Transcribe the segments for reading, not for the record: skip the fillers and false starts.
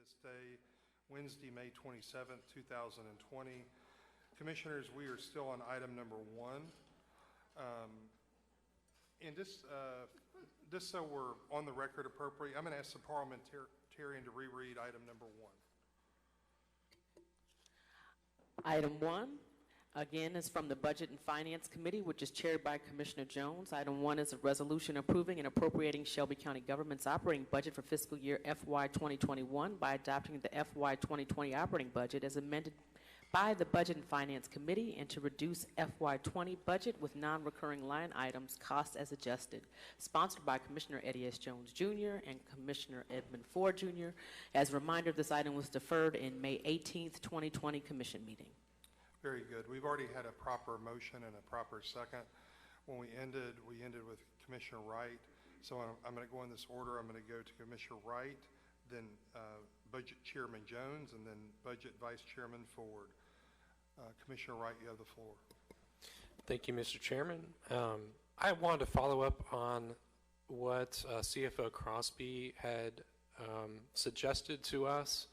this day, Wednesday, May 27th, 2020. Commissioners, we are still on item number 1. And just so we're on the record appropriately, I'm going to ask the parliamentarian to reread item number 1. Item 1, again, is from the Budget and Finance Committee, which is chaired by Commissioner Jones. Item 1 is a resolution approving and appropriating Shelby County government's operating budget for fiscal year FY 2021 by adopting the FY 2020 operating budget as amended by the Budget and Finance Committee and to reduce FY 20 budget with non-recurring line items, costs as adjusted. Sponsored by Commissioner Eddie S. Jones Jr. and Commissioner Edmund Ford Jr. As a reminder, this item was deferred in May 18th, 2020 Commission meeting. Very good. We've already had a proper motion and a proper second. When we ended with Commissioner Wright. So I'm going to go in this order. I'm going to go to Commissioner Wright, then Budget Chairman Jones, and then Budget Vice Chairman Ford. Commissioner Wright, you have the floor. Thank you, Mr. Chairman. I wanted to follow up on what CFO Crosby had suggested to us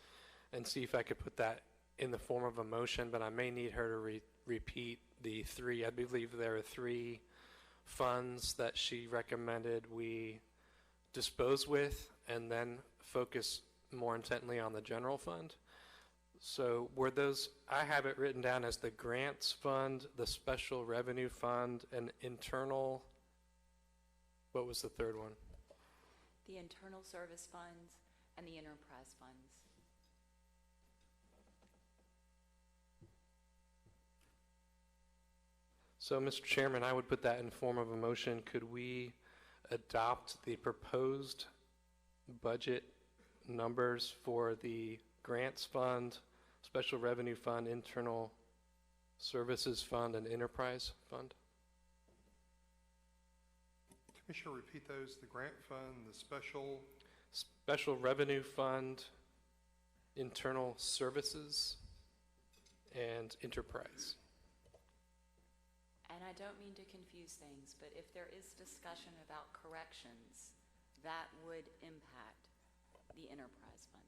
and see if I could put that in the form of a motion, but I may need her to repeat the 3, I believe there are 3 funds that she recommended we dispose with and then focus more intently on the general fund. So were those, I have it written down as the grants fund, the special revenue fund, and internal, what was the third one? The internal service funds and the enterprise funds. So, Mr. Chairman, I would put that in form of a motion. Could we adopt the proposed budget numbers for the grants fund, special revenue fund, internal services fund, and enterprise fund? Commissioner, repeat those. The grant fund, the special revenue fund, internal services, and enterprise. And I don't mean to confuse things, but if there is discussion about corrections, that would impact the enterprise fund.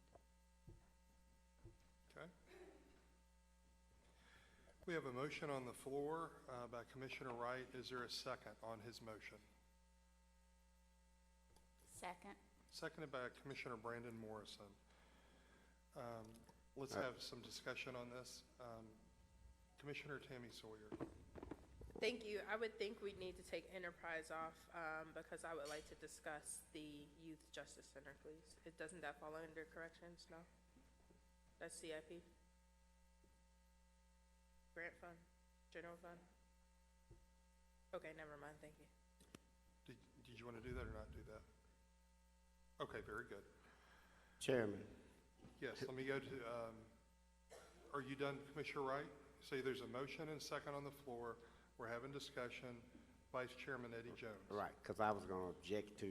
Okay. We have a motion on the floor by Commissioner Wright. Is there a second on his motion? Second. Seconded by Commissioner Brandon Morrison. Let's have some discussion on this. Commissioner Tammy Sawyer. Thank you. I would think we'd need to take enterprise off because I would like to discuss the Youth Justice Center, please. Doesn't that fall under corrections? No? That's CIP? Grant fund? General fund? Okay, never mind. Thank you. Did you want to do that or not do that? Okay, very good. Chairman. Yes, let me go to, are you done, Commissioner Wright? Say there's a motion and second on the floor. We're having discussion. Vice Chairman Eddie Jones. Right, because I was going to object to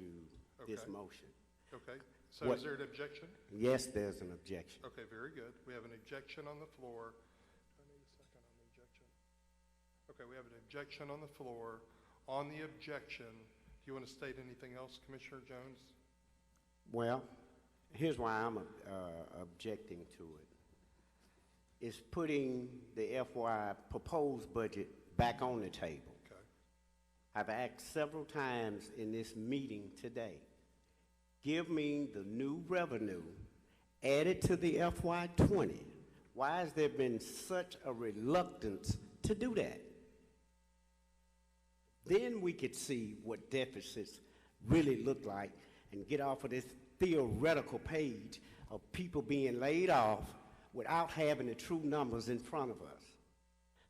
this motion. Okay. So is there an objection? Yes, there's an objection. Okay, very good. We have an objection on the floor. Do I need a second on the objection? Okay, we have an objection on the floor. On the objection, do you want to state anything else, Commissioner Jones? Well, here's why I'm objecting to it. It's putting the FY proposed budget back on the table. Okay. I've asked several times in this meeting today, give me the new revenue added to the FY 20. Why has there been such a reluctance to do that? Then we could see what deficits really look like and get off of this theoretical page of people being laid off without having the true numbers in front of us.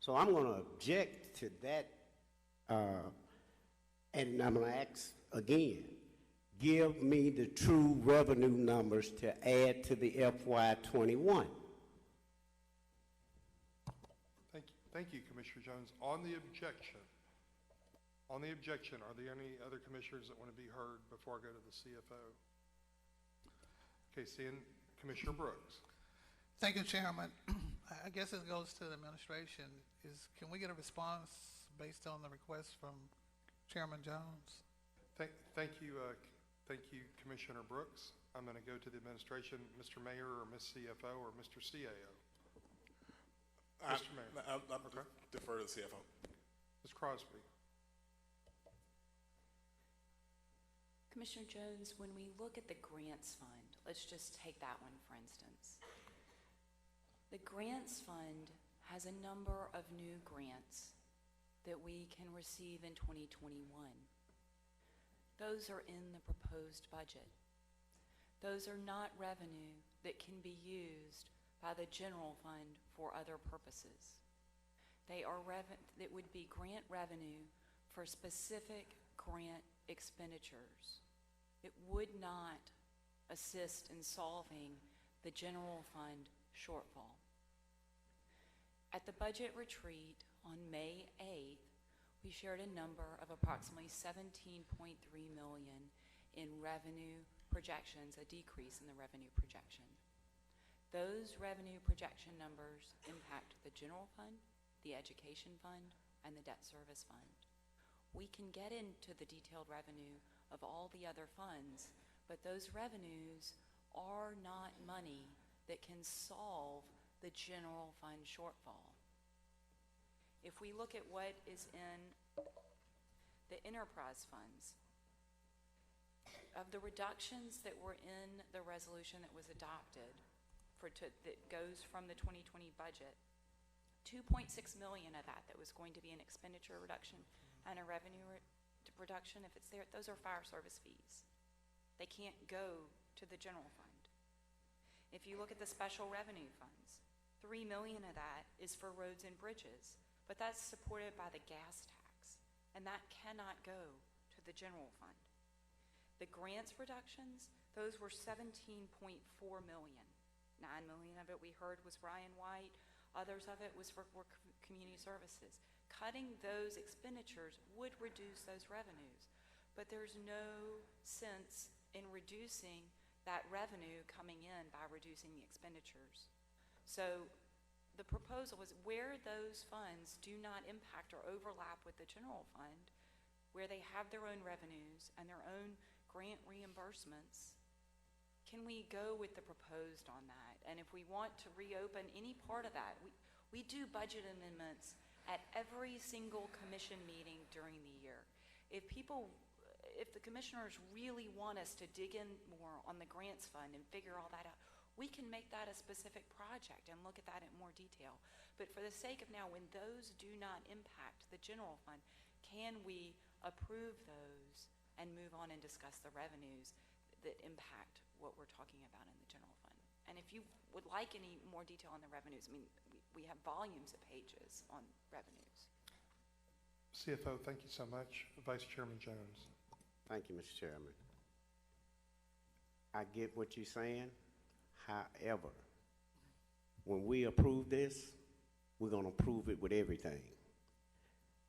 So I'm going to object to that, and I'm going to ask again, give me the true revenue numbers to add to the FY 21. Thank you, Commissioner Jones. On the objection, are there any other commissioners that want to be heard before I go to the CFO? Okay, seeing Commissioner Brooks. Thank you, Chairman. I guess it goes to the administration. Can we get a response based on the request from Chairman Jones? Thank you, Commissioner Brooks. I'm going to go to the administration, Mr. Mayor or Ms. CFO or Mr. CAO. Mr. Mayor. I'll Okay. defer to the CFO. Ms. Crosby. Commissioner Jones, when we look at the grants fund, let's just take that one for instance. The grants fund has a number of new grants that we can receive in 2021. Those are in the proposed budget. Those are not revenue that can be used by the general fund for other purposes. They are that would be grant revenue for specific grant expenditures. It would not assist in solving the general fund shortfall. At the budget retreat on May 8th, we shared a number of approximately $17.3 million in revenue projections, a decrease in the revenue projection. Those revenue projection numbers impact the general fund, the education fund, and the debt service fund. We can get into the detailed revenue of all the other funds, but those revenues are not money that can solve the general fund shortfall. If we look at what is in the enterprise funds, of the reductions that were in the resolution that was adopted that goes from the 2020 budget, 2.6 million of that was going to be an expenditure reduction and a revenue reduction. If it's there, those are fire service fees. They can't go to the general fund. If you look at the special revenue funds, 3 million of that is for roads and bridges, but that's supported by the gas tax, and that cannot go to the general fund. The grants reductions, those were 17.4 million. 9 million of it we heard was Ryan White. Others of it was for community services. Cutting those expenditures would reduce those revenues, but there's no sense in reducing that revenue coming in by reducing the expenditures. So the proposal is where those funds do not impact or overlap with the general fund, where they have their own revenues and their own grant reimbursements, can we go with the proposed on that? And if we want to reopen any part of that, we do budget amendments at every single commission meeting during the year. If the commissioners really want us to dig in more on the grants fund and figure all that out, we can make that a specific project and look at that in more detail. But for the sake of now, when those do not impact the general fund, can we approve those and move on and discuss the revenues that impact what we're talking about in the general fund? And if you would like any more detail on the revenues, I mean, we have volumes of pages on revenues. CFO, thank you so much. Vice Chairman Jones. Thank you, Mr. Chairman. I get what you're saying. However, when we approve this, we're going to approve it with everything.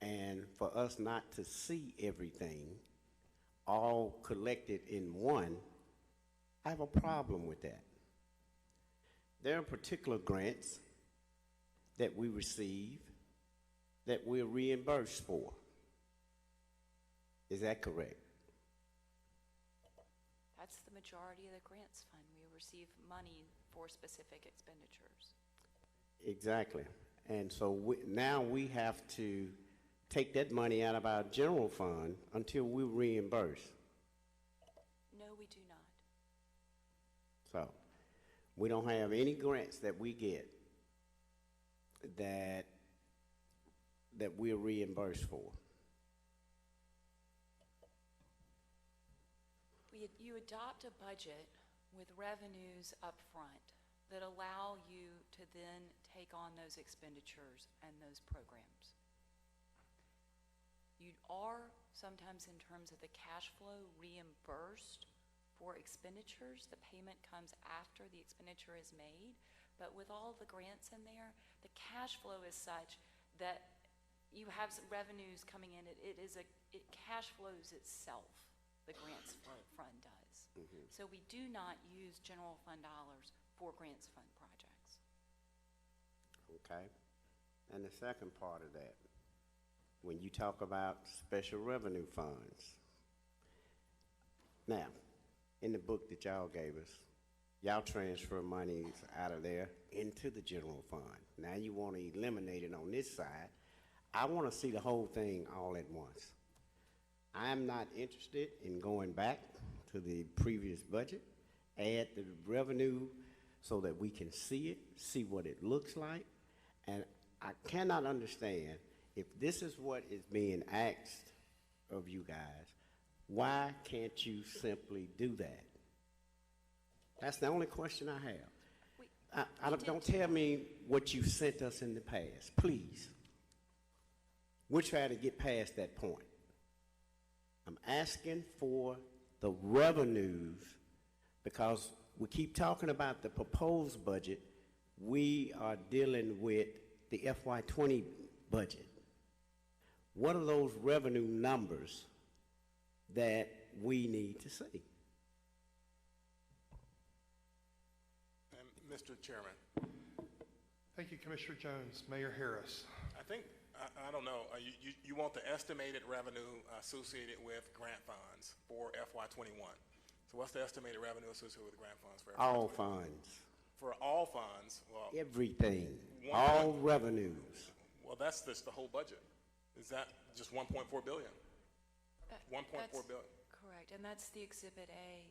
And for us not to see everything all collected in one, I have a problem with that. There are particular grants that we receive that we're reimbursed for. Is that correct? That's the majority of the grants fund. We receive money for specific expenditures. Exactly. And so now we have to take that money out of our general fund until we reimburse. No, we do not. So we don't have any grants that we get that we're reimbursed for. You adopt a budget with revenues up front that allow you to then take on those expenditures and those programs. You are sometimes, in terms of the cash flow, reimbursed for expenditures. The payment comes after the expenditure is made, but with all the grants in there, the cash flow is such that you have some revenues coming in. It cash flows itself. The grants fund does. Mm-hmm. So we do not use general fund dollars for grants fund projects. Okay. And the second part of that, when you talk about special revenue funds. Now, in the book that y'all gave us. Y'all transfer monies out of there into the general fund. Now you want to eliminate it on this side. I want to see the whole thing all at once. I'm not interested in going back to the previous budget, add the revenue so that we can see it, see what it looks like. And I cannot understand, if this is what is being asked of you guys, why can't you simply do that? That's the only question I have. Don't tell me what you sent us in the past, please. We're trying to get past that point. I'm asking for the revenues, because we keep talking about the proposed budget. We are dealing with the FY20 budget. What are those revenue numbers that we need to see? Mr. Chairman, Thank you, Commissioner Jones. Mayor Harris. I think, I don't know, you want the estimated revenue associated with grant funds for FY21. So what's the estimated revenue associated with grant funds for FY21? All funds, For all funds, well, everything, all revenues. well, that's the whole budget. Is that just 1.4 billion? 1.4 That's billion. correct, and that's the Exhibit A,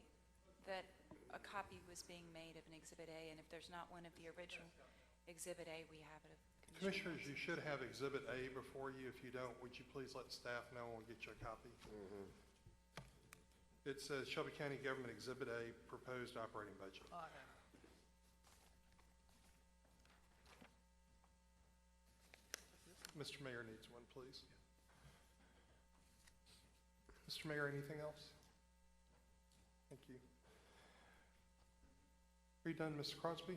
that a copy was being made of an Exhibit A, and if there's not one of the original Exhibit A, we have it of Commissioner. Commissioners, you should have Exhibit A before you. If you don't, would you please let staff know and we'll get you a copy? It says Shelby County Government Exhibit A, Proposed Operating Budget. Mr. Mayor needs one, please. Mr. Mayor, anything else? Thank you. Are you done, Mr. Crosby?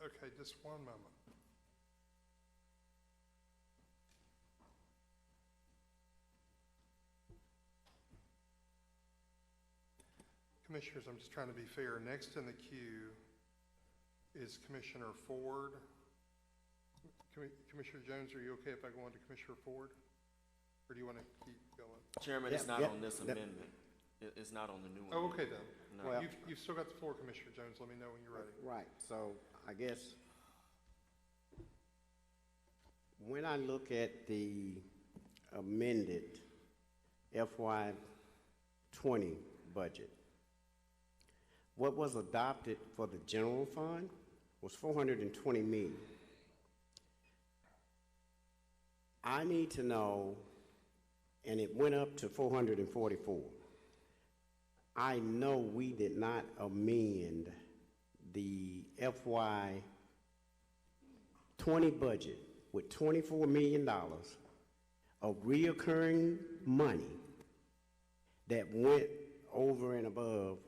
Okay, just one moment. Commissioners, I'm just trying to be fair. Next in the queue is Commissioner Ford. Commissioner Jones, are you okay if I go on to Commissioner Ford? Or do you want to keep going? Chairman, it's not on this amendment. It's not on the new one. Oh, okay then. No. Well- You've still got the floor, Commissioner Jones. Let me know when you're ready. Right, so I guess when I look at the amended FY20 budget, what was adopted for the general fund was 420 million. I need to know, and it went up to 444. I know we did not amend the FY20 budget with $24 million of reoccurring money that went over and above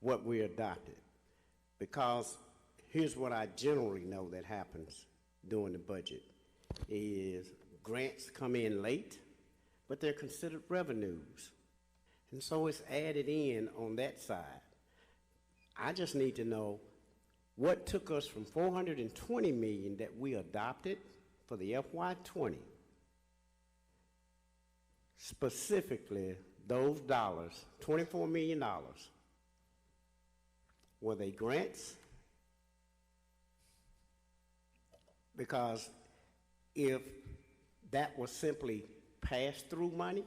what we adopted. Because here's what I generally know that happens during the budget is grants come in late, but they're considered revenues. And so it's added in on that side. I just need to know what took us from 420 million that we adopted for the FY20, specifically those dollars, $24 million, were they grants? Because if that was simply pass-through money,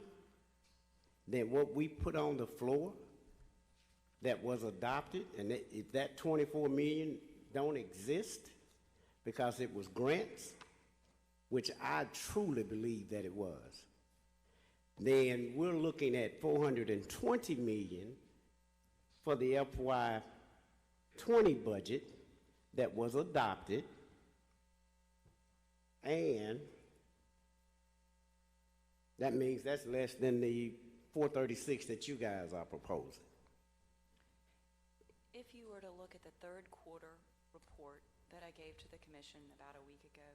then what we put on the floor that was adopted, and if that 24 million don't exist because it was grants, which I truly believe that it was, then we're looking at 420 million for the FY20 budget that was adopted, and that means that's less than the 436 that you guys are proposing. If you were to look at the third quarter report that I gave to the commission about a week ago,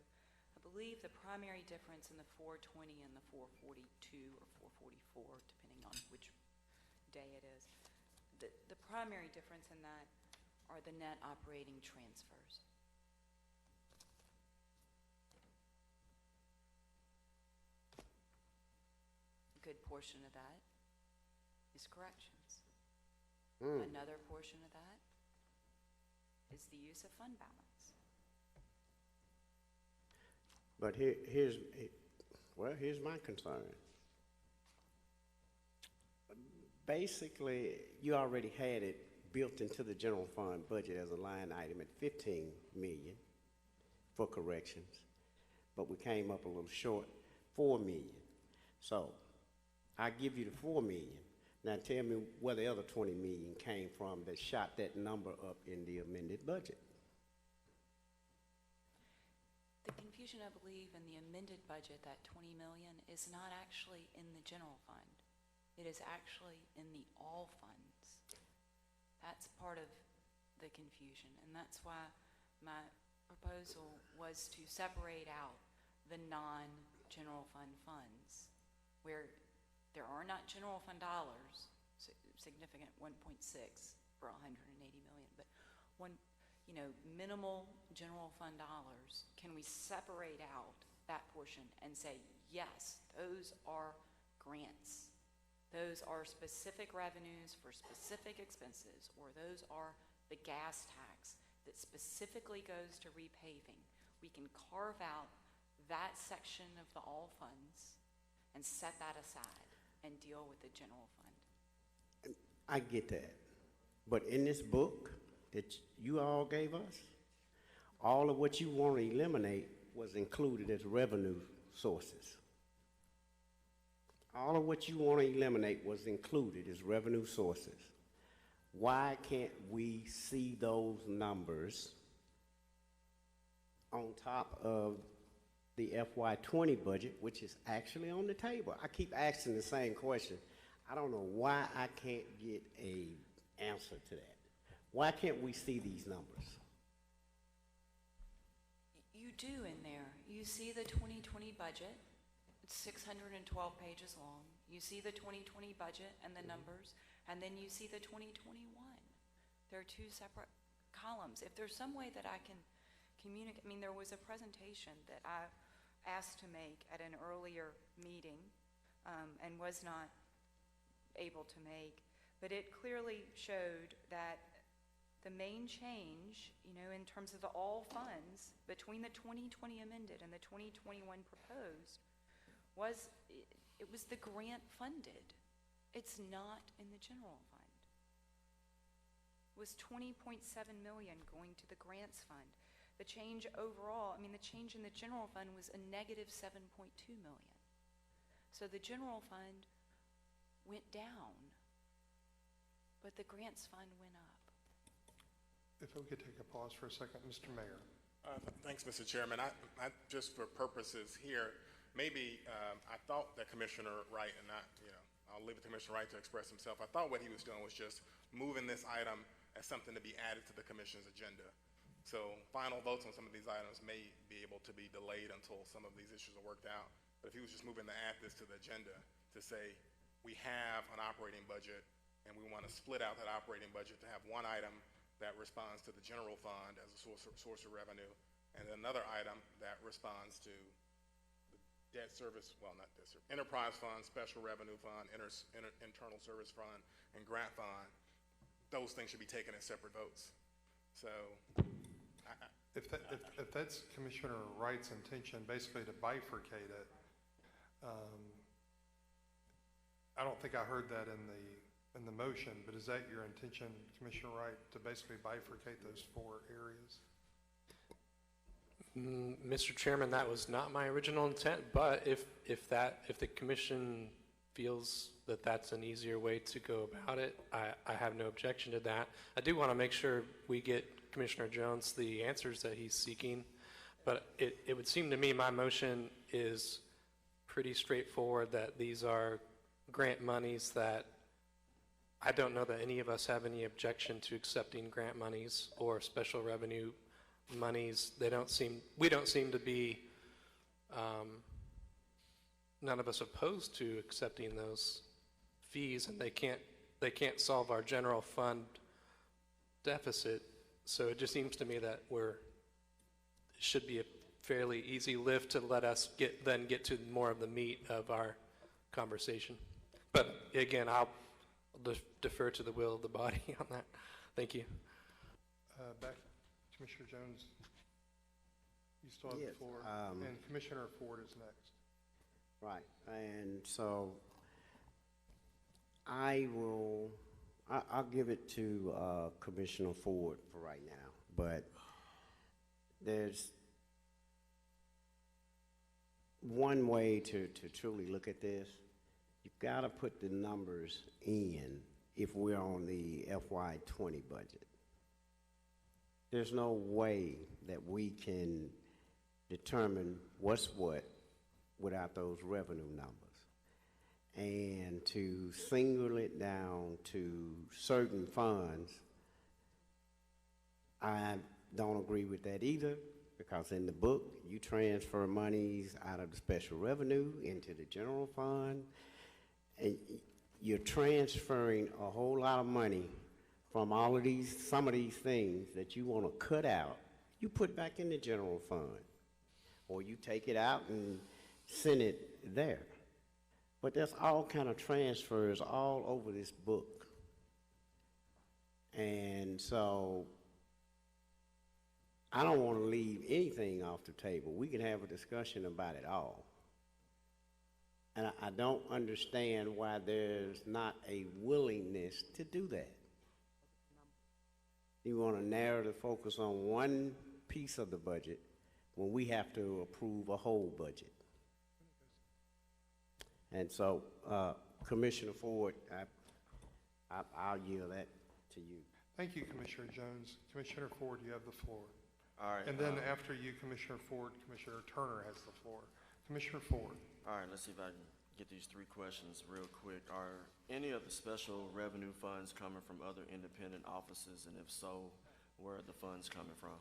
I believe the primary difference in the 420 and the 442 or 444, depending on which day it is, the primary difference in that are the net operating transfers. A good portion of that is corrections. Hmm. Another portion of that is the use of fund balance. But here's my concern. Basically, you already had it built into the general fund budget as a line item at 15 million for corrections, but we came up a little short, 4 million. So I give you the 4 million. Now tell me where the other 20 million came from that shot that number up in the amended budget. The confusion, I believe, in the amended budget, that 20 million, is not actually in the general fund. It is actually in the all funds. That's part of the confusion, and that's why my proposal was to separate out the non-general fund funds, where there are not general fund dollars, significant 1.6 for 180 million, but minimal general fund dollars. Can we separate out that portion and say, yes, those are grants? Those are specific revenues for specific expenses, or those are the gas tax that specifically goes to repaving. We can carve out that section of the all funds and set that aside and deal with the general fund. I get that. But in this book that you all gave us, all of what you want to eliminate was included as revenue sources. All of what you want to eliminate was included as revenue sources. Why can't we see those numbers on top of the FY20 budget, which is actually on the table? I keep asking the same question. I don't know why I can't get an answer to that. Why can't we see these numbers? You do in there. You see the 2020 budget. It's 612 pages long. You see the 2020 budget and the numbers, and then you see the 2021. There are two separate columns. If there's some way that I can communicate, there was a presentation that I asked to make at an earlier meeting and was not able to make, but it clearly showed that the main change, in terms of the all funds between the 2020 amended and the 2021 proposed was the grant funded. It's not in the general fund. It was 20.7 million going to the grants fund. The change overall, the change in the general fund was a negative 7.2 million. So the general fund went down, but the grants fund went up. If we could take a pause for a second, Mr. Mayor. Thanks, Mr. Chairman. I just for purposes here, maybe I thought that Commissioner Wright, and I'll leave it to Commissioner Wright to express himself. I thought what he was doing was just moving this item as something to be added to the Commission's agenda. So final votes on some of these items may be able to be delayed until some of these issues are worked out. But if he was just moving to add this to the agenda to say we have an operating budget and we want to split out that operating budget to have one item that responds to the general fund as a source of revenue, and another item that responds to the debt service, not debt service, enterprise fund, special revenue fund, internal service fund, and grant fund. Those things should be taken as separate votes. So, If that's Commissioner Wright's intention, basically to bifurcate it, I don't think I heard that in the motion, but is that your intention, Commissioner Wright, to basically bifurcate those 4 areas? Mr. Chairman, that was not my original intent, but if the commission feels that that's an easier way to go about it, I have no objection to that. I do want to make sure we get Commissioner Jones the answers that he's seeking, but it would seem to me my motion is pretty straightforward, that these are grant monies that I don't know that any of us have any objection to accepting grant monies or special revenue monies. We don't seem to be, none of us opposed to accepting those fees, and they can't solve our general fund deficit. So it just seems to me that it should be a fairly easy lift to let us get to more of the meat of our conversation. But again, I'll defer to the will of the body on that. Thank you. Back, Commissioner Jones, you still have Yes, the floor. And Commissioner Ford is next. Right, and so I'll give it to Commissioner Ford for right now, but there's one way to truly look at this. You've got to put the numbers in if we're on the FY20 budget. There's no way that we can determine what's what without those revenue numbers. And to single it down to certain funds, I don't agree with that either, because in the book, you transfer monies out of the special revenue into the general fund, and you're transferring a whole lot of money from all of these, some of these things that you want to cut out, you put back in the general fund, or you take it out and send it there. But there's all kind of transfers all over this book. And so I don't want to leave anything off the table. We can have a discussion about it all. And I don't understand why there's not a willingness to do that. You want to narrow the focus on one piece of the budget when we have to approve a whole budget. And so, Commissioner Ford, I'll yield that to you. Thank you, Commissioner Jones. Commissioner Ford, you have the floor. All right. And then after you, Commissioner Ford, Commissioner Turner has the floor. Commissioner Ford. All right, let's see if I can get these 3 questions real quick. Are any of the special revenue funds coming from other independent offices, and if so, where are the funds coming from?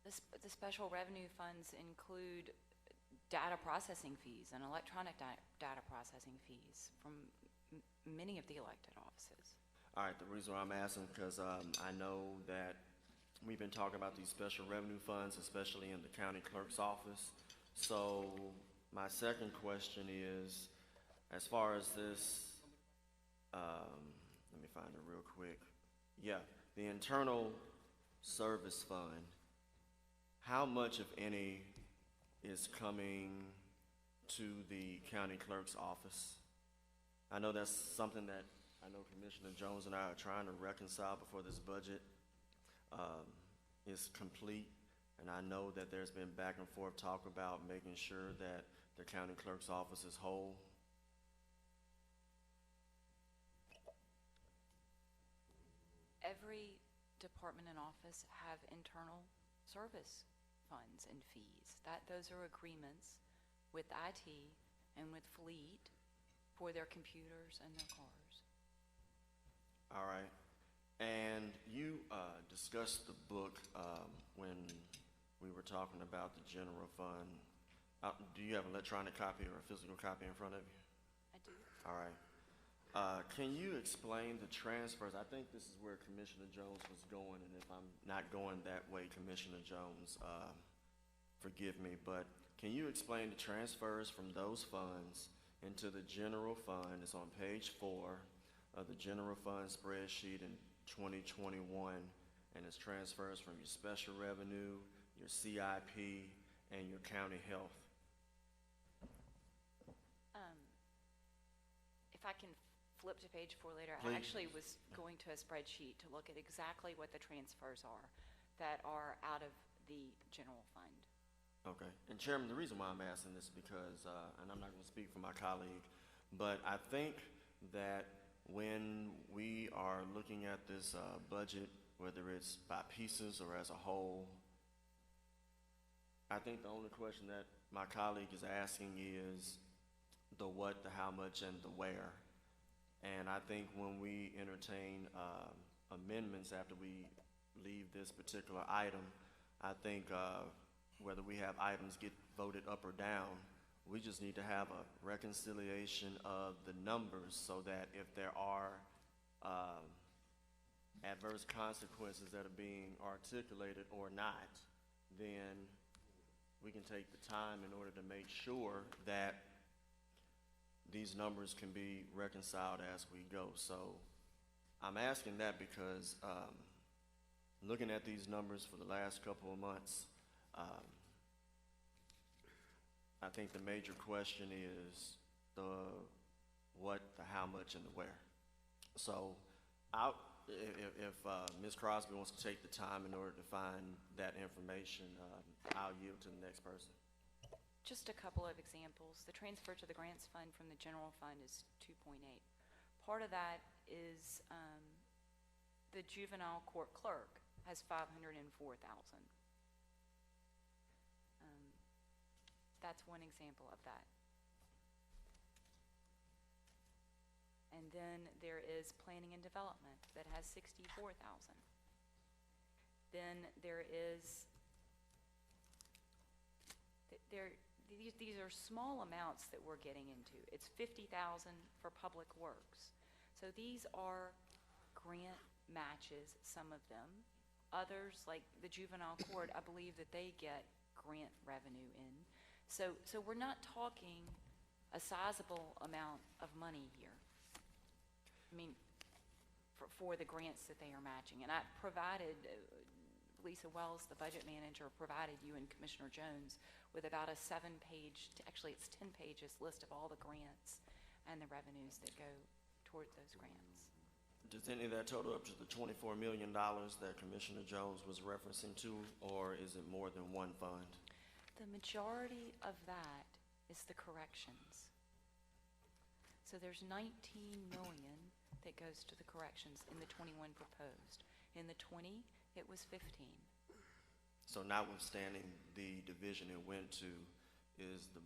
The special revenue funds include data processing fees and electronic data processing fees from many of the elected offices. All right, the reason why I'm asking, because I know that we've been talking about these special revenue funds, especially in the county clerk's office. So my second question is, as far as this, let me find it real quick. Yeah, the internal service fund, how much, if any, is coming to the county clerk's office? I know that's something that I know Commissioner Jones and I are trying to reconcile before this budget is complete. And I know that there's been back and forth talk about making sure that the county clerk's office is whole. Every department and office have internal service funds and fees. Those are agreements with IT and with fleet for their computers and their cars. All right. And you discussed the book when we were talking about the general fund. Do you have an electronic copy or a physical copy in front of you? I do. All right. Can you explain the transfers? I think this is where Commissioner Jones was going, and if I'm not going that way, Commissioner Jones, forgive me, but can you explain the transfers from those funds into the general fund? It's on page 4 of the general fund spreadsheet in 2021, and it's transfers from your special revenue, your CIP, and your county health. If I can flip to page 4 later, Please. I actually was going to a spreadsheet to look at exactly what the transfers are that are out of the general fund. Okay. And Chairman, the reason why I'm asking this is because, and I'm not going to speak for my colleague, but I think that when we are looking at this budget, whether it's by pieces or as a whole, I think the only question that my colleague is asking is the what, the how much, and the where. And I think when we entertain amendments after we leave this particular item, I think whether we have items get voted up or down, we just need to have a reconciliation of the numbers so that if there are adverse consequences that are being articulated or not, then we can take the time in order to make sure that these numbers can be reconciled as we go. So I'm asking that because looking at these numbers for the last couple of months, I think the major question is the what, the how much, and the where. So if Ms. Crosby wants to take the time in order to find that information, I'll yield to the next person. Just a couple of examples. The transfer to the grants fund from the general fund is 2.8. Part of that is the juvenile court clerk has 504,000. That's one example of that. And then there is planning and development that has 64,000. Then there is these are small amounts that we're getting into. It's 50,000 for public works. So these are grant matches, some of them. Others, like the juvenile court, I believe that they get grant revenue in. So we're not talking a sizable amount of money here. I mean, for the grants that they are matching. And I provided, Lisa Wells, the budget manager, provided you and Commissioner Jones with about a 7-page, actually it's 10 pages, list of all the grants and the revenues that go toward those grants. Does any of that total up to the $24 million that Commissioner Jones was referencing to, or is it more than one fund? The majority of that is the corrections. So there's 19 million that goes to the corrections in the 21 proposed. In the 20, it was 15. So notwithstanding the division it went to, is the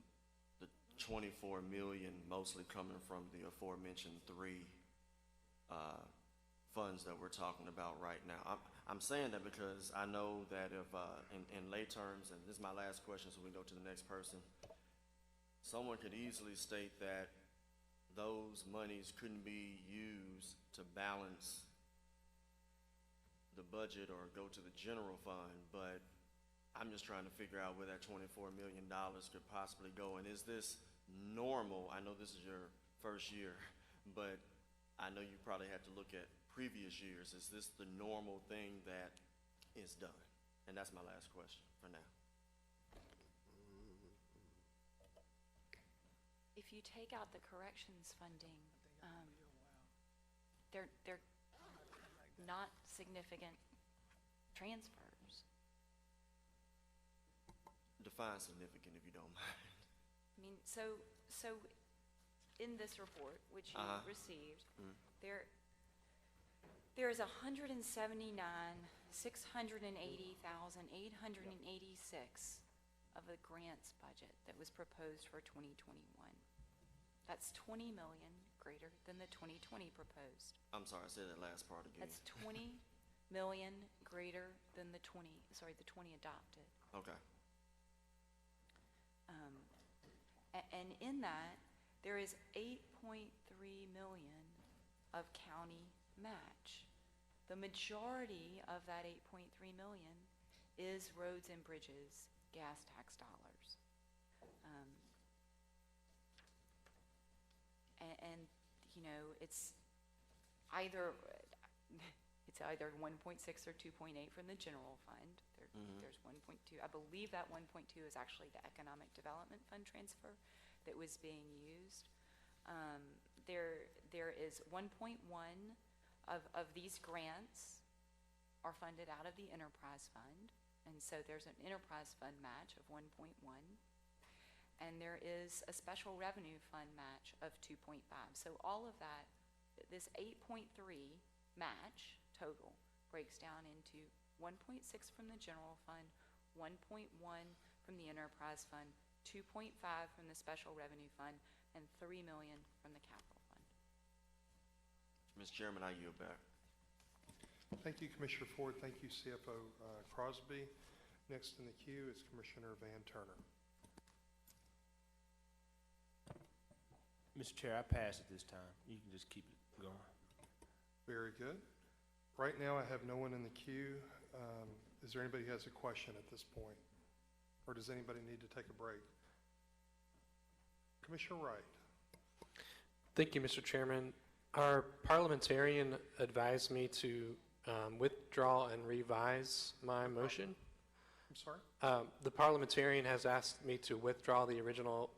24 million mostly coming from the aforementioned 3 funds that we're talking about right now? I'm saying that because I know that if, in lay terms, and this is my last question so we go to the next person, someone could easily state that those monies couldn't be used to balance the budget or go to the general fund, but I'm just trying to figure out where that $24 million could possibly go. And is this normal? I know this is your first year, but I know you probably had to look at previous years. Is this the normal thing that is done? And that's my last question for now. If you take out the corrections funding, they're not significant transfers. Define significant if you don't mind. I mean, so in this report, which you received, there is 179,680,886 of the grants budget that was proposed for 2021. That's 20 million greater than the 2020 proposed. I'm sorry, say that last part again. That's 20 million greater than the 20 adopted. Okay. And in that, there is 8.3 million of county match. The majority of that 8.3 million is roads and bridges, gas tax dollars. And you know, it's either 1.6 or 2.8 from the general fund. There's 1.2. I believe that 1.2 is actually the economic development fund transfer that was being used. There is 1.1 of these grants are funded out of the enterprise fund, and so there's an enterprise fund match of 1.1, and there is a special revenue fund match of 2.5. So all of that, this 8.3 match total breaks down into 1.6 from the general fund, 1.1 from the enterprise fund, 2.5 from the special revenue fund, and 3 million from the capital fund. Mr. Chairman, I yield back. Thank you, Commissioner Ford. Thank you, CFO Crosby. Next in the queue is Commissioner Van Turner. Mr. Chair, I pass at this time. You can just keep it going. Very good. Right now, I have no one in the queue. Is there anybody who has a question at this point? Or does anybody need to take a break? Commissioner Wright. Thank you, Mr. Chairman. Our parliamentarian advised me to withdraw and revise my motion. I'm sorry? The parliamentarian has asked me to withdraw the original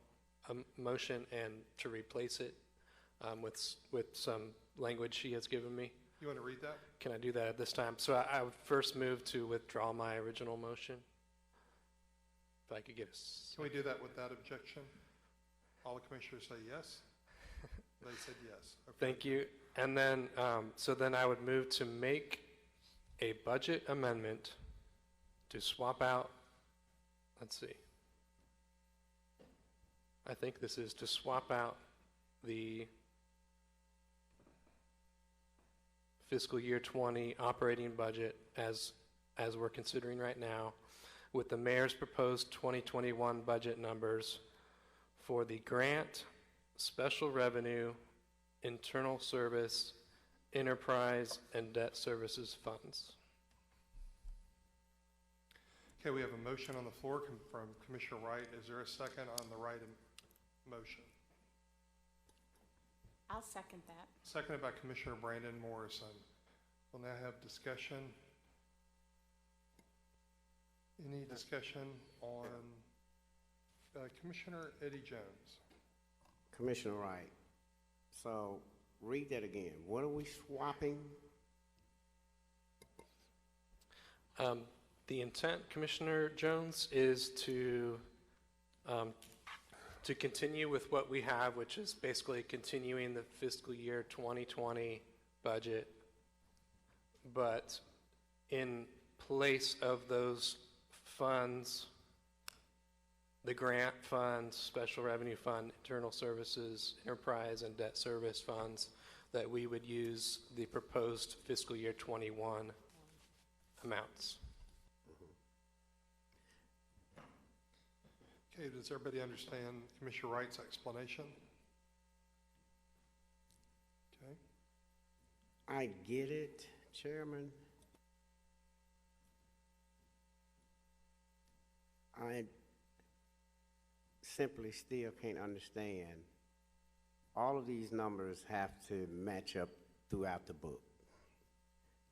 motion and to replace it with some language she has given me. You want to read that? Can I do that at this time? So I would first move to withdraw my original motion. If I could get a Can we do that without objection? All the commissioners say yes? They said yes. Okay. Thank you. And then, so then I would move to make a budget amendment to swap out, let's see. I think this is to swap out the fiscal year 20 operating budget as we're considering right now with the mayor's proposed 2021 budget numbers for the grant, special revenue, internal service, enterprise, and debt services funds. Okay, we have a motion on the floor from Commissioner Wright. Is there a second on the Wright motion? I'll second that. Seconded by Commissioner Brandon Morrison. We'll now have discussion. Any discussion on Commissioner Eddie Jones? Commissioner Wright, so read that again. What are we swapping? The intent, Commissioner Jones, is to continue with what we have, which is basically continuing the fiscal year 2020 budget, but in place of those funds, the grant funds, special revenue fund, internal services, enterprise, and debt service funds, that we would use the proposed fiscal year 21 amounts. Okay, does everybody understand Commissioner Wright's explanation? Okay. I get it, Chairman. I simply still can't understand. All of these numbers have to match up throughout the book.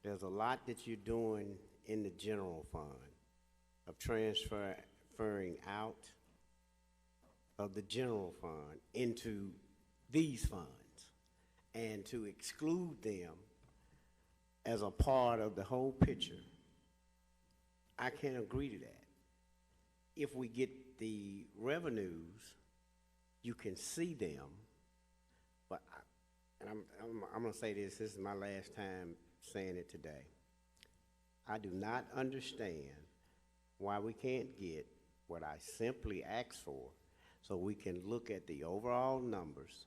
There's a lot that you're doing in the general fund of transferring out of the general fund into these funds, and to exclude them as a part of the whole picture, I can't agree to that. If we get the revenues, you can see them, but I'm going to say this is my last time saying it today. I do not understand why we can't get what I simply asked for, so we can look at the overall numbers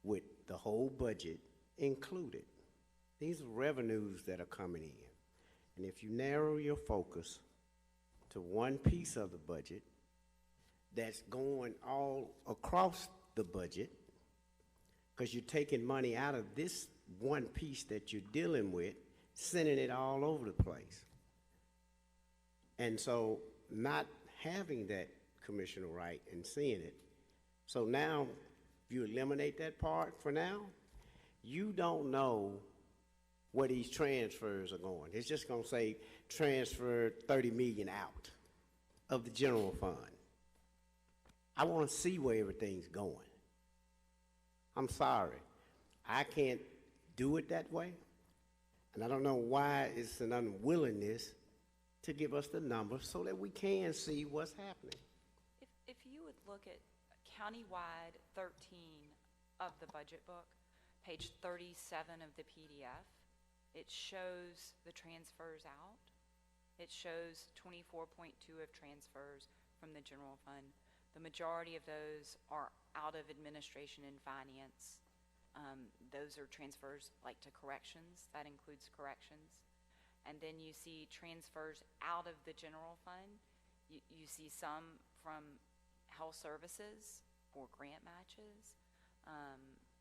with the whole budget included. These are revenues that are coming in. And if you narrow your focus to one piece of the budget that's going all across the budget, because you're taking money out of this one piece that you're dealing with, sending it all over the place. And so not having that, Commissioner Wright, and seeing it. So now, if you eliminate that part for now, you don't know where these transfers are going. It's just going to say transfer 30 million out of the general fund. I want to see where everything's going. I'm sorry. I can't do it that way. And I don't know why it's an unwillingness to give us the numbers so that we can see what's happening. If you would look at countywide 13 of the budget book, page 37 of the PDF, it shows the transfers out. It shows 24.2 of transfers from the general fund. The majority of those are out of administration and finance. Those are transfers like to corrections. That includes corrections. And then you see transfers out of the general fund. You see some from health services for grant matches.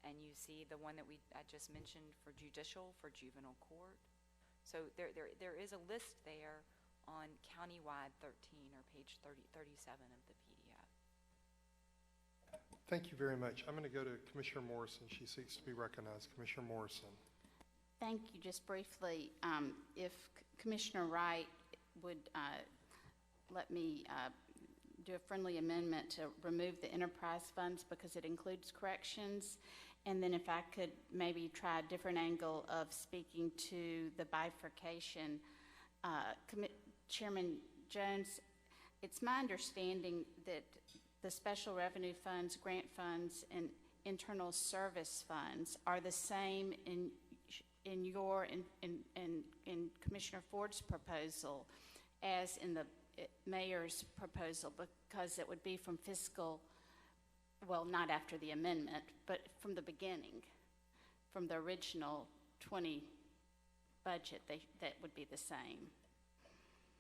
And you see the one that I just mentioned for judicial, for juvenile court. So there is a list there on countywide 13 or page 37 of the PDF. Thank you very much. I'm going to go to Commissioner Morrison. She seeks to be recognized. Commissioner Morrison. Thank you. Just briefly, if Commissioner Wright would let me do a friendly amendment to remove the enterprise funds because it includes corrections. And then if I could maybe try a different angle of speaking to the bifurcation. Chairman Jones, it's my understanding that the special revenue funds, grant funds, and internal service funds are the same in your in Commissioner Ford's proposal as in the mayor's proposal, because it would be from fiscal, well, not after the amendment, but from the beginning, from the original 20 budget, that would be the same.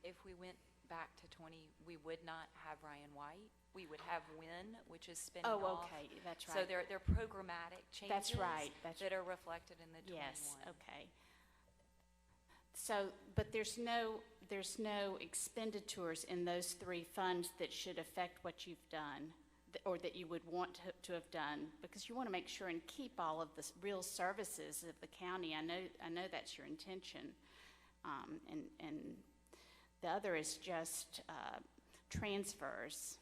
If we went back to 20, we would not have Ryan White. We would have WIN, which is spinning off. Oh, okay, that's right. So they're programmatic changes. That's right. That are reflected in the 21. Yes, okay. So, but there's no expenditures in those three funds that should affect what you've done, or that you would want to have done, because you want to make sure and keep all of the real services of the county. I know that's your intention, and the other is just transfers.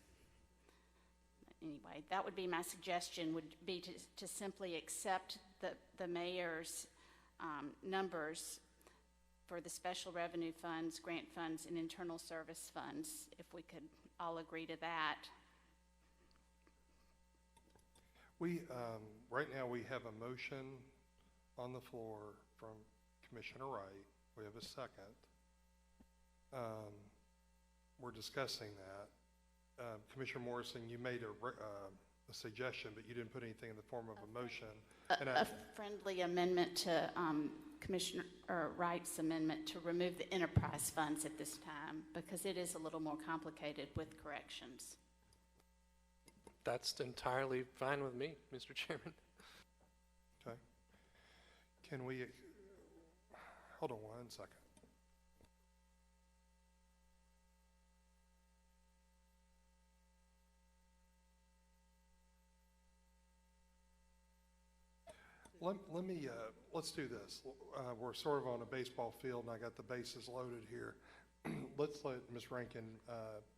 Anyway, that would be my suggestion, would be to simply accept the mayor's numbers for the special revenue funds, grant funds, and internal service funds, if we could all agree to that. We, right now, we have a motion on the floor from Commissioner Wright. We have a second. We're discussing that. Commissioner Morrison, you made a suggestion, but you didn't put anything in the form of a motion. A friendly amendment to Commissioner Wright's amendment to remove the enterprise funds at this time, because it is a little more complicated with corrections. That's entirely fine with me, Mr. Chairman. Okay. Can we, hold on one second. Let me, let's do this. We're sort of on a baseball field, and I got the bases loaded here. Let's let Ms. Rankin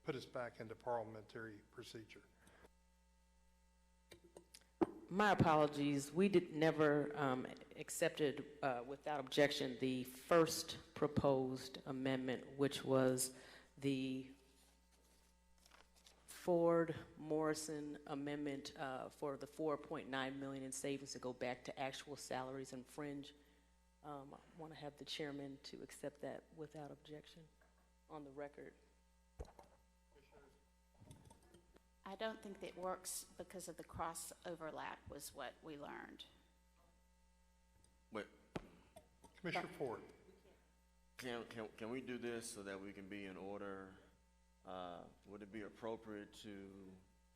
put us back into parliamentary procedure. My apologies. We never accepted without objection the first proposed amendment, which was the Ford-Morrison amendment for the $4.9 million in savings to go back to actual salaries and fringe. I want to have the chairman to accept that without objection on the record. I don't think that works because of the cross overlap was what we learned. Wait, Commissioner Ford. can we do this so that we can be in order? Would it be appropriate to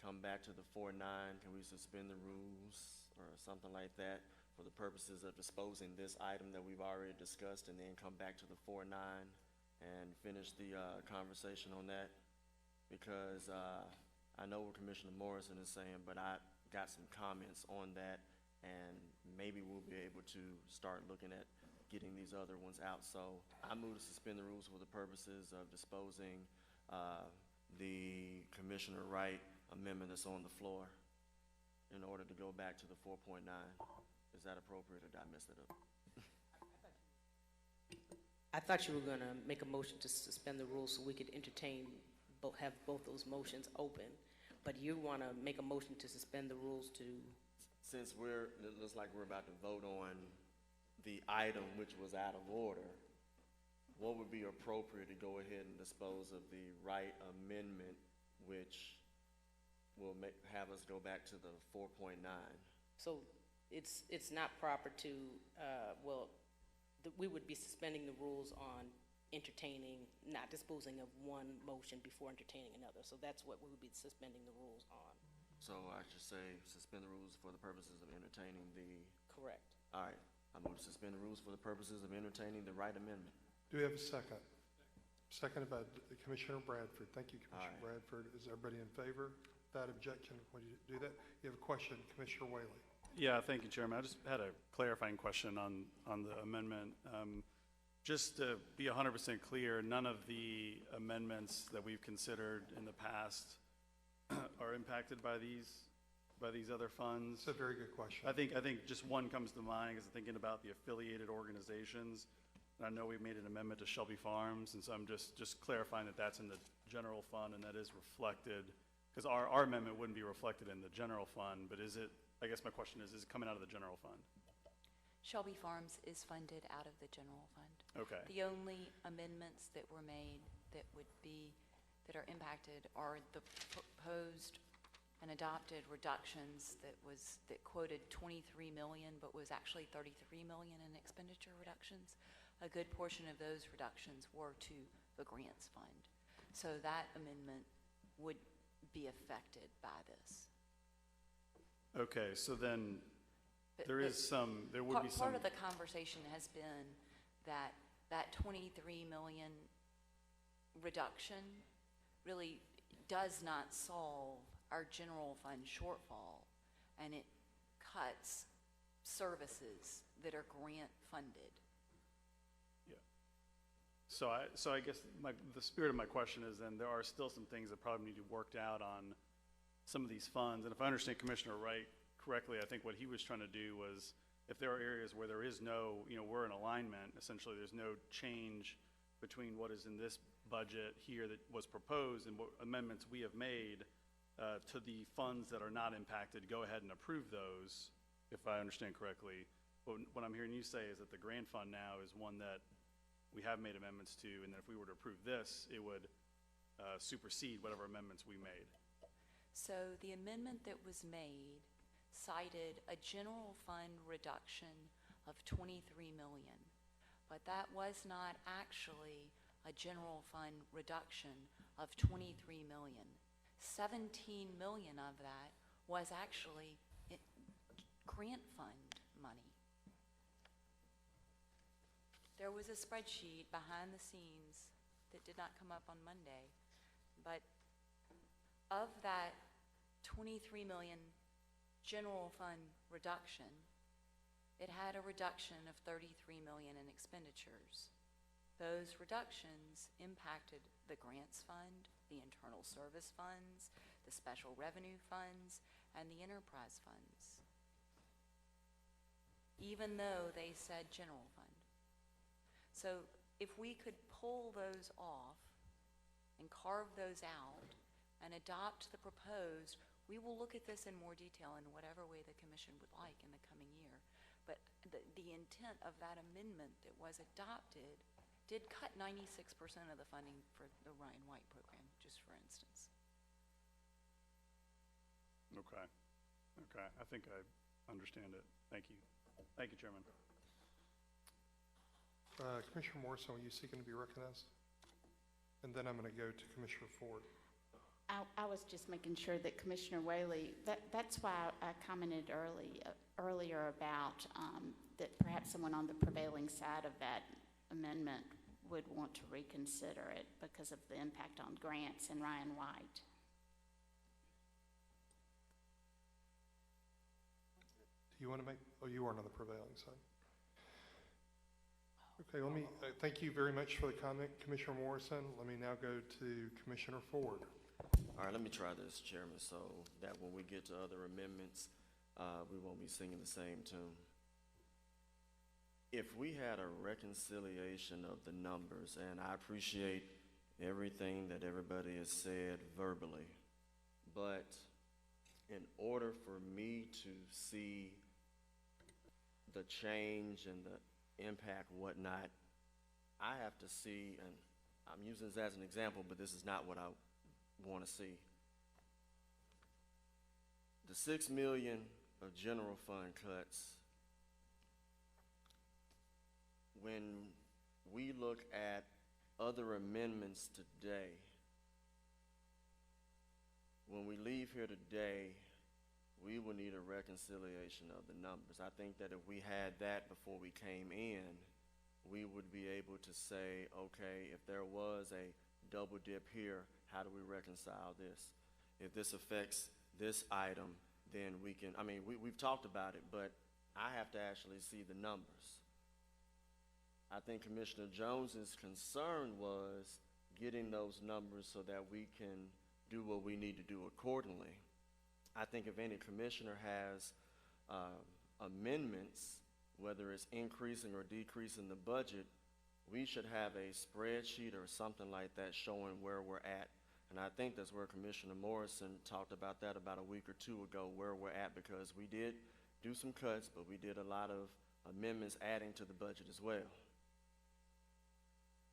come back to the 4-9? Can we suspend the rules or something like that for the purposes of disposing this item that we've already discussed, and then come back to the 4-9 and finish the conversation on that? Because I know what Commissioner Morrison is saying, but I got some comments on that, and maybe we'll be able to start looking at getting these other ones out. So I move to suspend the rules for the purposes of disposing the Commissioner Wright amendment that's on the floor in order to go back to the 4.9. Is that appropriate, or did I mess it up? I thought you were going to make a motion to suspend the rules so we could entertain, have both those motions open. But you want to make a motion to suspend the rules to... Since it looks like we're about to vote on the item which was out of order, what would be appropriate to go ahead and dispose of the Wright amendment, which will have us go back to the 4.9? So it's not proper to, we would be suspending the rules on entertaining, not disposing of one motion before entertaining another. So that's what we would be suspending the rules on. So I should say suspend the rules for the purposes of entertaining the... Correct. All right. I move to suspend the rules for the purposes of entertaining the Wright amendment. Do we have a second? Seconded by Commissioner Bradford. Thank you, Commissioner Aye. Bradford. Is everybody in favor? that objection, would you do that? You have a question, Commissioner Whaley. Yeah, thank you, Chairman. I just had a clarifying question on the amendment. Just to be 100% clear, none of the amendments that we've considered in the past are impacted by these other funds. That's a very good question. I think just one comes to mind because I'm thinking about the affiliated organizations. And I know we've made an amendment to Shelby Farms, and so I'm just clarifying that that's in the general fund and that is reflected, because our amendment wouldn't be reflected in the general fund, but is it, I guess my question is it coming out of the general fund? Shelby Farms is funded out of the general fund. Okay. The only amendments that were made that are impacted are the proposed and adopted reductions that quoted 23 million, but was actually 33 million in expenditure reductions. A good portion of those reductions were to the grants fund. So that amendment would be affected by this. Okay, so then But- there but would be some. Part of the conversation has been that 23 million reduction really does not solve our general fund shortfall, and it cuts services that are grant funded. Yeah. So I guess the spirit of my question is then there are still some things that probably need to be worked out on some of these funds. And if I understand Commissioner Wright correctly, I think what he was trying to do was, if there are areas where there is no, we're in alignment, essentially there's no change between what is in this budget here that was proposed and what amendments we have made to the funds that are not impacted, go ahead and approve those, if I understand correctly. But what I'm hearing you say is that the grant fund now is one that we have made amendments to, and that if we were to approve this, it would supersede whatever amendments we made. So the amendment that was made cited a general fund reduction of 23 million, but that was not actually a general fund reduction of 23 million. 17 million of that was actually grant fund money. There was a spreadsheet behind the scenes that did not come up on Monday, but of that 23 million general fund reduction, it had a reduction of 33 million in expenditures. Those reductions impacted the grants fund, the internal service funds, the special revenue funds, and the enterprise funds, even though they said general fund. So if we could pull those off and carve those out and adopt the proposed, we will look at this in more detail in whatever way the commission would like in the coming year. But the intent of that amendment that was adopted did cut 96% of the funding for the Ryan White program, just for instance. Okay. I think I understand it. Thank you. Thank you, Chairman. Commissioner Morrison, are you seeking to be recognized? And then I'm going to go to Commissioner Ford. I was just making sure that Commissioner Whaley, that's why I commented earlier about that perhaps someone on the prevailing side of that amendment would want to reconsider it because of the impact on grants and Ryan White. Do you want to make, you aren't on the prevailing side. Okay, let me, thank you very much for the comment, Commissioner Morrison. Let me now go to Commissioner Ford. All right, let me try this, Chairman, so that when we get to other amendments, we won't be singing the same tune. If we had a reconciliation of the numbers, and I appreciate everything that everybody has said verbally, but in order for me to see the change and the impact, whatnot, I have to see, and I'm using this as an example, but this is not what I want to see. The $6 million of general fund cuts, when we look at other amendments today, when we leave here today, we will need a reconciliation of the numbers. I think that if we had that before we came in, we would be able to say, okay, if there was a double dip here, how do we reconcile this? if this affects this item, then we can, I mean, we've talked about it, but I have to actually see the numbers. I think Commissioner Jones's concern was getting those numbers so that we can do what we need to do accordingly. I think if any commissioner has amendments, whether it's increasing or decreasing the budget, we should have a spreadsheet or something like that showing where we're at. And I think that's where Commissioner Morrison talked about that about a week or two ago, where we're at, because we did do some cuts, but we did a lot of amendments adding to the budget as well.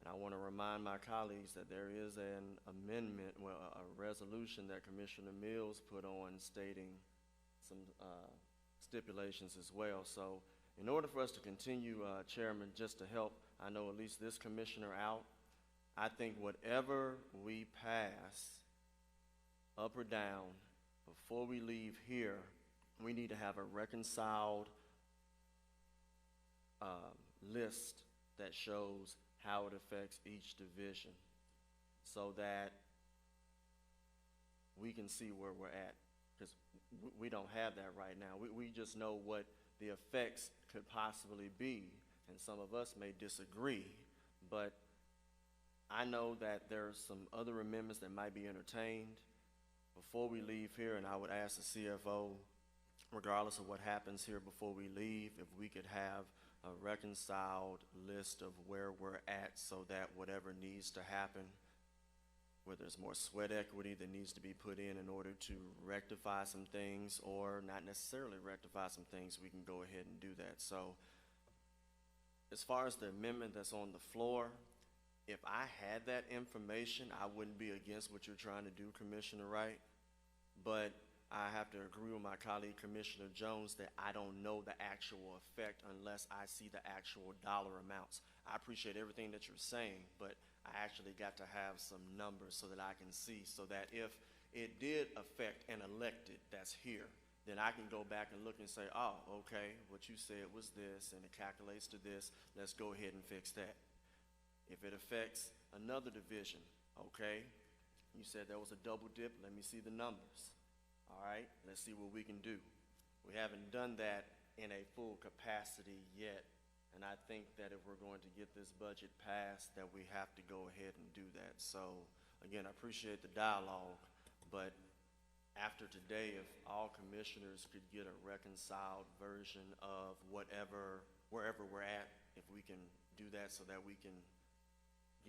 And I want to remind my colleagues that there is an amendment, well, a resolution that Commissioner Mills put on stating some stipulations as well. So in order for us to continue, Chairman, just to help, I know at least this commissioner out, I think whatever we pass, up or down, before we leave here, we need to have a reconciled list that shows how it affects each division so that we can see where we're at, because we don't have that right now. We just know what the effects could possibly be, and some of us may disagree, but I know that there's some other amendments that might be entertained before we leave here, and I would ask the CFO, regardless of what happens here before we leave, if we could have a reconciled list of where we're at so that whatever needs to happen, whether there's more sweat equity that needs to be put in order to rectify some things or not necessarily rectify some things, we can go ahead and do that. So as far as the amendment that's on the floor, if I had that information, I wouldn't be against what you're trying to do, Commissioner Wright, but I have to agree with my colleague, Commissioner Jones, that I don't know the actual effect unless I see the actual dollar amounts. I appreciate everything that you're saying, but I actually got to have some numbers so that I can see, so that if it did affect an elected that's here, then I can go back and look and say, oh, okay, what you said was this, and it calculates to this, let's go ahead and fix that. If it affects another division, okay, you said there was a double dip, let me see the numbers. All right, let's see what we can do. We haven't done that in a full capacity yet, and I think that if we're going to get this budget passed, that we have to go ahead and do that. So, again, I appreciate the dialogue, but after today, if all commissioners could get a reconciled version of wherever we're at, if we can do that so that we can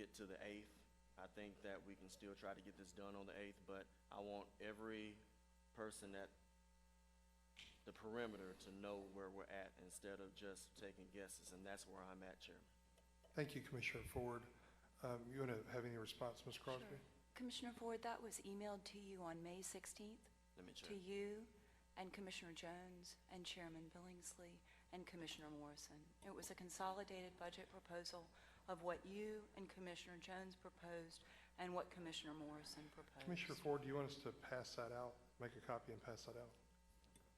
get to the 8th, I think that we can still try to get this done on the 8th, but I want every person at the perimeter to know where we're at instead of just taking guesses, and that's where I'm at, Chairman. Thank you, Commissioner Ford. You want to have any response, Ms. Crosby? Sure. Commissioner Ford, that was emailed to you on May 16th. Let me check. To you and Commissioner Jones and Chairman Billingsley and Commissioner Morrison. It was a consolidated budget proposal of what you and Commissioner Jones proposed and what Commissioner Morrison proposed. Commissioner Ford, do you want us to pass that out, make a copy and pass that out?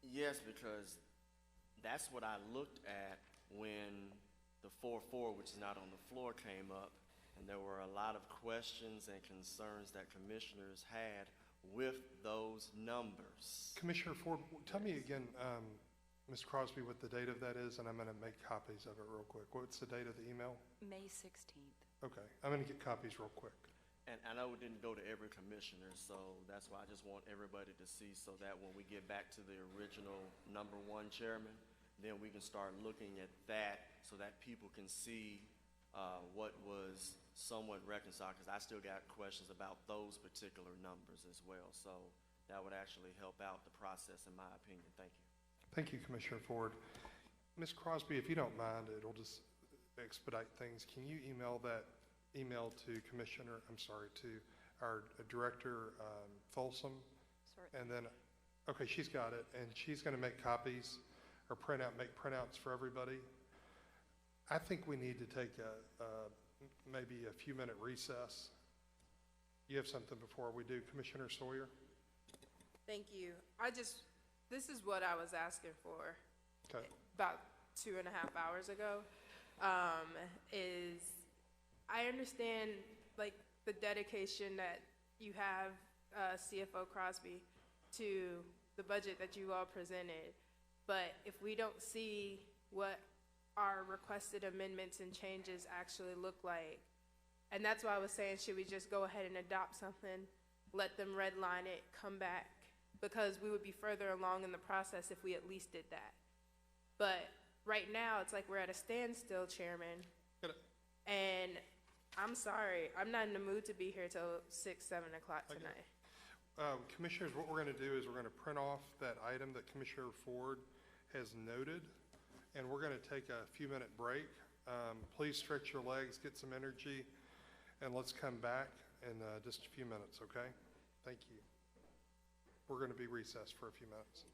Yes, because that's what I looked at when the 4-4, which is not on the floor, came up, and there were a lot of questions and concerns that commissioners had with those numbers. Commissioner Ford, tell me again, Ms. Crosby, what the date of that is, and I'm going to make copies of it real quick. What's the date of the email? May 16th. Okay, I'm going to get copies real quick. And I know it didn't go to every commissioner, so that's why I just want everybody to see, so that when we get back to the original #1 chairman, then we can start looking at that so that people can see what was somewhat reconciled, because I still got questions about those particular numbers as well. So that would actually help out the process, in my opinion. Thank you. Thank you, Commissioner Ford. Ms. Crosby, if you don't mind, it'll just expedite things. Can you email that email to to our Director Folsom? Certainly. And then, okay, she's got it, and she's going to make copies or make printouts for everybody. I think we need to take maybe a few-minute recess. You have something before we do, Commissioner Sawyer? Thank you. This is what I was asking for. Okay. About 2.5 hours ago, I understand, like, the dedication that you have CFO Crosby to the budget that you all presented. But if we don't see what our requested amendments and changes actually look like, and that's why I was saying, should we just go ahead and adopt something, let them redline it, come back? Because we would be further along in the process if we at least did that. But right now, it's like we're at a standstill, Chairman. And I'm sorry, I'm not in the mood to be here till 6, 7 o'clock tonight. Commissioners, what we're going to do is we're going to print off that item that Commissioner Ford has noted, and we're going to take a few-minute break. Please stretch your legs, get some energy, and let's come back in just a few minutes, okay? Thank you. We're going to be recessed for a few minutes.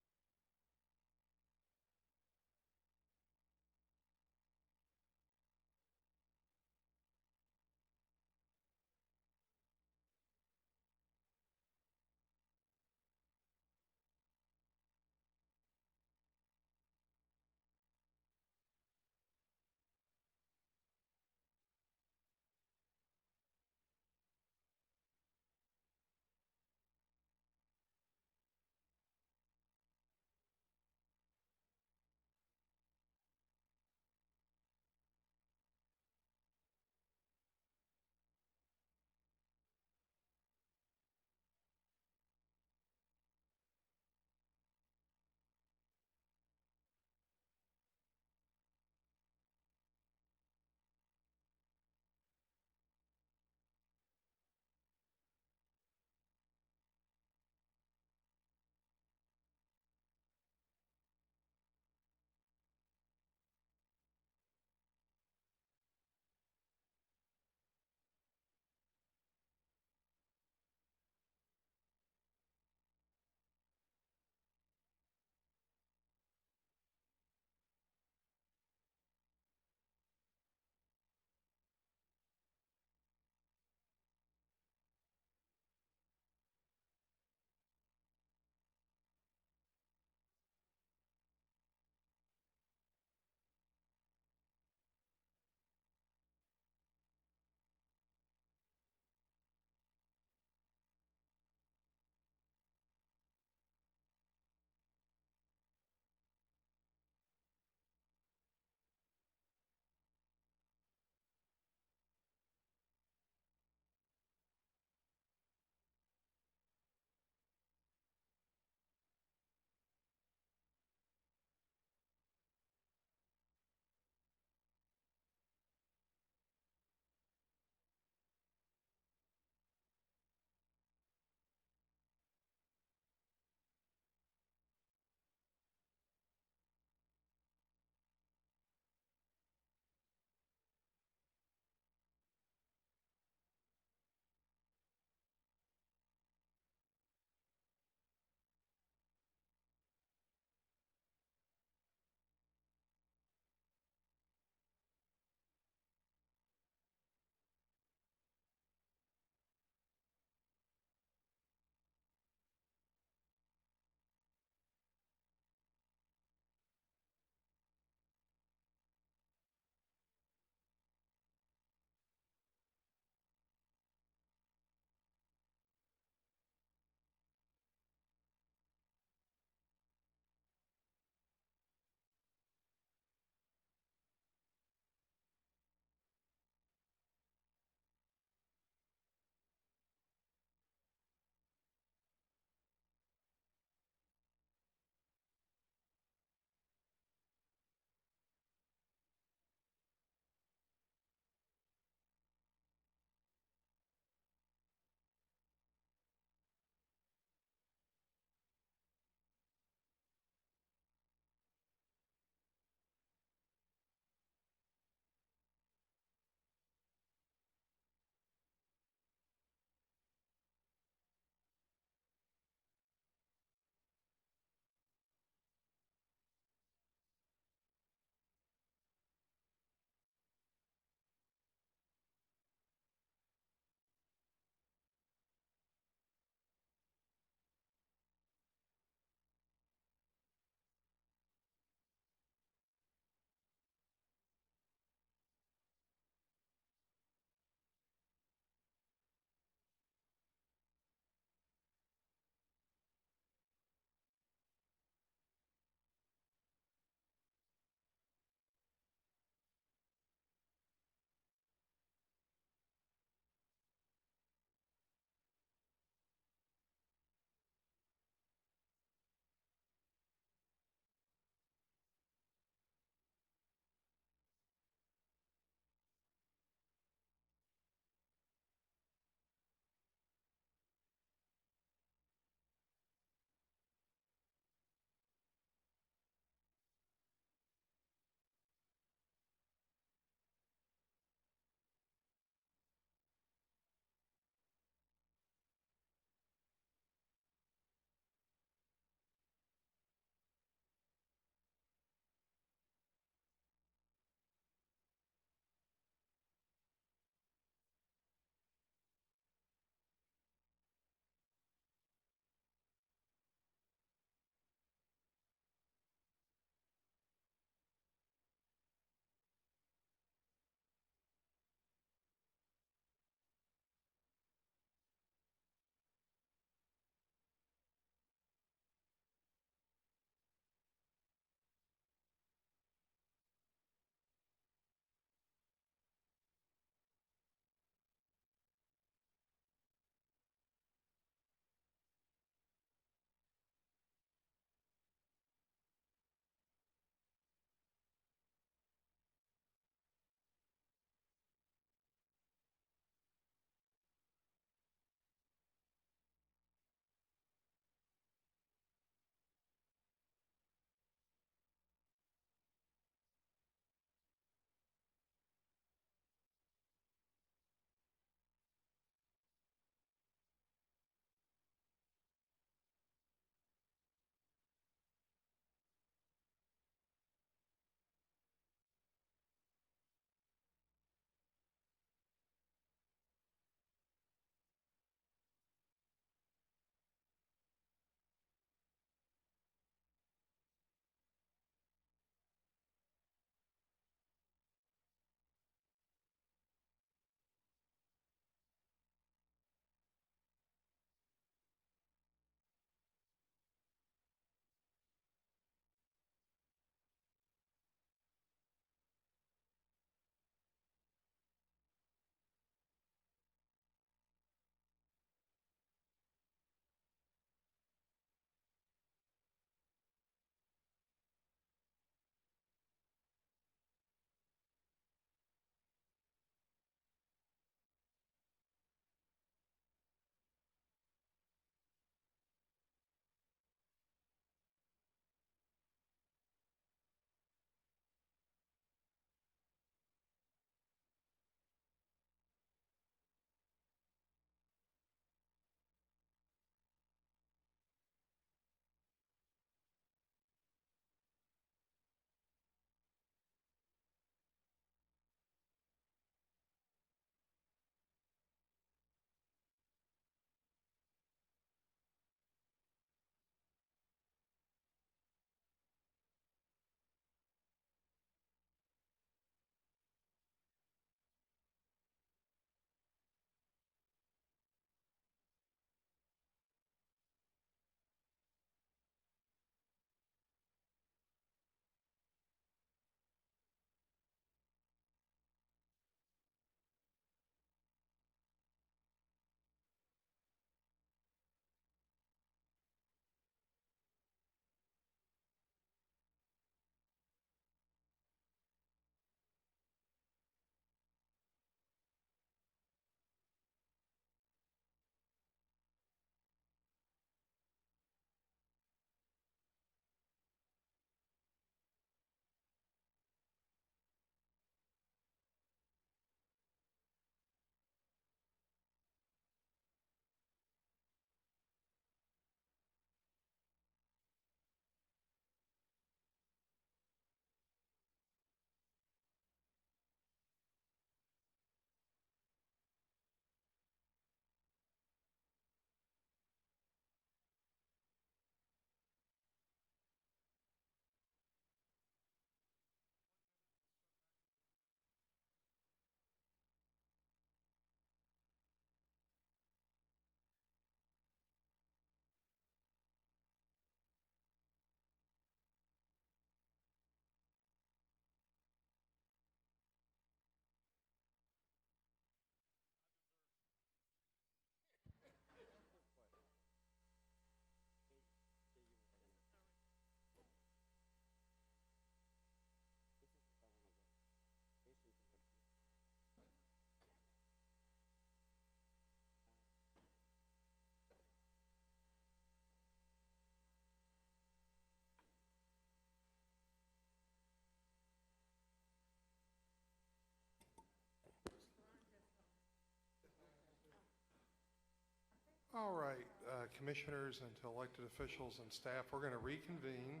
All right, commissioners and to elected officials and staff, we're going to reconvene.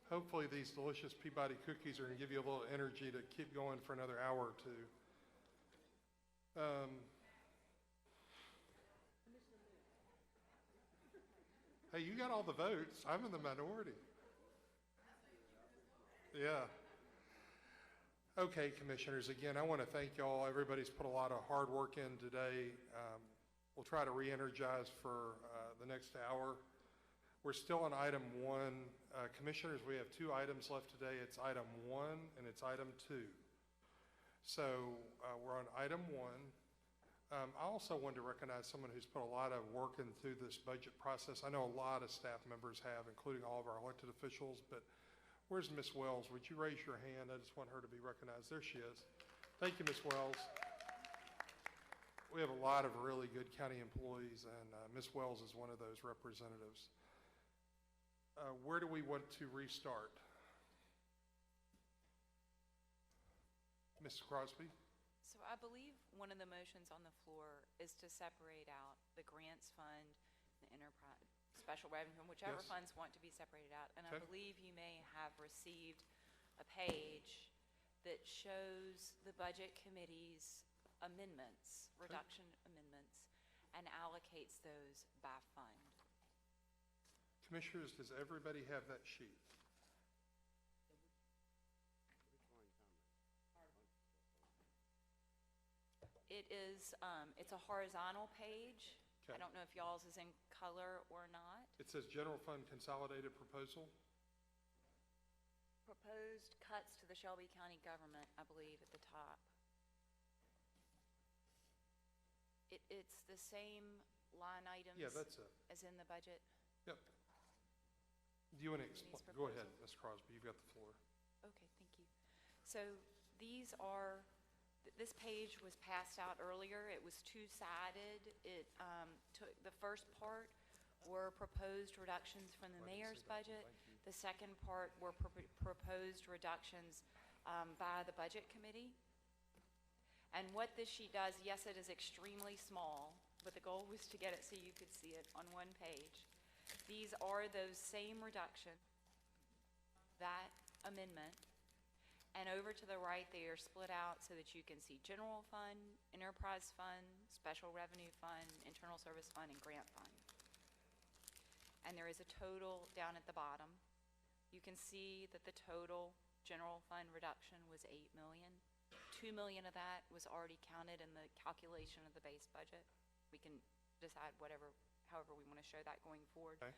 Hopefully these delicious Peabody cookies are going to give you a little energy to keep going for another hour or two. Hey, you got all the votes. I'm in the minority. Yeah. Okay, commissioners, again, I want to thank y'all. Everybody's put a lot of hard work in today. We'll try to re-energize for the next hour. We're still on item 1. Commissioners, we have 2 items left today. It's item 1 and it's item 2. So we're on item 1. I also wanted to recognize someone who's put a lot of work in through this budget process. I know a lot of staff members have, including all of our elected officials, but where's Ms. Wells? Would you raise your hand? I just want her to be recognized. There she is. Thank you, Ms. Wells. We have a lot of really good county employees, and Ms. Wells is one of those representatives. Where do we want to restart? Ms. Crosby? So I believe one of the motions on the floor is to separate out the grants fund, the enterprise, special revenue fund, whichever Yes. funds want to be separated out. And I Okay. believe you may have received a page that shows the budget committee's amendments, reduction amendments, and allocates those by fund. Commissioners, does everybody have that sheet? It is, it's a horizontal page. I Okay. don't know if y'all's is in color or not. It says General Fund Consolidated Proposal. Proposed cuts to the Shelby County government, I believe, at the top. It's the same line items Yeah, that's it. as in the budget. Yep. Do you want to These explain? Go ahead, proposals. Ms. Crosby, you've got the floor. Okay, thank you. So these are, this page was passed out earlier. It was two-sided. It took, the first part were proposed reductions from the I didn't mayor's see that one. budget. Thank you. The second part were proposed reductions by the budget committee. And what this sheet does, yes, it is extremely small, but the goal was to get it so you could see it on one page. These are those same reductions, that amendment, and over to the right, they are split out so that you can see general fund, enterprise fund, special revenue fund, internal service fund, and grant fund. And there is a total down at the bottom. You can see that the total general fund reduction was $8 million. $2 million of that was already counted in the calculation of the base budget. We can decide however we want to show that going forward. Okay.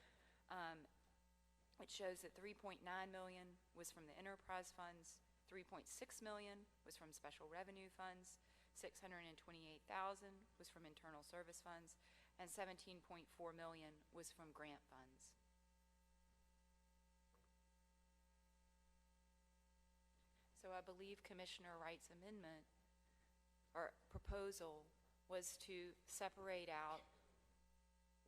It shows that $3.9 million was from the enterprise funds, $3.6 million was from special revenue funds, $628,000 was from internal service funds, and $17.4 million was from grant funds. So I believe Commissioner Wright's amendment or proposal was to separate out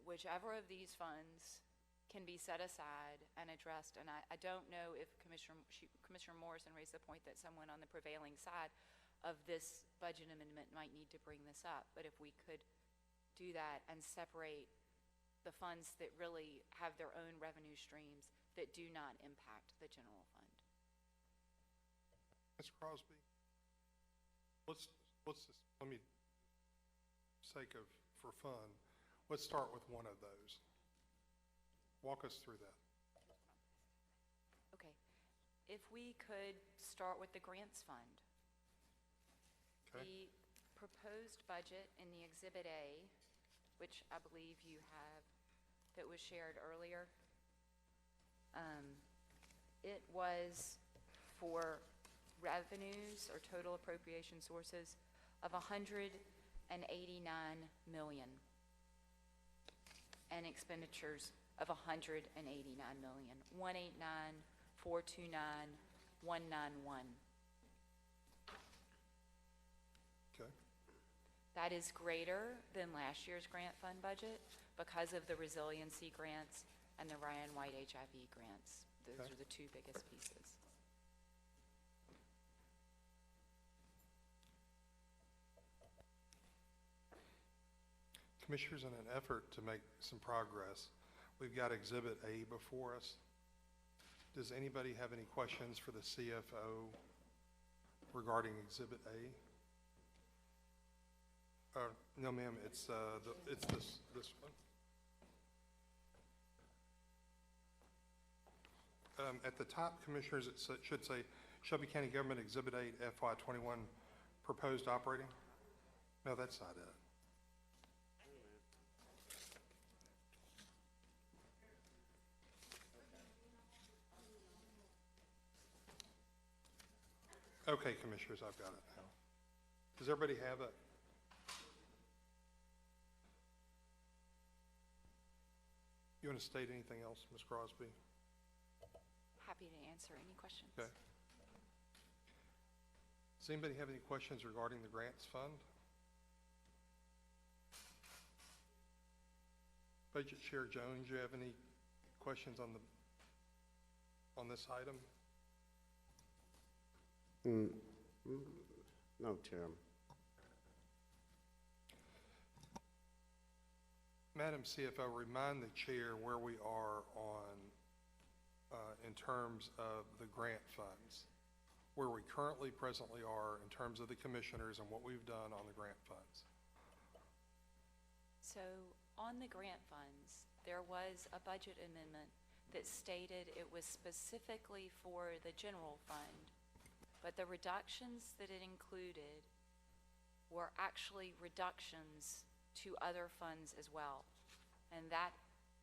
whichever of these funds can be set aside and addressed. And I don't know if Commissioner Morrison raised the point that someone on the prevailing side of this budget amendment might need to bring this up. But if we could do that and separate the funds that really have their own revenue streams that do not impact the general fund. Ms. Crosby, let me, sake of, for fun, let's start with one of those. Walk us through that. Okay. If we could start with the grants fund. Okay. The proposed budget in the Exhibit A, which I believe you have, that was shared earlier, it was for revenues or total appropriation sources of $189 million and expenditures of $189 million, 189,429,191. Okay. That is greater than last year's grant fund budget because of the resiliency grants and the Ryan White HIV grants. Those Okay. are the two biggest pieces. Commissioners, in an effort to make some progress, we've got Exhibit A before us. Does anybody have any questions for the CFO regarding Exhibit A? No, ma'am, it's this one. At the top, Commissioners, it should say Shelby County Government Exhibit 8 FY21 Proposed Operating. No, that's not it. Okay, Commissioners, I've got it now. Does everybody have it? You want to state anything else, Ms. Crosby? Happy to answer any questions. Okay. Does anybody have any questions regarding the grants fund? Budget Chair Jones, do you have any questions on this item? No, Chairman. Madam CFO, remind the chair where we are on, in terms of the grant funds, where we presently are in terms of the commissioners and what we've done on the grant funds. So on the grant funds, there was a budget amendment that stated it was specifically for the general fund, but the reductions that it included were actually reductions to other funds as well. And that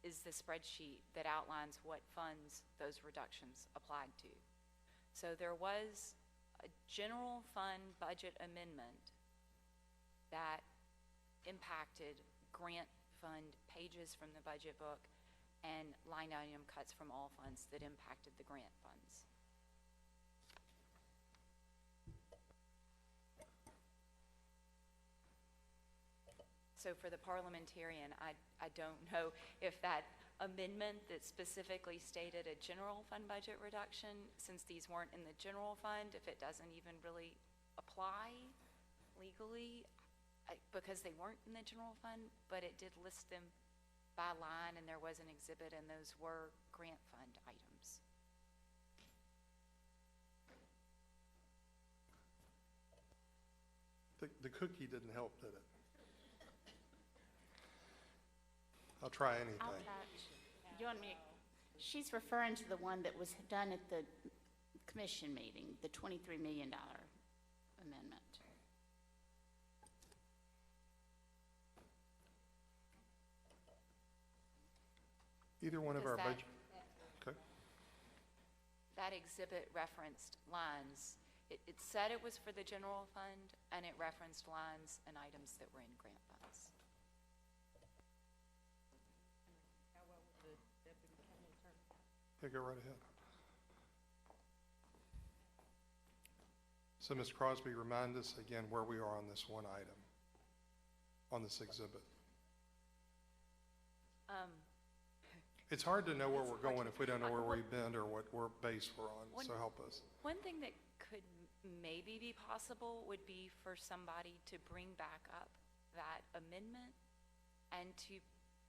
is the spreadsheet that outlines what funds those reductions applied to. So there was a general fund budget amendment that impacted grant fund pages from the budget book and line item cuts from all funds that impacted the grant funds. So for the parliamentarian, I don't know if that amendment that specifically stated a general fund budget reduction, since these weren't in the general fund, if it doesn't even really apply legally, because they weren't in the general fund, but it did list them by line, and there was an exhibit, and those were grant fund items. The cookie didn't help, did it? I'll try anything. You want me, she's referring to the one that was done at the commission meeting, the $23 million amendment. Either one of our budget. Okay. That exhibit referenced lines. It said it was for the general fund, and it referenced lines and items that were in grant funds. Yeah, go right ahead. So, Ms. Crosby, remind us again where we are on this one item, on this exhibit. It's hard to know where we're going if we don't know where we've been or what base we're on, so help us. One thing that could maybe be possible would be for somebody to bring back up that amendment and to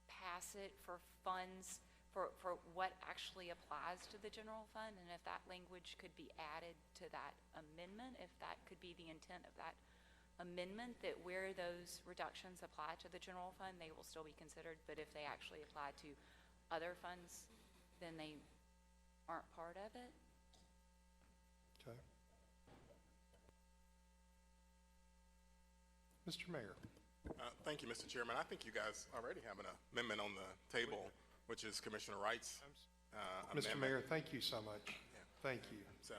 pass it for funds for what actually applies to the general fund, and if that language could be added to that amendment, if that could be the intent of that amendment, that where those reductions apply to the general fund, they will still be considered, but if they actually apply to other funds, then they aren't part of it. Okay. Mr. Mayor. Thank you, Mr. Chairman. I think you guys already have an amendment on the table, which is Commissioner Wright's Mr. Mayor, thank you so much. Yeah. Thank you. So,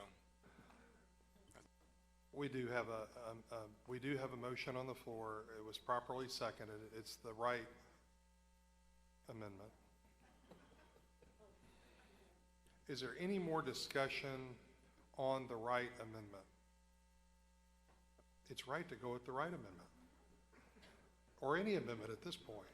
We do have a motion on the floor. It was properly seconded. It's the right amendment. Is there any more discussion on the right amendment? It's right to go with the right amendment, or any amendment at this point.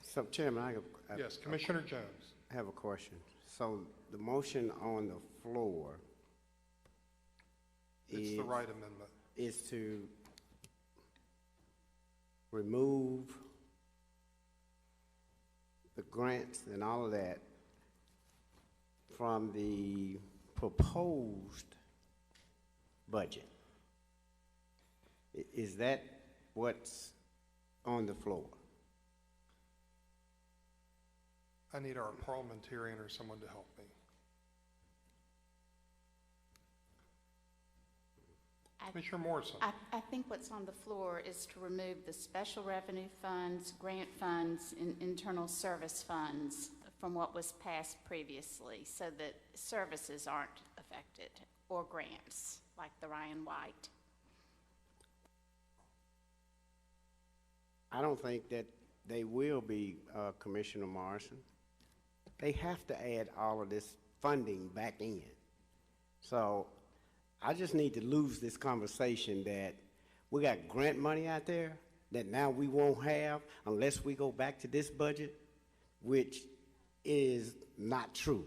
So, Chairman, Yes, Commissioner Jones. I have a question. So the motion on the floor It's the right amendment. is to remove the grants and all of that from the proposed budget. Is that what's on the floor? I need our parliamentarian or someone to help me. Commissioner Morrison. I think what's on the floor is to remove the special revenue funds, grant funds, and internal service funds from what was passed previously, so that services aren't affected, or grants, like the Ryan White. I don't think that they will be, Commissioner Morrison. They have to add all of this funding back in. So I just need to lose this conversation that we got grant money out there that now we won't have unless we go back to this budget, which is not true.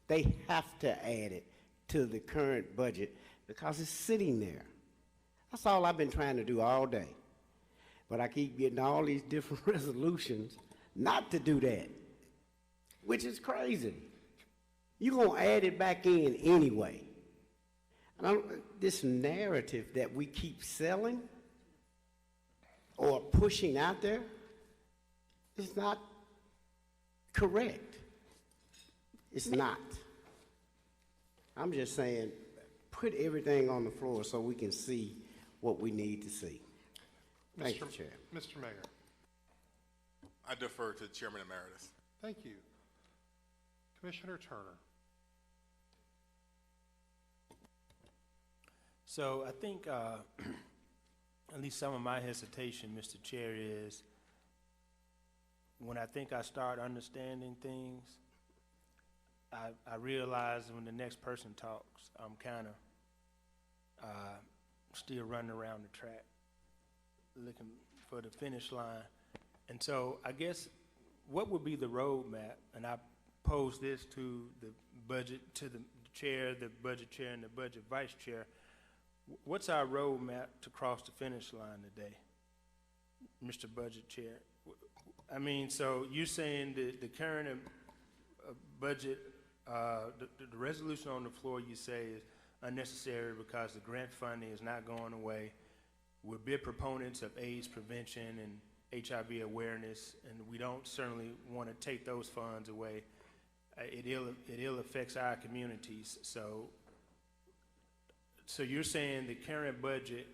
They have to add it to the current budget because it's sitting there. That's all I've been trying to do all day. But I keep getting all these different resolutions not to do that, which is crazy. You're going to add it back in anyway. And this narrative that we keep selling or pushing out there is not correct. It's not. I'm just saying, put everything on the floor so we can see what we need to see. Thank you, Chair. Mr. Mayor. I defer to Chairman Emeritus. Thank you. Commissioner Turner. So I think at least some of my hesitation, Mr. Chair, is when I think I start understanding things, I realize when the next person talks, I'm kind of still running around the track looking for the finish line. And so I guess what would be the roadmap, and I pose this to the budget, to the chair, the budget chair, and the budget vice chair. What's our roadmap to cross the finish line today, Mr. Budget Chair? I mean, so you're saying that the current budget, the resolution on the floor, you say is unnecessary because the grant funding is not going away. We're big proponents of AIDS prevention and HIV awareness, and we don't certainly want to take those funds away. It ill affects our communities. So you're saying the current budget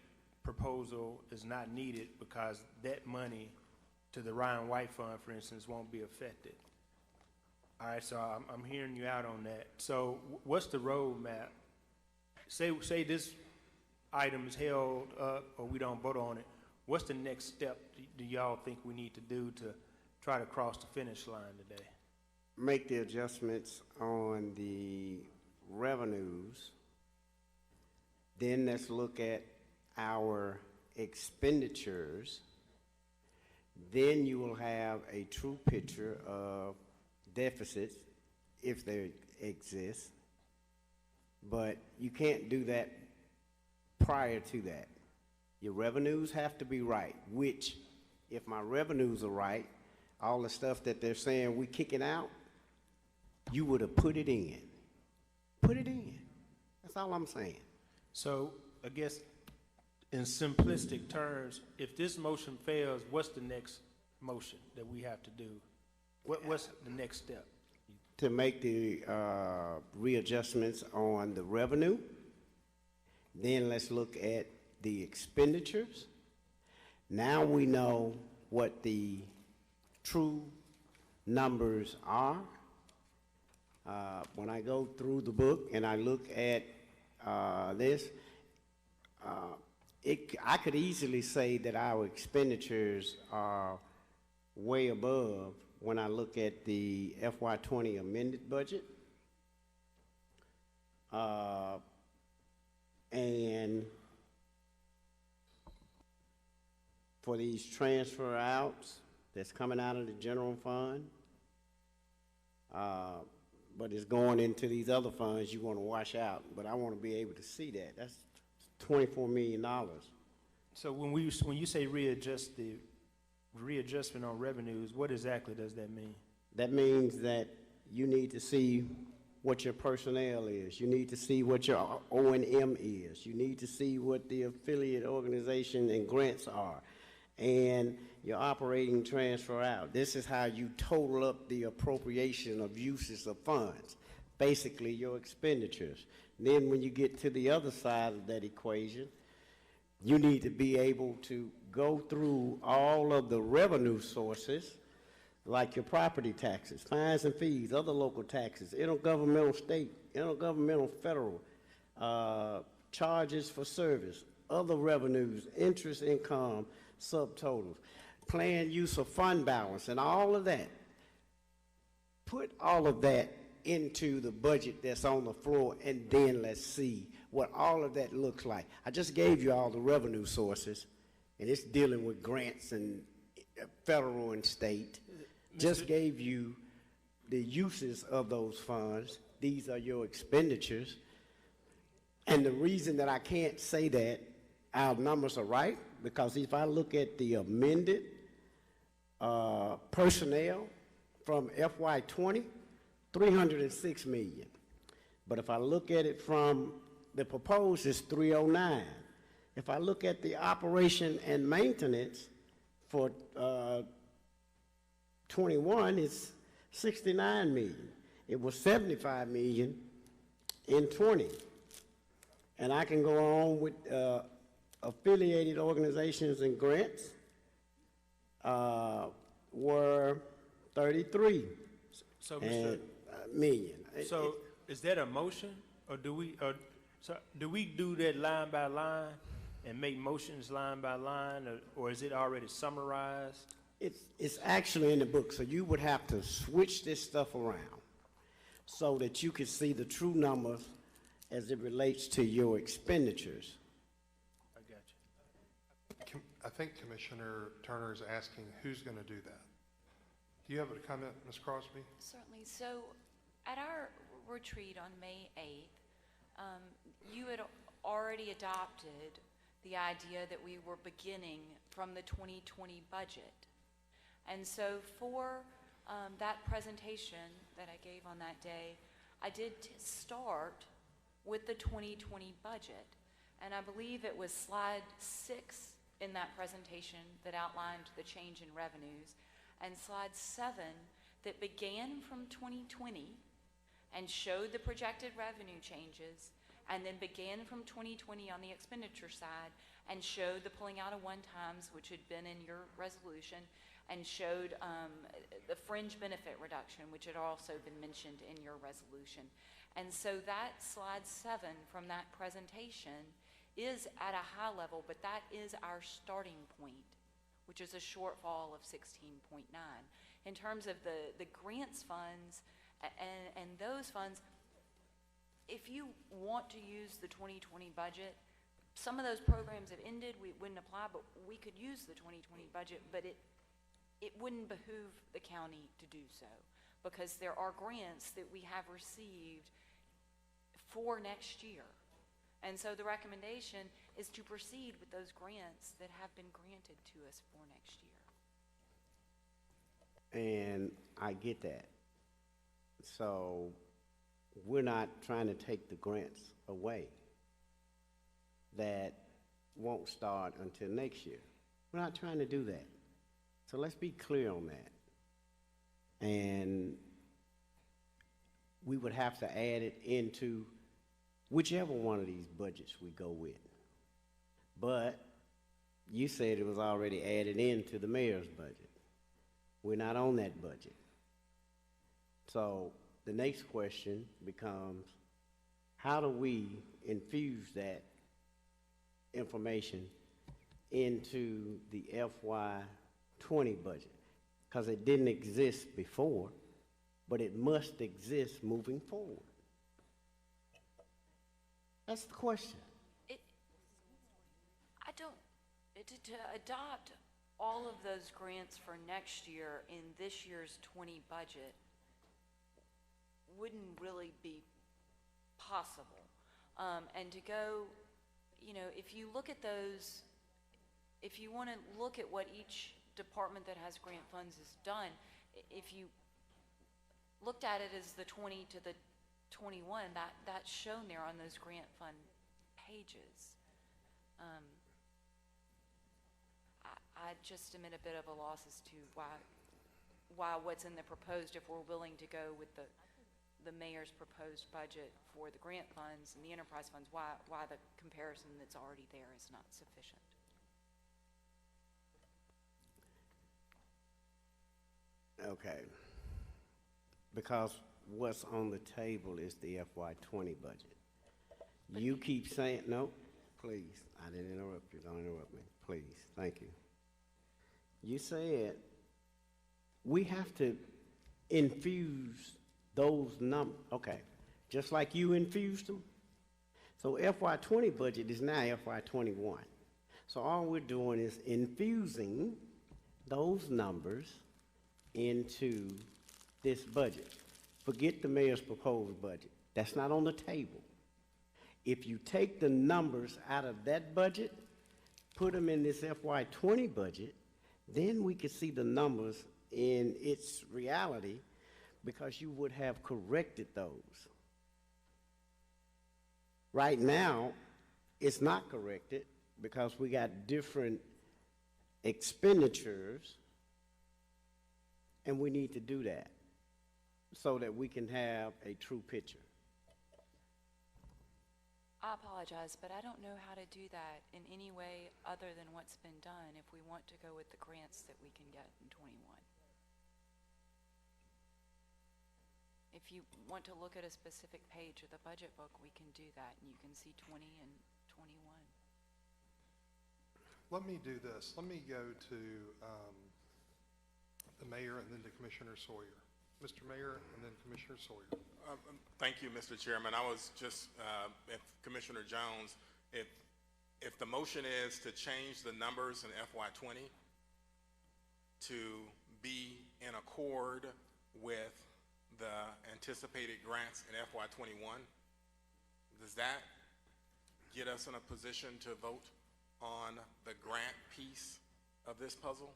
proposal is not needed because that money to the Ryan White Fund, for instance, won't be affected. All right, so I'm hearing you out on that. So what's the roadmap? Say this item is held up or we don't vote on it. What's the next step do y'all think we need to do to try to cross the finish line today? Make the adjustments on the revenues. Then let's look at our expenditures. Then you will have a true picture of deficits, if they exist. But you can't do that prior to that. Your revenues have to be right, which, if my revenues are right, all the stuff that they're saying we kicking out, you would have put it in. Put it in. That's all I'm saying. So I guess in simplistic terms, if this motion fails, what's the next motion that we have to do? What's the next step? To make the readjustments on the revenue. Then let's look at the expenditures. Now we know what the true numbers are. When I go through the book and I look at this, I could easily say that our expenditures are way above when I look at the FY20 amended budget. And for these transfer outs that's coming out of the general fund, but it's going into these other funds you want to wash out, but I want to be able to see that. That's $24 million. So when you say readjust the readjustment on revenues, what exactly does that mean? That means that you need to see what your personnel is. You need to see what your O&M is. You need to see what the affiliate organization and grants are. And your operating transfer out. This is how you total up the appropriation of uses of funds, basically your expenditures. Then when you get to the other side of that equation, you need to be able to go through all of the revenue sources, like your property taxes, fines and fees, other local taxes, intergovernmental state, intergovernmental federal, charges for service, other revenues, interest income, subtotals, planned use of fund balance, and all of that. Put all of that into the budget that's on the floor, and then let's see what all of that looks like. I just gave you all the revenue sources, and it's dealing with grants and federal and state. Just gave you the uses of those funds. These are your expenditures. And the reason that I can't say that our numbers are right, because if I look at the amended personnel from FY20, 306 million. But if I look at it from the proposed, it's 309. If I look at the operation and maintenance for 21, it's 69 million. It was 75 million in 20. And I can go on with affiliated organizations and grants were 33 So, Mr. million. So, is that a motion, or do we do that line by line and make motions line by line, or is it already summarized? It's actually in the book, so you would have to switch this stuff around so that you can see the true numbers as it relates to your expenditures. I got you. I think Commissioner Turner is asking who's going to do that. Do you have a comment, Ms. Crosby? Certainly. So at our retreat on May 8th, you had already adopted the idea that we were beginning from the 2020 budget. And so for that presentation that I gave on that day, I did start with the 2020 budget. And I believe it was slide 6 in that presentation that outlined the change in revenues, and slide 7 that began from 2020 and showed the projected revenue changes, and then began from 2020 on the expenditure side and showed the pulling out of one-times, which had been in your resolution, and showed the fringe benefit reduction, which had also been mentioned in your resolution. And so that slide 7 from that presentation is at a high level, but that is our starting point, which is a shortfall of 16.9. In terms of the grants funds and those funds, if you want to use the 2020 budget, some of those programs have ended, we wouldn't apply, but we could use the 2020 budget, but it wouldn't behoove the county to do so, because there are grants that we have received for next year. And so the recommendation is to proceed with those grants that have been granted to us for next year. And I get that. So we're not trying to take the grants away that won't start until next year. We're not trying to do that. So let's be clear on that. And we would have to add it into whichever one of these budgets we go with. But you said it was already added into the mayor's budget. We're not on that budget. So the next question becomes, how do we infuse that information into the FY20 budget? Because it didn't exist before, but it must exist moving forward. That's the question. To adopt all of those grants for next year in this year's 20 budget wouldn't really be possible. And to go, you know, if you look at those, if you want to look at what each department that has grant funds is done. If you looked at it as the 20 to the 21, that's shown there on those grant fund pages. I just am at a bit of a loss as to why what's in the proposed, if we're willing to go with the mayor's proposed budget for the grant funds and the enterprise funds, why the comparison that's already there is not sufficient. Okay. Because what's on the table is the FY20 budget. You keep saying, no, please, I didn't interrupt you, don't interrupt me, please, thank you. You said we have to infuse those numbers, okay, just like you infused them. So FY20 budget is now FY21. So all we're doing is infusing those numbers into this budget. Forget the mayor's proposed budget. That's not on the table. If you take the numbers out of that budget, put them in this FY20 budget, then we could see the numbers in its reality because you would have corrected those. Right now, it's not corrected because we got different expenditures, and we need to do that so that we can have a true picture. I apologize, but I don't know how to do that in any way other than what's been done if we want to go with the grants that we can get in 21. If you want to look at a specific page of the budget book, we can do that, and you can see 20 and 21. Let me do this. Let me go to the mayor and then to Commissioner Sawyer. Mr. Mayor and then Commissioner Sawyer. Thank you, Mr. Chairman. I was just, if Commissioner Jones, if the motion is to change the numbers in FY20 to be in accord with the anticipated grants in FY21, does that get us in a position to vote on the grant piece of this puzzle?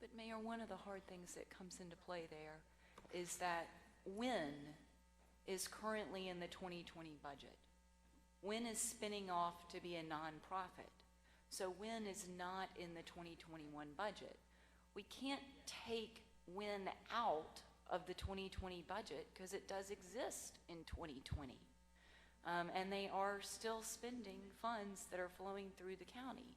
But Mayor, one of the hard things that comes into play there is that WIN is currently in the 2020 budget. WIN is spinning off to be a nonprofit. So WIN is not in the 2021 budget. We can't take WIN out of the 2020 budget because it does exist in 2020. And they are still spending funds that are flowing through the county.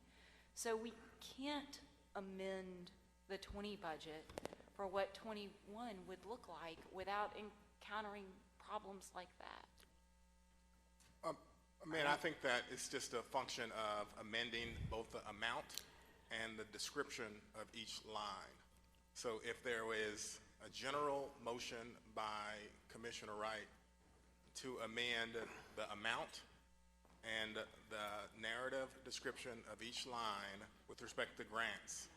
So we can't amend the 20 budget for what 21 would look like without encountering problems like that. Man, I think that it's just a function of amending both the amount and the description of each line. So if there is a general motion by Commissioner Wright to amend the amount and the narrative description of each line with respect to grants,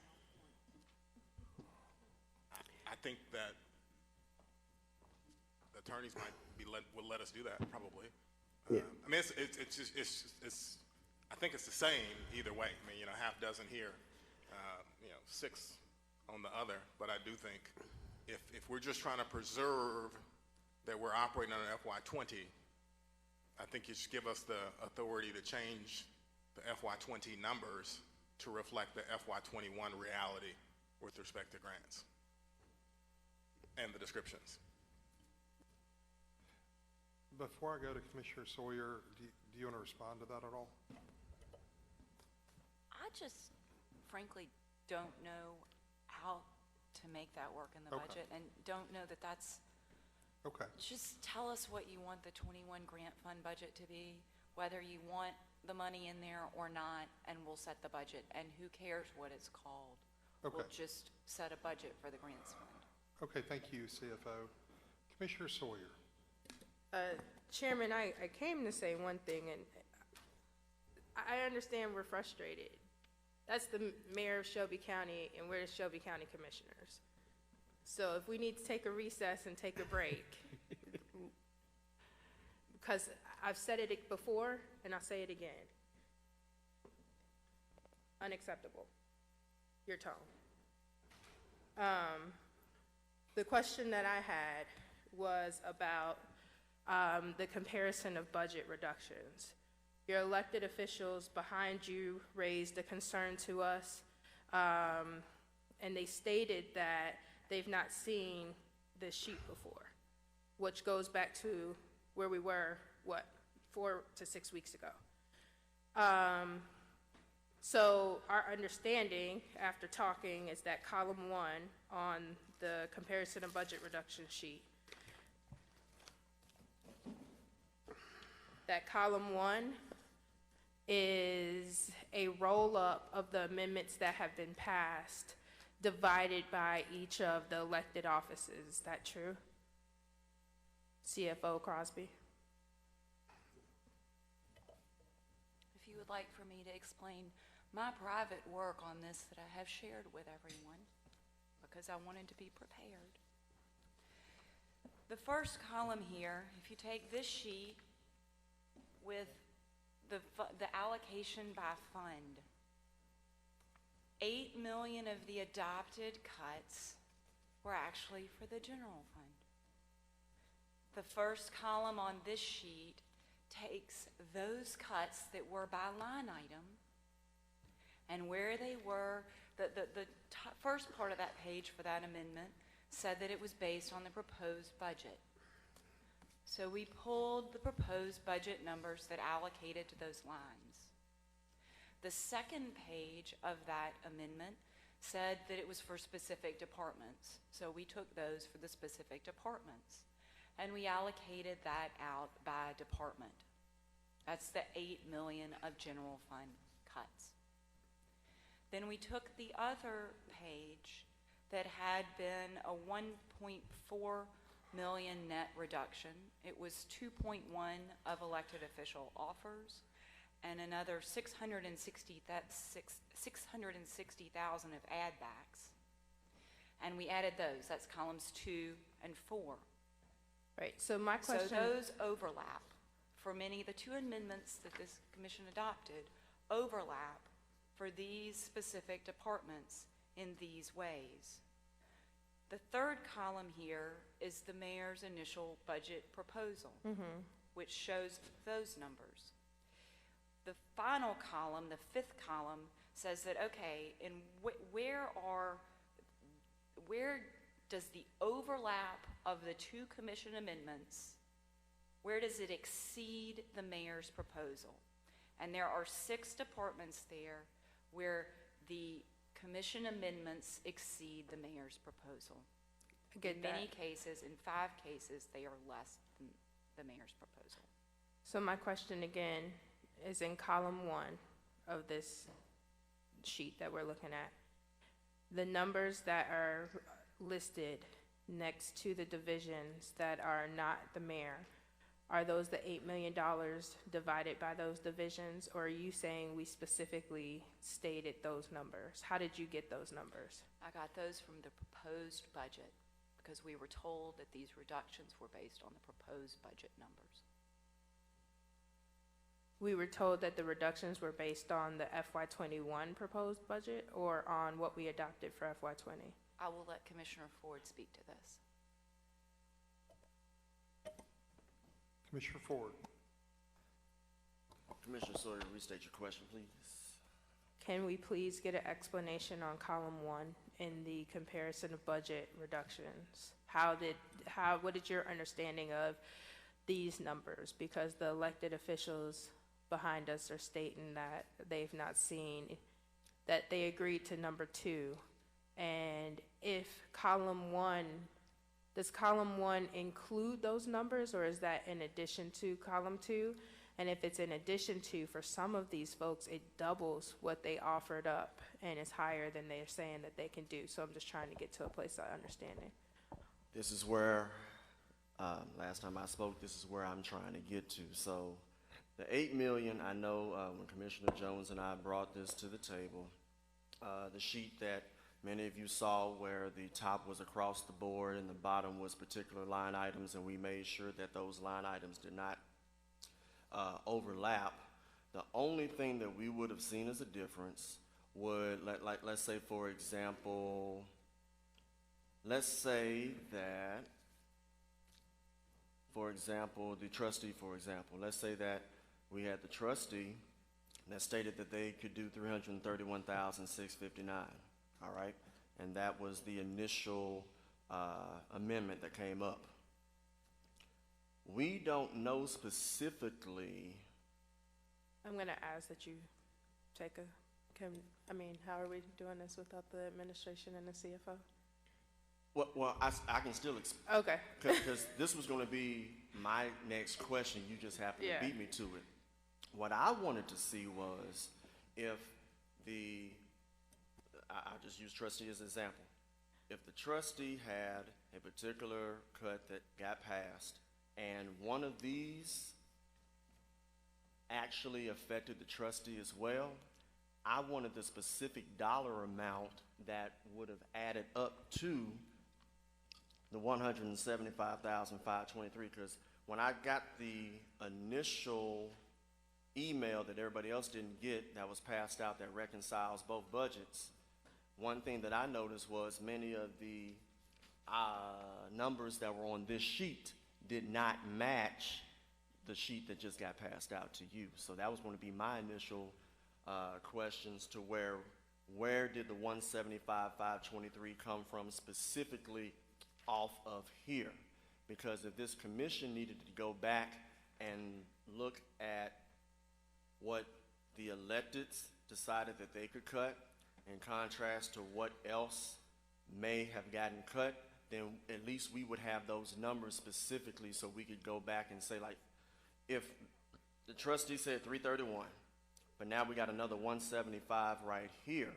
I think that the attorneys might be will let us do that, probably. Yeah. I mean, it's I think it's the same either way. I mean, half dozen here, 6 on the other. But I do think if we're just trying to preserve that we're operating on an FY20, I think you should give us the authority to change the FY20 numbers to reflect the FY21 reality with respect to grants and the descriptions. Before I go to Commissioner Sawyer, do you want to respond to that at all? I just frankly don't know how to make that work in the budget and don't know that that's, Okay. just tell us what you want the 21 grant fund budget to be, whether you want the money in there or not, and we'll set the budget. And who cares what it's called? Okay. We'll just set a budget for the grants fund. Okay, thank you, CFO. Commissioner Sawyer. Chairman, I came to say one thing, and I understand we're frustrated. That's the mayor of Shelby County, and we're the Shelby County Commissioners. So if we need to take a recess and take a break, because I've said it before, and I'll say it again. Unacceptable. Your tone. The question that I had was about the comparison of budget reductions. Your elected officials behind you raised a concern to us, and they stated that they've not seen this sheet before, which goes back to where we were, 4 to 6 weeks ago. So our understanding after talking is that column 1 on the comparison of budget reduction sheet, that column 1 is a roll-up of the amendments that have been passed divided by each of the elected offices. Is that true? CFO Crosby? If you would like for me to explain my private work on this that I have shared with everyone, because I wanted to be prepared. The first column here, if you take this sheet with the allocation by fund, 8 million of the adopted cuts were actually for the general fund. The first column on this sheet takes those cuts that were by line item and where they were. The first part of that page for that amendment said that it was based on the proposed budget. So we pulled the proposed budget numbers that allocated to those lines. The second page of that amendment said that it was for specific departments. So we took those for the specific departments, and we allocated that out by department. That's the 8 million of general fund cuts. Then we took the other page that had been a 1.4 million net reduction. It was 2.1 of elected official offers and another 660,000 of add backs. And we added those. That's columns 2 and 4. Right, so my question... So those overlap. For many of the 2 amendments that this commission adopted overlap for these specific departments in these ways. The third column here is the mayor's initial budget proposal, which shows those numbers. The final column, the 5th column, says that, okay, and where does the overlap of the 2 commission amendments, where does it exceed the mayor's proposal? And there are 6 departments there where the commission amendments exceed the mayor's proposal. In many cases, in 5 cases, they are less than the mayor's proposal. So my question again is in column 1 of this sheet that we're looking at. The numbers that are listed next to the divisions that are not the mayor, are those the $8 million divided by those divisions, or are you saying we specifically stated those numbers? How did you get those numbers? I got those from the proposed budget because we were told that these reductions were based on the proposed budget numbers. We were told that the reductions were based on the FY21 proposed budget or on what we adopted for FY20? I will let Commissioner Ford speak to this. Commissioner Ford. Commissioner Sawyer, restate your question, please. Can we please get an explanation on column 1 in the comparison of budget reductions? What is your understanding of these numbers? Because the elected officials behind us are stating that they've not seen, that they agreed to number 2. And if column 1, does column 1 include those numbers, or is that in addition to column 2? And if it's in addition to, for some of these folks, it doubles what they offered up and is higher than they're saying that they can do. So I'm just trying to get to a place of understanding. This is where, last time I spoke, this is where I'm trying to get to. So the 8 million, I know when Commissioner Jones and I brought this to the table, the sheet that many of you saw where the top was across the board and the bottom was particular line items, and we made sure that those line items did not overlap. The only thing that we would have seen as a difference would, let's say for example, let's say that, for example, the trustee, for example, let's say that we had the trustee that stated that they could do $331,659, all right? And that was the initial amendment that came up. We don't know specifically. I'm going to ask that you take a, how are we doing this without the administration and the CFO? Well, I can still Okay. because this was going to be my next question. You just happened to beat me to it. What I wanted to see was if I'll just use trustee as an example. If the trustee had a particular cut that got passed and one of these actually affected the trustee as well, I wanted the specific dollar amount that would have added up to the $175,523, because when I got the initial email that everybody else didn't get that was passed out that reconciles both budgets, one thing that I noticed was many of the numbers that were on this sheet did not match the sheet that just got passed out to you. So that was going to be my initial questions to where did the $175,523 come from specifically off of here? Because if this commission needed to go back and look at what the electeds decided that they could cut in contrast to what else may have gotten cut, then at least we would have those numbers specifically so we could go back and say, like, if the trustee said 331, but now we got another 175 right here,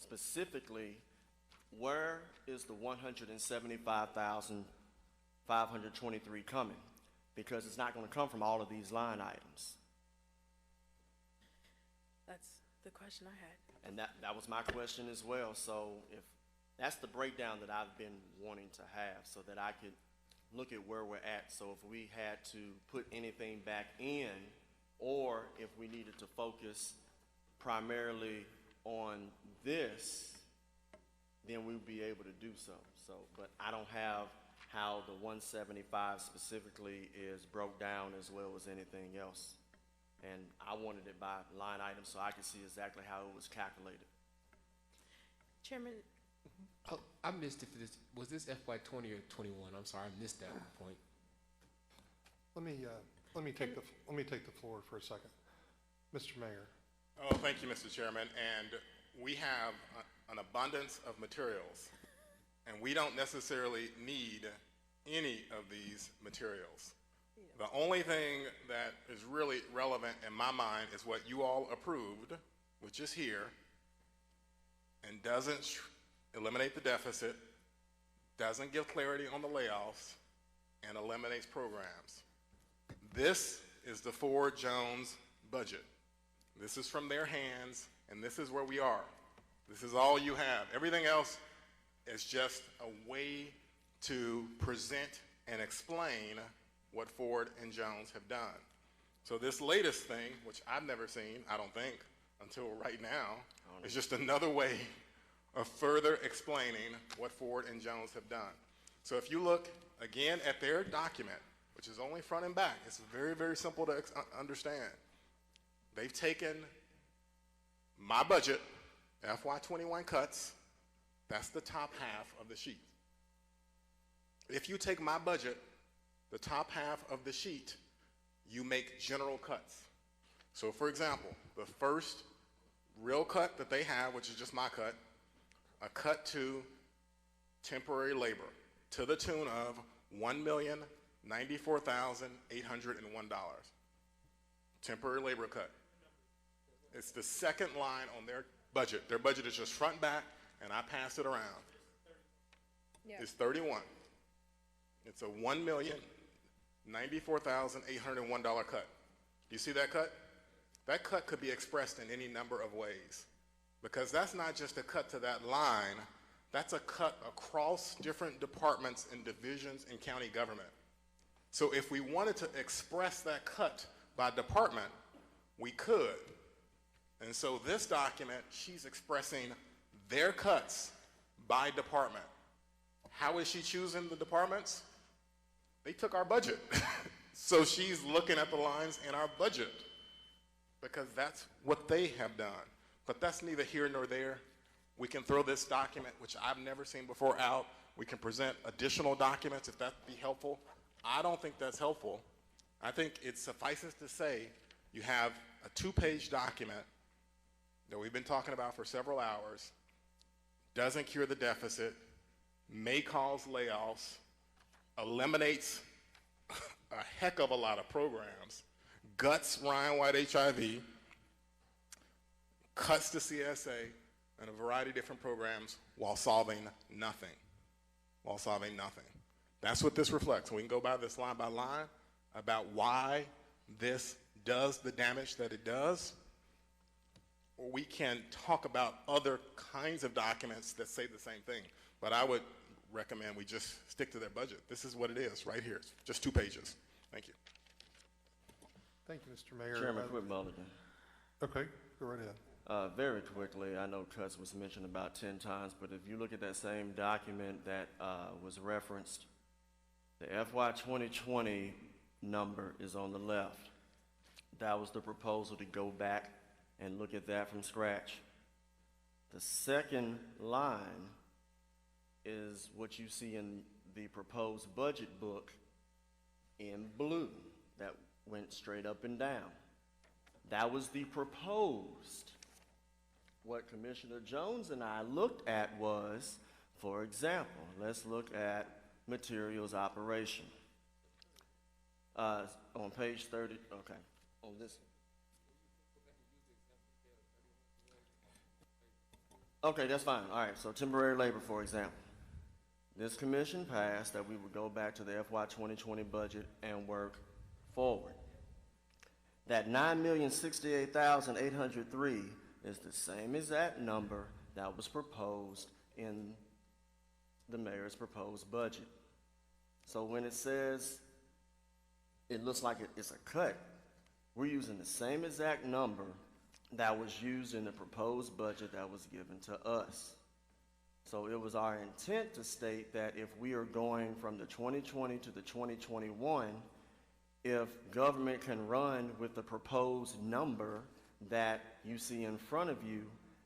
specifically, where is the 175,523 coming? Because it's not going to come from all of these line items. That's the question I had. And that was my question as well. So if that's the breakdown that I've been wanting to have so that I could look at where we're at. So if we had to put anything back in, or if we needed to focus primarily on this, then we'd be able to do so. But I don't have how the 175 specifically is broke down as well as anything else. And I wanted it by line item so I could see exactly how it was calculated. Chairman, Oh, I missed if was this FY 20 or 21? I'm sorry, I missed that point. Let me take the floor for a second. Mr. Mayor. Oh, thank you, Mr. Chairman. And we have an abundance of materials, and we don't necessarily need any of these materials. The only thing that is really relevant in my mind is what you all approved, which is here, and doesn't eliminate the deficit, doesn't give clarity on the layoffs, and eliminates programs. This is the Ford Jones budget. This is from their hands, and this is where we are. This is all you have. Everything else is just a way to present and explain what Ford and Jones have done. So this latest thing, which I've never seen, I don't think, until right now, is just another way of further explaining what Ford and Jones have done. So if you look again at their document, which is only front and back, it's very, very simple to understand. They've taken my budget, FY21 cuts, that's the top half of the sheet. If you take my budget, the top half of the sheet, you make general cuts. So for example, the first real cut that they have, which is just my cut, a cut to temporary labor to the tune of $1,094,801. Temporary labor cut. It's the second line on their budget. Their budget is just front and back, and I pass it around. It's 31. It's a $1,094,801 cut. You see that cut? That cut could be expressed in any number of ways, because that's not just a cut to that line, that's a cut across different departments and divisions in county government. So if we wanted to express that cut by department, we could. And so this document, she's expressing their cuts by department. How is she choosing the departments? They took our budget. So she's looking at the lines in our budget because that's what they have done. But that's neither here nor there. We can throw this document, which I've never seen before, out. We can present additional documents if that'd be helpful. I don't think that's helpful. I think it suffices to say you have a 2-page document that we've been talking about for several hours, doesn't cure the deficit, may cause layoffs, eliminates a heck of a lot of programs, guts Ryan White HIV, cuts the CSA, and a variety of different programs while solving nothing. While solving nothing. That's what this reflects. We can go by this line by line about why this does the damage that it does, or we can talk about other kinds of documents that say the same thing. But I would recommend we just stick to their budget. This is what it is right here. It's just 2 pages. Thank you. Thank you, Mr. Mayor. Chairman, quick mulligan. Okay, go right ahead. Very quickly, I know cuts was mentioned about 10 times, but if you look at that same document that was referenced, the FY 2020 number is on the left. That was the proposal to go back and look at that from scratch. The second line is what you see in the proposed budget book in blue that went straight up and down. That was the proposed. What Commissioner Jones and I looked at was, for example, let's look at materials operation. On page 30, okay, on this. Okay, that's fine. All right, so temporary labor, for example. This commission passed that we would go back to the FY 2020 budget and work forward. That $9,068,803 is the same exact number that was proposed in the mayor's proposed budget. So when it says it looks like it's a cut, we're using the same exact number that was used in the proposed budget that was given to us. So it was our intent to state that if we are going from the 2020 to the 2021, if government can run with the proposed number that you see in front of you,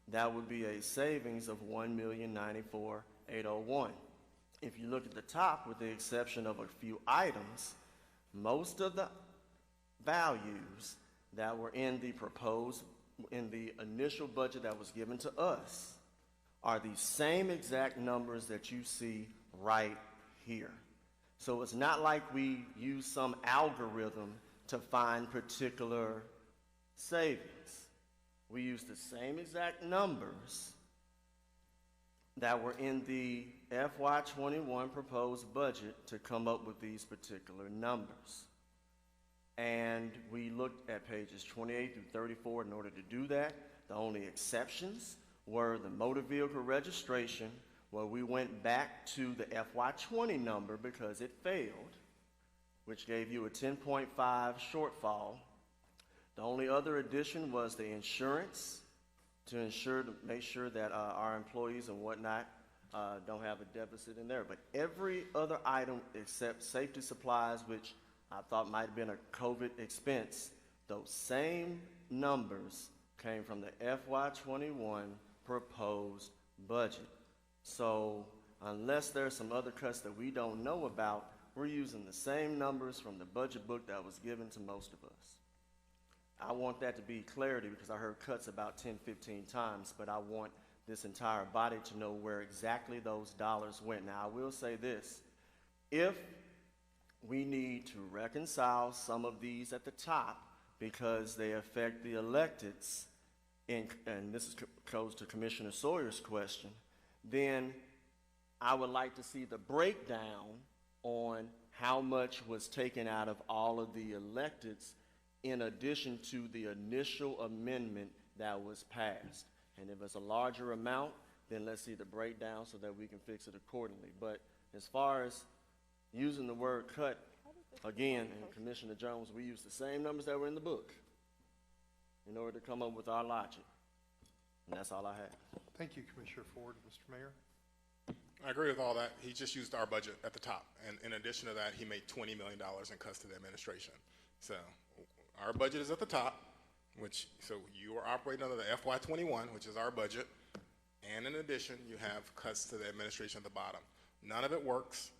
that would be a savings of $1,094,801. If you look at the top, with the exception of a few items, most of the values that were in the initial budget that was given to us are the same exact numbers that you see right here. So it's not like we use some algorithm to find particular savings. We use the same exact numbers that were in the FY21 proposed budget to come up with these particular numbers. And we looked at pages 28 through 34 in order to do that. The only exceptions were the motor vehicle registration, where we went back to the FY20 number because it failed, which gave you a 10.5 shortfall. The only other addition was the insurance to make sure that our employees and whatnot don't have a deficit in there. But every other item except safety supplies, which I thought might have been a COVID expense, those same numbers came from the FY21 proposed budget. So unless there's some other cuts that we don't know about, we're using the same numbers from the budget book that was given to most of us. I want that to be clarity because I heard cuts about 10, 15 times, but I want this entire body to know where exactly those dollars went. Now, I will say this. If we need to reconcile some of these at the top because they affect the electeds, and this goes to Commissioner Sawyer's question, then I would like to see the breakdown on how much was taken out of all of the electeds in addition to the initial amendment that was passed. And if it's a larger amount, then let's see the breakdown so that we can fix it accordingly. But as far as using the word cut, again, and Commissioner Jones, we use the same numbers that were in the book in order to come up with our logic. And that's all I have. Thank you, Commissioner Ford. Mr. Mayor? I agree with all that. He just used our budget at the top. And in addition to that, he made $20 million in cuts to the administration. So our budget is at the top, so you are operating under the FY21, which is our budget. And in addition, you have cuts to the administration at the bottom. None of it works.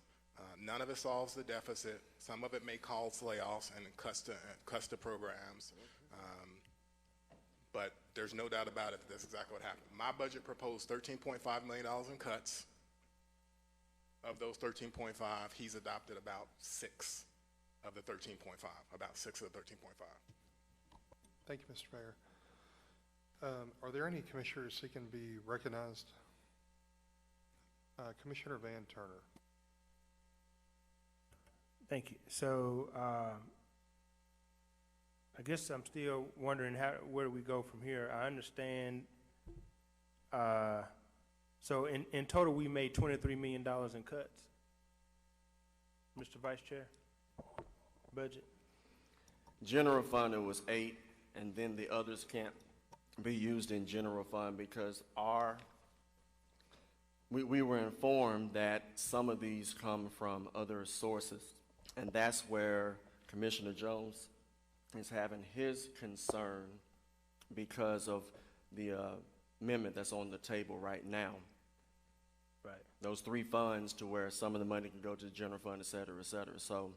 None of it solves the deficit. Some of it may cause layoffs and cuts to programs. But there's no doubt about it that that's exactly what happened. My budget proposed $13.5 million in cuts. Of those 13.5, he's adopted about 6 of the 13.5, about 6 of the 13.5. Thank you, Mr. Mayor. Are there any commissioners seeking to be recognized? Commissioner Van Turner. Thank you. So, I guess I'm still wondering where do we go from here? I understand, so in total, we made $23 million in cuts. Mr. Vice Chair, budget. General fund, it was 8, and then the others can't be used in general fund because we were informed that some of these come from other sources, and that's where Commissioner Jones is having his concern because of the amendment that's on the table right now. Right. Those 3 funds to where some of the money can go to the general fund, et cetera, et cetera. So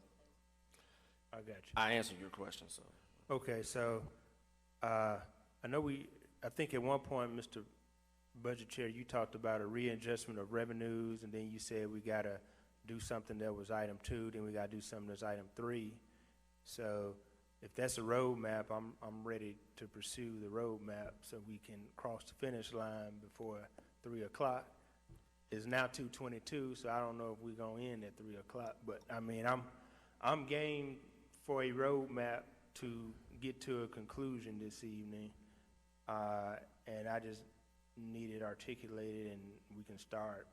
I got you. I answered your question, so. Okay, so I think at one point, Mr. Budget Chair, you talked about a readjustment of revenues, and then you said we got to do something that was item 2, then we got to do something that's item 3. So if that's a roadmap, I'm ready to pursue the roadmap so we can cross the finish line before 3 o'clock. It's now 2:22, so I don't know if we're going to end at 3 o'clock, but I mean, I'm game for a roadmap to get to a conclusion this evening, and I just need it articulated and we can start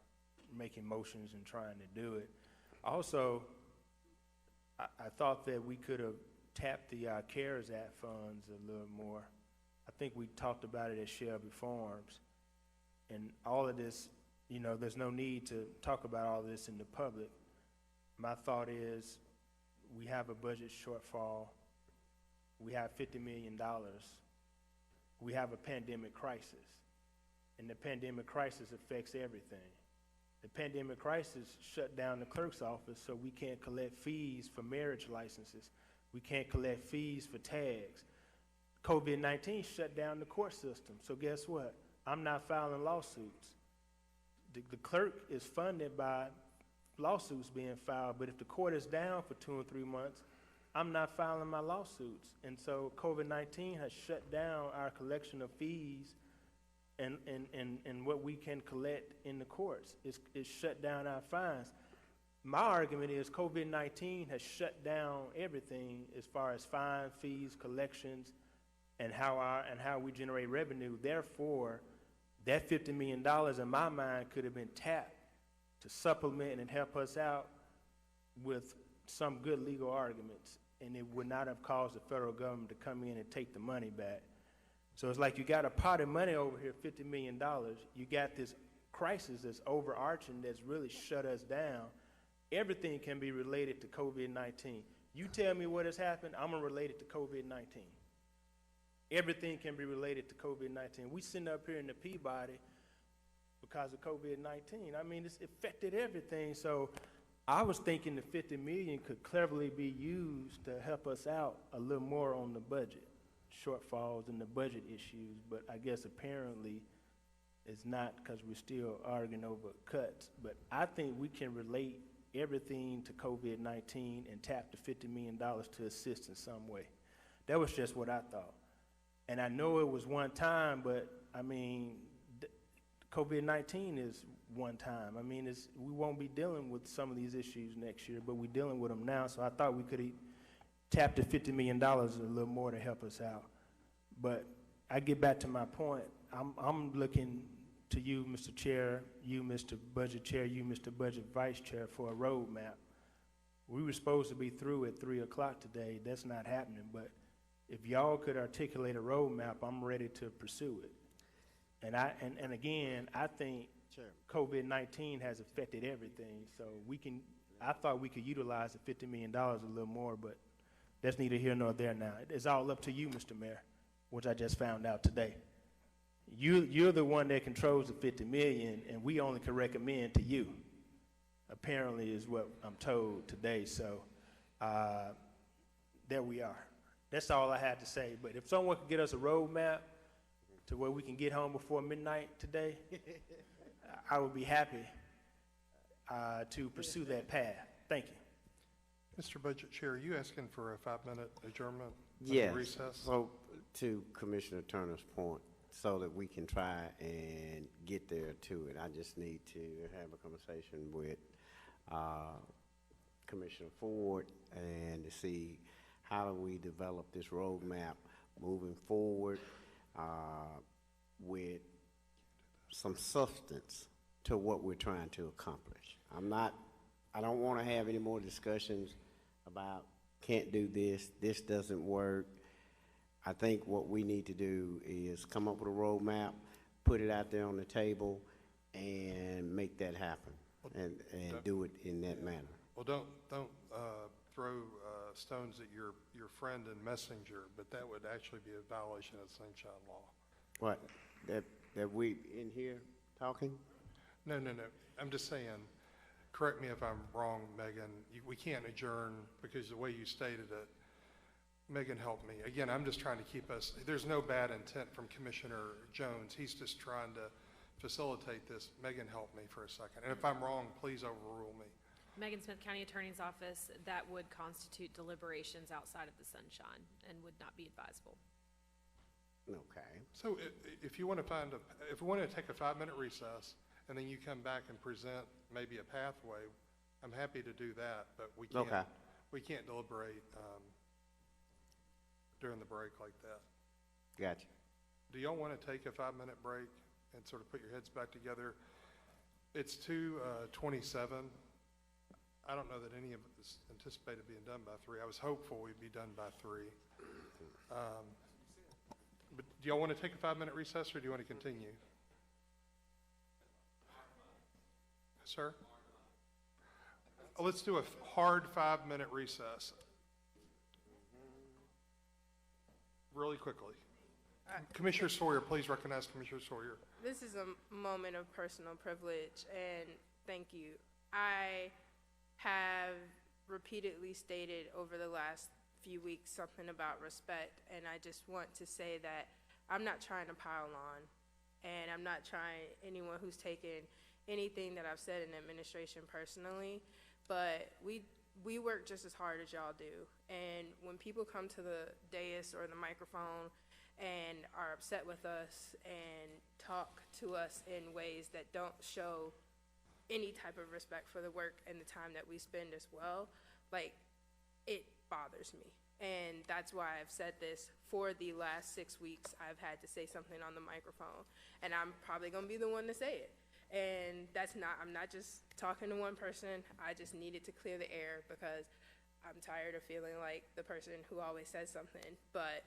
making motions and trying to do it. Also, I thought that we could have tapped the CARES Act funds a little more. I think we talked about it at Shelby Farms, and all of this, you know, there's no need to talk about all this in the public. My thought is we have a budget shortfall. We have $50 million. We have a pandemic crisis, and the pandemic crisis affects everything. The pandemic crisis shut down the clerk's office, so we can't collect fees for marriage licenses. We can't collect fees for tags. COVID-19 shut down the court system, so guess what? I'm not filing lawsuits. The clerk is funded by lawsuits being filed, but if the court is down for 2 or 3 months, I'm not filing my lawsuits. And so COVID-19 has shut down our collection of fees and what we can collect in the courts. It's shut down our fines. My argument is COVID-19 has shut down everything as far as fines, fees, collections, and how we generate revenue. Therefore, that $50 million in my mind could have been tapped to supplement and help us out with some good legal arguments, and it would not have caused the federal government to come in and take the money back. So it's like you got a pot of money over here, $50 million. You got this crisis that's overarching that's really shut us down. Everything can be related to COVID-19. You tell me what has happened, I'm going to relate it to COVID-19. Everything can be related to COVID-19. We sitting up here in the Peabody because of COVID-19. I mean, it's affected everything. So I was thinking the $50 million could cleverly be used to help us out a little more on the budget shortfalls and the budget issues. But I guess apparently it's not, because we're still arguing over cuts. But I think we can relate everything to COVID-19 and tap the $50 million to assist in some way. That was just what I thought. And I know it was one time, but I mean, COVID-19 is one time. I mean, we won't be dealing with some of these issues next year, but we're dealing with them now. So I thought we could tap the $50 million a little more to help us out. But I get back to my point. I'm looking to you, Mr. Chair, you, Mr. Budget Chair, you, Mr. Budget Vice Chair, for a roadmap. We were supposed to be through at 3 o'clock today. That's not happening, but if y'all could articulate a roadmap, I'm ready to pursue it. And again, I think Chairman. COVID-19 has affected everything, so I thought we could utilize the $50 million a little more, but that's neither here nor there now. It's all up to you, Mr. Mayor, which I just found out today. You're the one that controls the $50 million, and we only can recommend to you, apparently is what I'm told today. So there we are. That's all I had to say. But if someone could get us a roadmap to where we can get home before midnight today, I would be happy to pursue that path. Thank you. Mr. Budget Chair, are you asking for a 5-minute adjournment? Yes. Recess? So, to Commissioner Turner's point, so that we can try and get there to it, I just need to have a conversation with Commissioner Ford and to see how do we develop this roadmap moving forward with some substance to what we're trying to accomplish. I don't want to have any more discussions about can't do this, this doesn't work. I think what we need to do is come up with a roadmap, put it out there on the table, and make that happen, and do it in that manner. Well, don't throw stones at your friend and messenger, but that would actually be a violation of sunshine law. What? That we in here talking? No. I'm just saying, correct me if I'm wrong, Megan, we can't adjourn because the way you stated it. Megan, help me. Again, I'm just trying to keep us, there's no bad intent from Commissioner Jones. He's just trying to facilitate this. Megan, help me for a second. And if I'm wrong, please overrule me. Megan Smith, County Attorney's Office, that would constitute deliberations outside of the sunshine and would not be advisable. Okay. So if you want to if we want to take a 5-minute recess and then you come back and present maybe a pathway, I'm happy to do that, but we can't deliberate during the break like that. Gotcha. Do y'all want to take a 5-minute break and sort of put your heads back together? It's 2:27. I don't know that any of us anticipated being done by 3. I was hopeful we'd be done by 3. But do y'all want to take a 5-minute recess or do you want to continue? Sir? Let's do a hard 5-minute recess. Really quickly. Commissioner Sawyer, please recognize Commissioner Sawyer. This is a moment of personal privilege, and thank you. I have repeatedly stated over the last few weeks something about respect, and I just want to say that I'm not trying to pile on, and I'm not trying anyone who's taken anything that I've said in administration personally, but we work just as hard as y'all do. And when people come to the dais or the microphone and are upset with us and talk to us in ways that don't show any type of respect for the work and the time that we spend as well, like, it bothers me. And that's why I've said this for the last 6 weeks. I've had to say something on the microphone, and I'm probably gonna be the one to say it. And I'm not just talking to one person. I just needed to clear the air because I'm tired of feeling like the person who always says something, but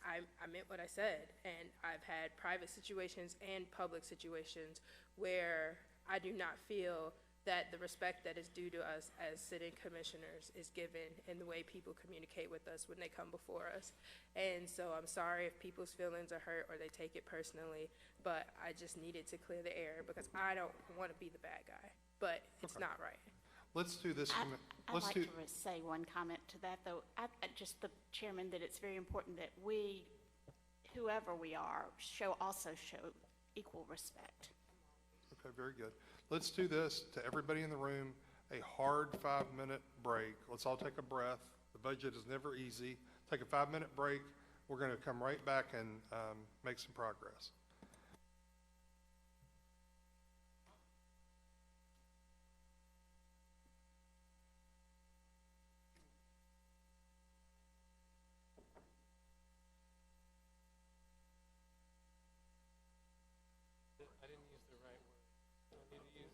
I meant what I said. And I've had private situations and public situations where I do not feel that the respect that is due to us as sitting commissioners is given in the way people communicate with us when they come before us. And so I'm sorry if people's feelings are hurt or they take it personally, but I just needed to clear the air because I don't want to be the bad guy, but it's not right. Let's do this. I'd like to say one comment to that, though. Just the chairman, that it's very important that we, whoever we are, also show equal respect. Okay, very good. Let's do this to everybody in the room, a hard 5-minute break. Let's all take a breath. The budget is never easy. Take a 5-minute break. We're going to come right back and make some progress. I didn't use the right word. I need to use.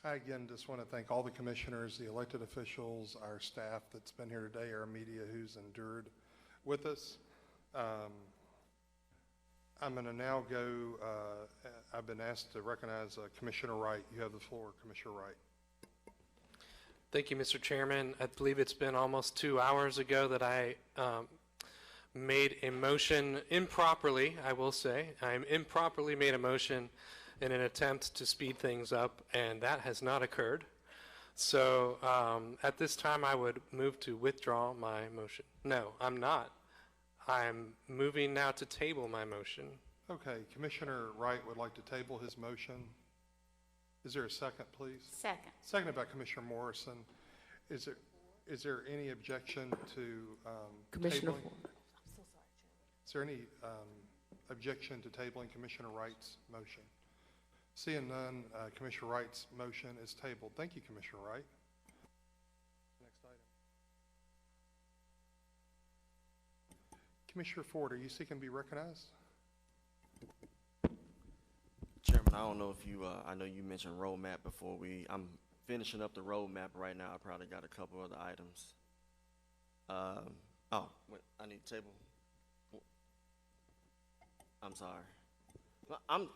I again just want to thank all the commissioners, the elected officials, our staff that's been here today, our media who's endured with us. I'm going to now go, I've been asked to recognize Commissioner Wright. You have the floor, Commissioner Wright. Thank you, Mr. Chairman. I believe it's been almost 2 hours ago that I made a motion improperly, I will say. I improperly made a motion in an attempt to speed things up, and that has not occurred. So at this time, I would move to withdraw my motion. No, I'm not. I'm moving now to table my motion. Okay, Commissioner Wright would like to table his motion. Is there a second, please? Second. Seconded by Commissioner Morrison. Is there any objection to Commissioner tabling? Ford. Is there any objection to tabling Commissioner Wright's motion? Seeing none, Commissioner Wright's motion is tabled. Thank you, Commissioner Wright. Next item. Commissioner Ford, are you seeking to be recognized? Chairman, I don't know if you, I know you mentioned roadmap before I'm finishing up the roadmap right now. I probably got a couple other items. Oh, wait, I need a table. I'm sorry. Well, I'm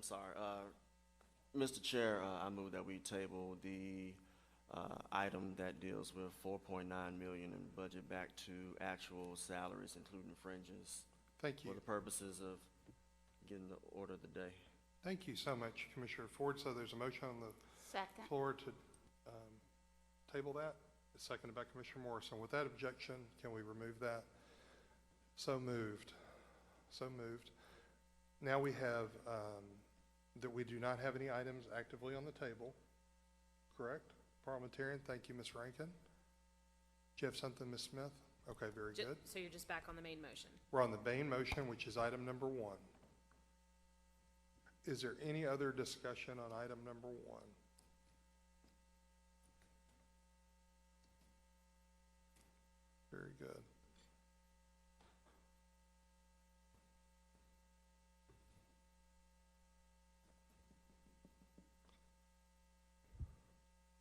sorry. Mr. Chair, I move that we table the item that deals with 4.9 million in budget back to actual salaries, including fringes. Thank you. For the purposes of getting the order of the day. Thank you so much, Commissioner Ford. So there's a motion on the Second. floor to table that. It's seconded by Commissioner Morrison. With that objection, can we remove that? So moved. So moved. Now we have that we do not have any items actively on the table. Correct? Parliamentarian, thank you, Ms. Rankin. Do you have something, Ms. Smith? Okay, very good. So you're just back on the main motion. We're on the main motion, which is item number 1. Is there any other discussion on item number 1? Very good.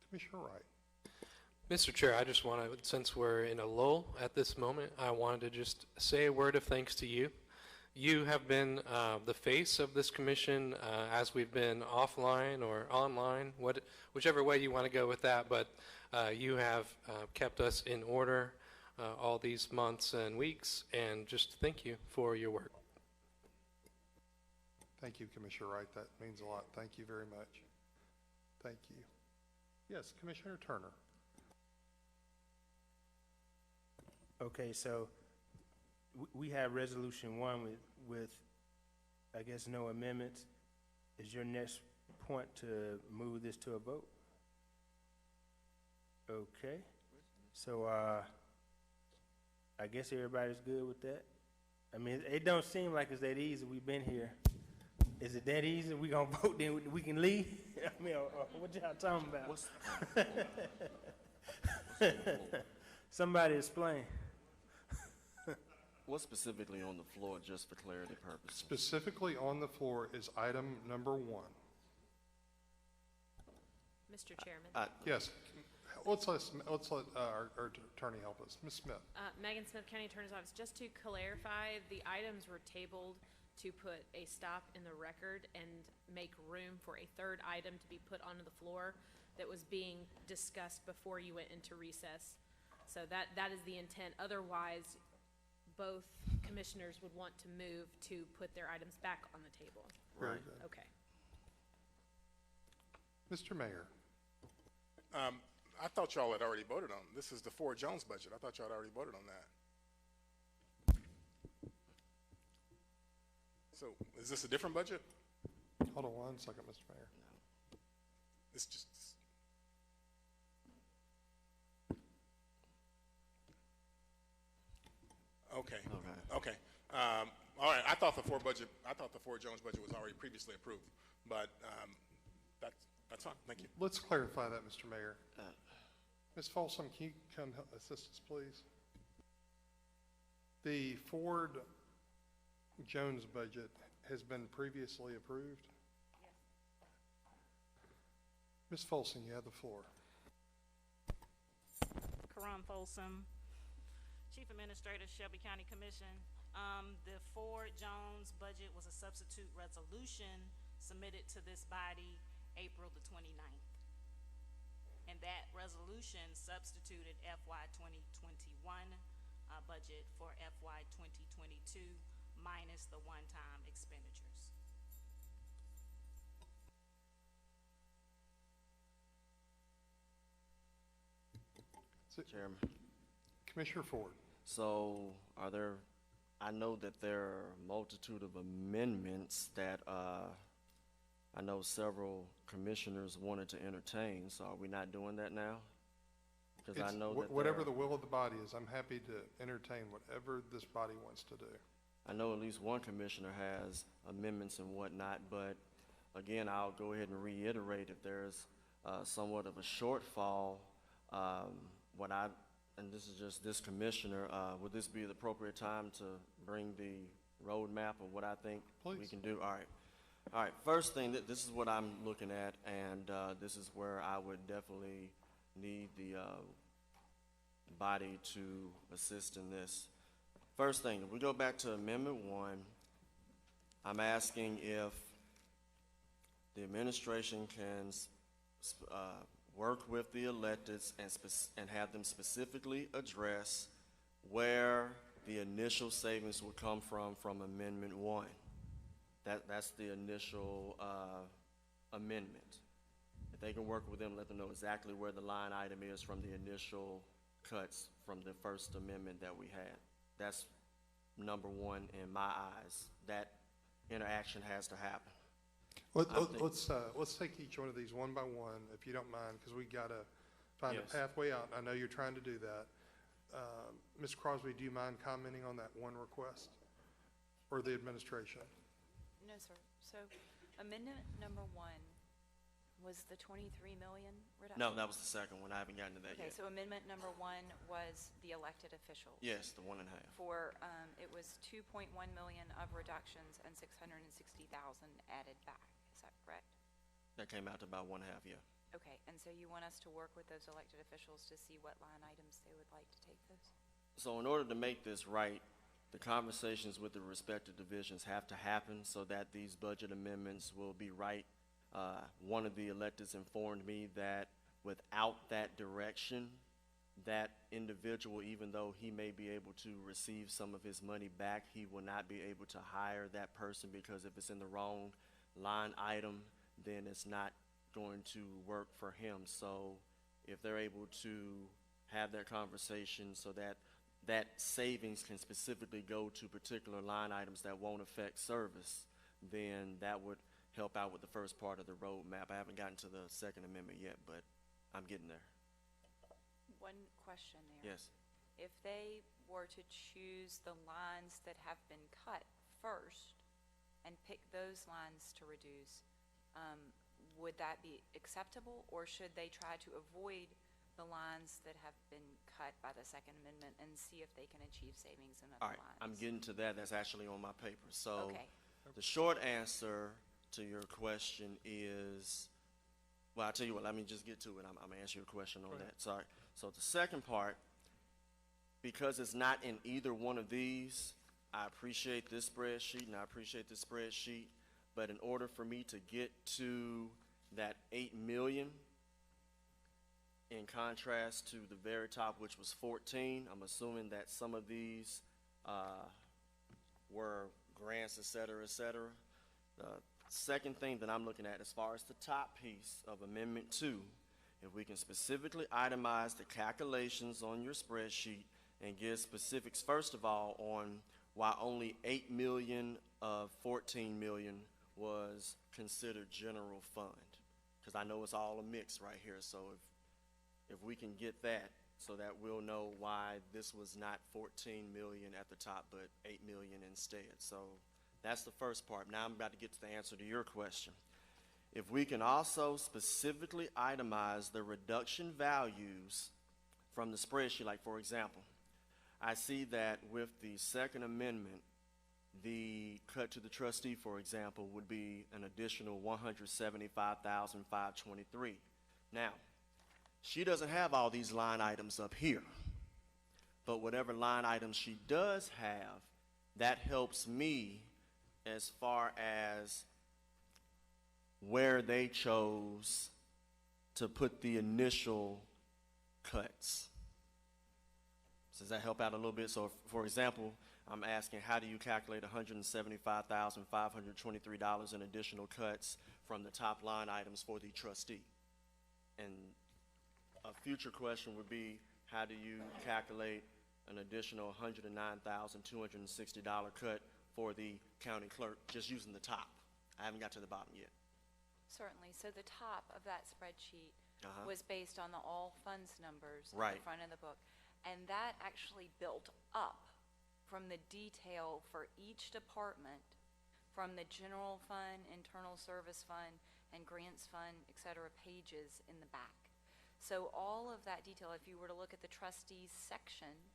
Commissioner Wright. Mr. Chair, I just want to, since we're in a lull at this moment, I wanted to just say a word of thanks to you. You have been the face of this commission as we've been offline or online, whichever way you want to go with that, but you have kept us in order all these months and weeks, and just thank you for your work. Thank you, Commissioner Wright. That means a lot. Thank you very much. Thank you. Yes, Commissioner Turner. Okay, so we have resolution 1 with, I guess, no amendments. Is your next point to move this to a vote? Okay, so I guess everybody's good with that. I mean, it don't seem like it's that easy. We've been here. Is it that easy? We gonna vote, then we can leave? I mean, what y'all talking about? Somebody explain. What's specifically on the floor, just for clarity purposes? Specifically on the floor is item number 1. Mr. Chairman. Yes. Let's let our attorney help us. Ms. Smith. Megan Smith, County Attorney's Office. Just to clarify, the items were tabled to put a stop in the record and make room for a third item to be put onto the floor that was being discussed before you went into recess. So that is the intent. Otherwise, both commissioners would want to move to put their items back on the table. Very good. Okay. Mr. Mayor. I thought y'all had already voted on, this is the Ford Jones budget. I thought y'all had already voted on that. So is this a different budget? Hold on 1 second, Mr. Mayor. It's just, okay. Okay. All right. I thought the Ford Jones budget was already previously approved, but that's fine. Thank you. Let's clarify that, Mr. Mayor. Ms. Folsom, can you come help assist us, please? The Ford Jones budget has been previously approved? Ms. Folsom, you have the floor. Karan Folsom, Chief Administrator, Shelby County Commission. The Ford Jones budget was a substitute resolution submitted to this body April the 29th. And that resolution substituted FY 2021 budget for FY 2022 minus the one-time expenditures. Chairman. Commissioner Ford. So I know that there are a multitude of amendments that I know several commissioners wanted to entertain, so are we not doing that now? Because I know that whatever the will of the body is, I'm happy to entertain whatever this body wants to do. I know at least one commissioner has amendments and whatnot, but again, I'll go ahead and reiterate if there's somewhat of a shortfall, and this is just this commissioner, would this be the appropriate time to bring the roadmap of what I think we can do? All right, first thing, this is what I'm looking at, and this is where I would definitely need the body to assist in this. First thing, if we go back to Amendment 1, I'm asking if the administration can work with the electeds and have them specifically address where the initial savings would come from Amendment 1. That's the initial amendment. If they can work with them, let them know exactly where the line item is from the initial cuts from the first amendment that we had. That's number one in my eyes. That interaction has to happen. Let's take each one of these one by one, if you don't mind, because we got to find a pathway out. I know you're trying to do that. Ms. Crosby, do you mind commenting on that one request, or the administration? No, sir. So amendment number 1 was the 23 million reduction? No, that was the second one. I haven't gotten to that yet. Okay, so amendment number 1 was the elected officials. Yes, the 1.5. For, it was 2.1 million of reductions and 660,000 added back. Is that correct? That came out to about 1.5, yeah. Okay, and so you want us to work with those elected officials to see what line items they would like to take those? So in order to make this right, the conversations with the respective divisions have to happen so that these budget amendments will be right. One of the electeds informed me that without that direction, that individual, even though he may be able to receive some of his money back, he will not be able to hire that person, because if it's in the wrong line item, then it's not going to work for him. So if they're able to have that conversation so that that savings can specifically go to particular line items that won't affect service, then that would help out with the first part of the roadmap. I haven't gotten to the second amendment yet, but I'm getting there. One question there. Yes. If they were to choose the lines that have been cut first and pick those lines to reduce, would that be acceptable, or should they try to avoid the lines that have been cut by the Second Amendment and see if they can achieve savings in other lines? I'm getting to that. That's actually on my paper. So Okay. the short answer to your question is, well, I'll tell you what, let me just get to it. I'm going to answer your question on that. Sorry. So the second part, because it's not in either one of these, I appreciate this spreadsheet and I appreciate this spreadsheet, but in order for me to get to that 8 million, in contrast to the very top, which was 14, I'm assuming that some of these were grants, et cetera, et cetera. The second thing that I'm looking at, as far as the top piece of Amendment 2, if we can specifically itemize the calculations on your spreadsheet and give specifics, first of all, on why only 8 million of 14 million was considered general fund. Because I know it's all a mix right here, so if we can get that, so that we'll know why this was not 14 million at the top, but 8 million instead. So that's the first part. Now I'm about to get to the answer to your question. If we can also specifically itemize the reduction values from the spreadsheet, like for example, I see that with the Second Amendment, the cut to the trustee, for example, would be an additional $175,523. Now, she doesn't have all these line items up here, but whatever line items she does have, that helps me as far as where they chose to put the initial cuts. Does that help out a little bit? So, for example, I'm asking, how do you calculate $175,523 in additional cuts from the top line items for the trustee? And a future question would be, how do you calculate an additional $109,260 cut for the county clerk, just using the top? I haven't got to the bottom yet. Certainly. So the top of that spreadsheet was based on the all funds numbers at Right. the front of the book. And that actually built up from the detail for each department, from the general fund, internal service fund, and grants fund, et cetera, pages in the back. So all of that detail, if you were to look at the trustees section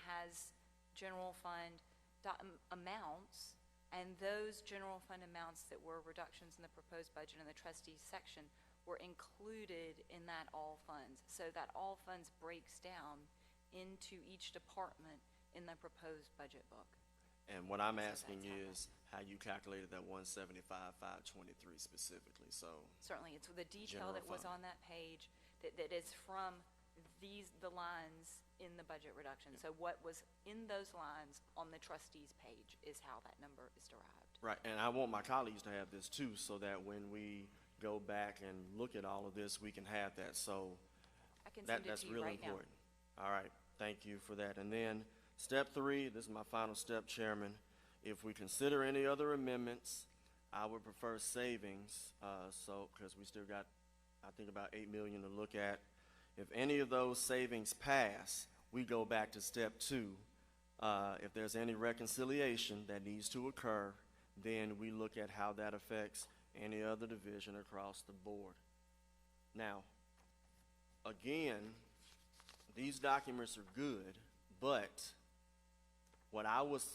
has general fund amounts, and those general fund amounts that were reductions in the proposed budget in the trustees section were included in that all funds. So that all funds breaks down into each department in the proposed budget book. And what I'm asking is how you calculated that 175,523 specifically. So Certainly, it's the detail General that was fund. on that page that is from the lines in the budget reduction. So what was in those lines on the trustees page is how that number is derived. right, and I want my colleagues to have this too, so that when we go back and look at all of this, we can have that. So I can send it that's to you really right now. important. All right, thank you for that. And then step 3, this is my final step, Chairman. If we consider any other amendments, I would prefer savings, because we still got, I think, about $8 million to look at. If any of those savings pass, we go back to step 2. If there's any reconciliation that needs to occur, then we look at how that affects any other division across the board. Now, again, these documents are good, but what I was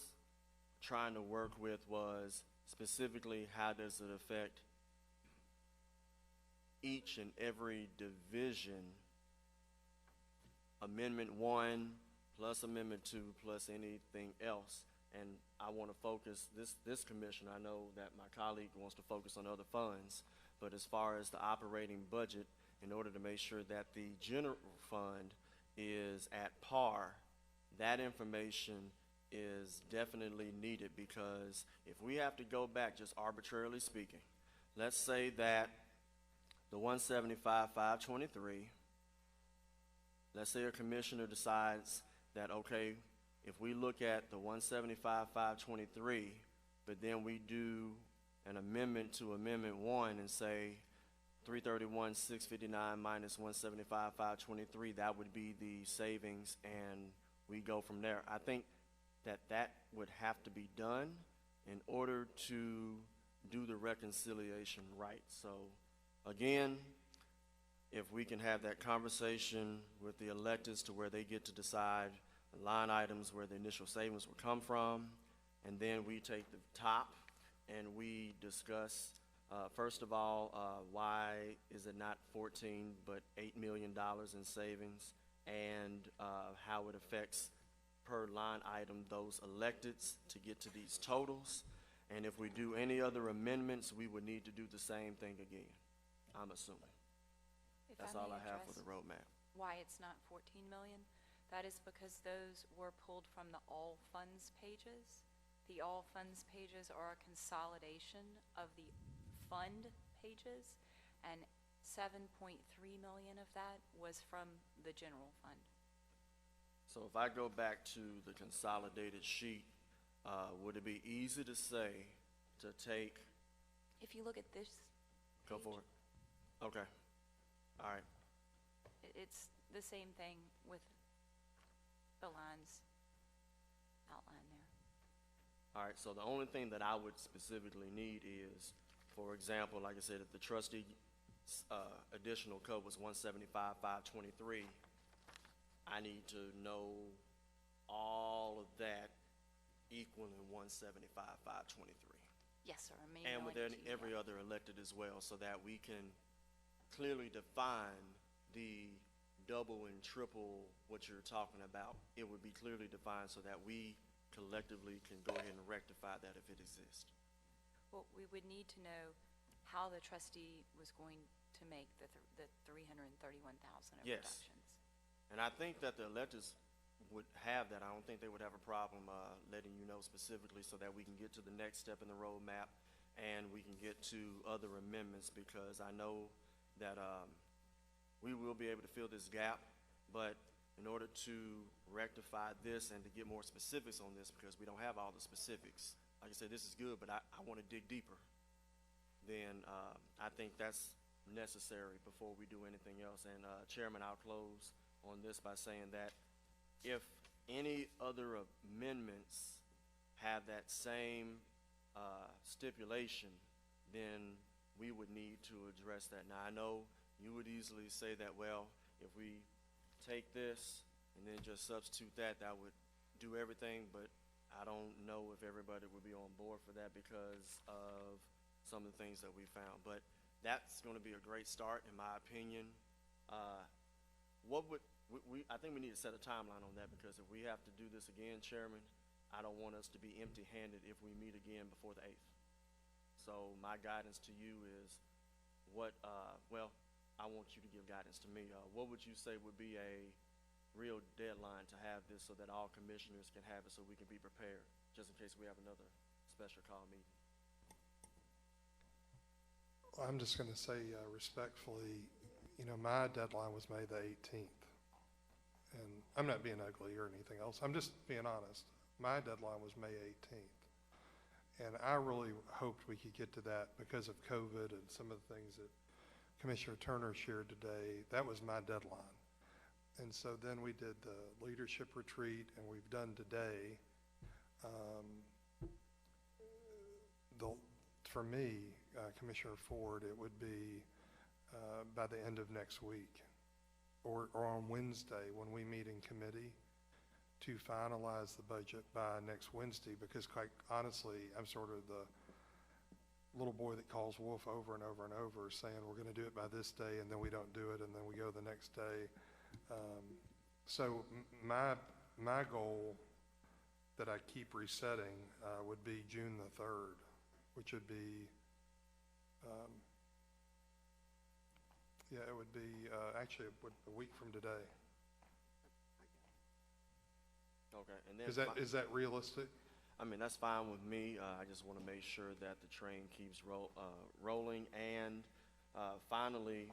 trying to work with was specifically how does it affect each and every division. Amendment 1 plus Amendment 2 plus anything else. And I want to focus, this commission, I know that my colleague wants to focus on other funds, but as far as the operating budget, in order to make sure that the general fund is at par, that information is definitely needed, because if we have to go back, just arbitrarily speaking, let's say that the 175,523, let's say a commissioner decides that, okay, if we look at the 175,523, but then we do an amendment to Amendment 1 and say 331,659 minus 175,523, that would be the savings, and we go from there. I think that would have to be done in order to do the reconciliation right. So again, if we can have that conversation with the electeds to where they get to decide the line items where the initial savings will come from, and then we take the top and we discuss, first of all, why is it not 14 but $8 million in savings, and how it affects per line item those electeds to get to these totals. And if we do any other amendments, we would need to do the same thing again, I'm assuming. That's all I have for the roadmap. Why it's not 14 million? That is because those were pulled from the all funds pages. The all funds pages are a consolidation of the fund pages, and 7.3 million of that was from the general fund. So if I go back to the consolidated sheet, would it be easy to say to take, If you look at this, go for it? Okay, all right. it's the same thing with the lines outlined there. All right, so the only thing that I would specifically need is, for example, like I said, if the trustee additional cut was 175,523, I need to know all of that equaling 175,523. Yes, sir. And within every other elected as well, so that we can clearly define the double and triple what you're talking about. It would be clearly defined so that we collectively can go ahead and rectify that if it exists. Well, we would need to know how the trustee was going to make the 331,000 of Yes. reductions. And I think that the electors would have that. I don't think they would have a problem letting you know specifically so that we can get to the next step in the roadmap and we can get to other amendments, because I know that we will be able to fill this gap, but in order to rectify this and to get more specifics on this, because we don't have all the specifics, like I said, this is good, but I want to dig deeper, then I think that's necessary before we do anything else. And Chairman, I'll close on this by saying that if any other amendments have that same stipulation, then we would need to address that. Now, I know you would easily say that, well, if we take this and then just substitute that, that would do everything, but I don't know if everybody would be on board for that because of some of the things that we found. But that's going to be a great start, in my opinion. I think we need to set a timeline on that, because if we have to do this again, Chairman, I don't want us to be empty-handed if we meet again before the 8th. So my guidance to you is I want you to give guidance to me. What would you say would be a real deadline to have this so that all commissioners can have it so we can be prepared, just in case we have another special call meeting? I'm just going to say respectfully, my deadline was May the 18th. And I'm not being ugly or anything else. I'm just being honest. My deadline was May 18th. And I really hoped we could get to that because of COVID and some of the things that Commissioner Turner shared today. That was my deadline. And so then we did the leadership retreat, and we've done today. For me, Commissioner Ford, it would be by the end of next week or on Wednesday when we meet in committee to finalize the budget by next Wednesday, because quite honestly, I'm sort of the little boy that calls wolf over and over and over saying we're going to do it by this day, and then we don't do it, and then we go the next day. So my goal that I keep resetting would be June the 3rd, which would be it would be actually a week from today. Okay, and then Is that realistic? I mean, that's fine with me. I just want to make sure that the train keeps rolling. And finally,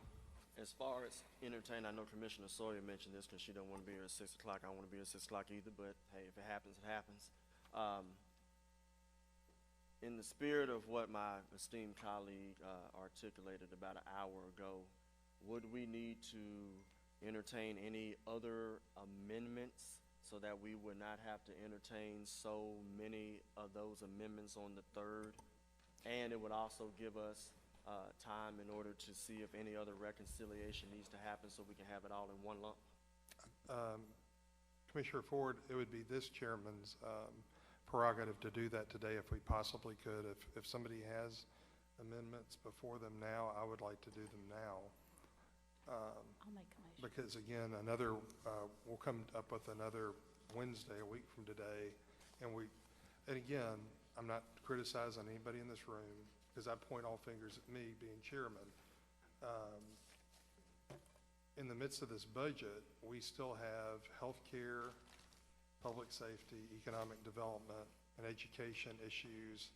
as far as entertain, I know Commissioner Sawyer mentioned this because she don't want to be here at 6 o'clock. I don't want to be here at 6 o'clock either, but hey, if it happens, it happens. In the spirit of what my esteemed colleague articulated about an hour ago, would we need to entertain any other amendments so that we would not have to entertain so many of those amendments on the 3rd? And it would also give us time in order to see if any other reconciliation needs to happen so we can have it all in one lump. Commissioner Ford, it would be this chairman's prerogative to do that today if we possibly could. If somebody has amendments before them now, I would like to do them now. I'll make a motion. Because again, we'll come up with another Wednesday, a week from today, and again, I'm not criticizing anybody in this room because I point all fingers at me being chairman. In the midst of this budget, we still have healthcare, public safety, economic development, and education issues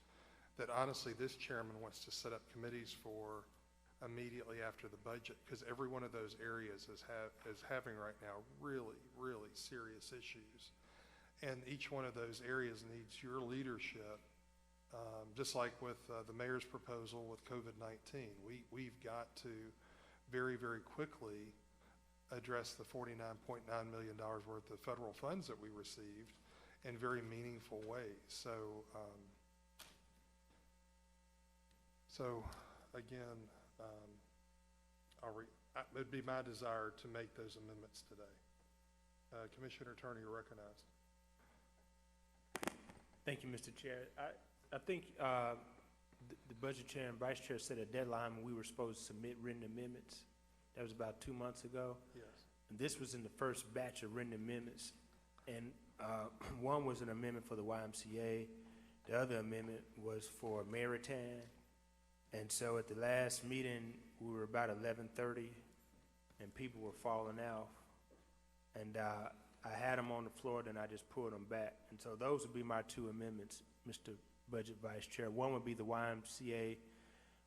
that honestly this chairman wants to set up committees for immediately after the budget, because every one of those areas is having right now really, really serious issues. And each one of those areas needs your leadership, just like with the mayor's proposal with COVID-19. We've got to very, very quickly address the $49.9 million worth of federal funds that we received in very meaningful ways. So again, it'd be my desire to make those amendments today. Commissioner Turner, you're recognized. Thank you, Mr. Chair. I think the budget chair and vice chair set a deadline when we were supposed to submit written amendments. That was about 2 months ago. Yes. And this was in the first batch of written amendments. And one was an amendment for the YMCA. The other amendment was for Maritan. And so at the last meeting, we were about 11:30, and people were falling out. And I had them on the floor, then I just pulled them back. And so those would be my two amendments, Mr. Budget Vice Chair. One would be the YMCA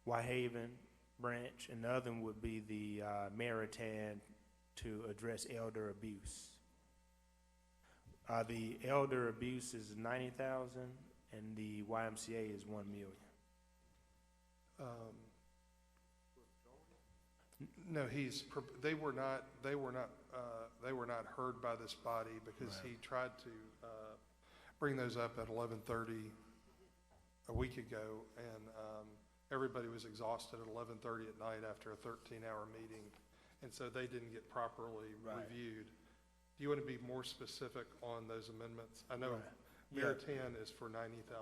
Whitehaven branch, and the other one would be the Maritan to address elder abuse. The elder abuse is 90,000, and the YMCA is 1 million. No, they were not heard by this body because he tried to bring those up at 11:30 a week ago, and everybody was exhausted at 11:30 at night after a 13-hour meeting, and so they didn't get properly reviewed. Do you want to be more specific on those amendments? I know Maritan is for $90,000. Do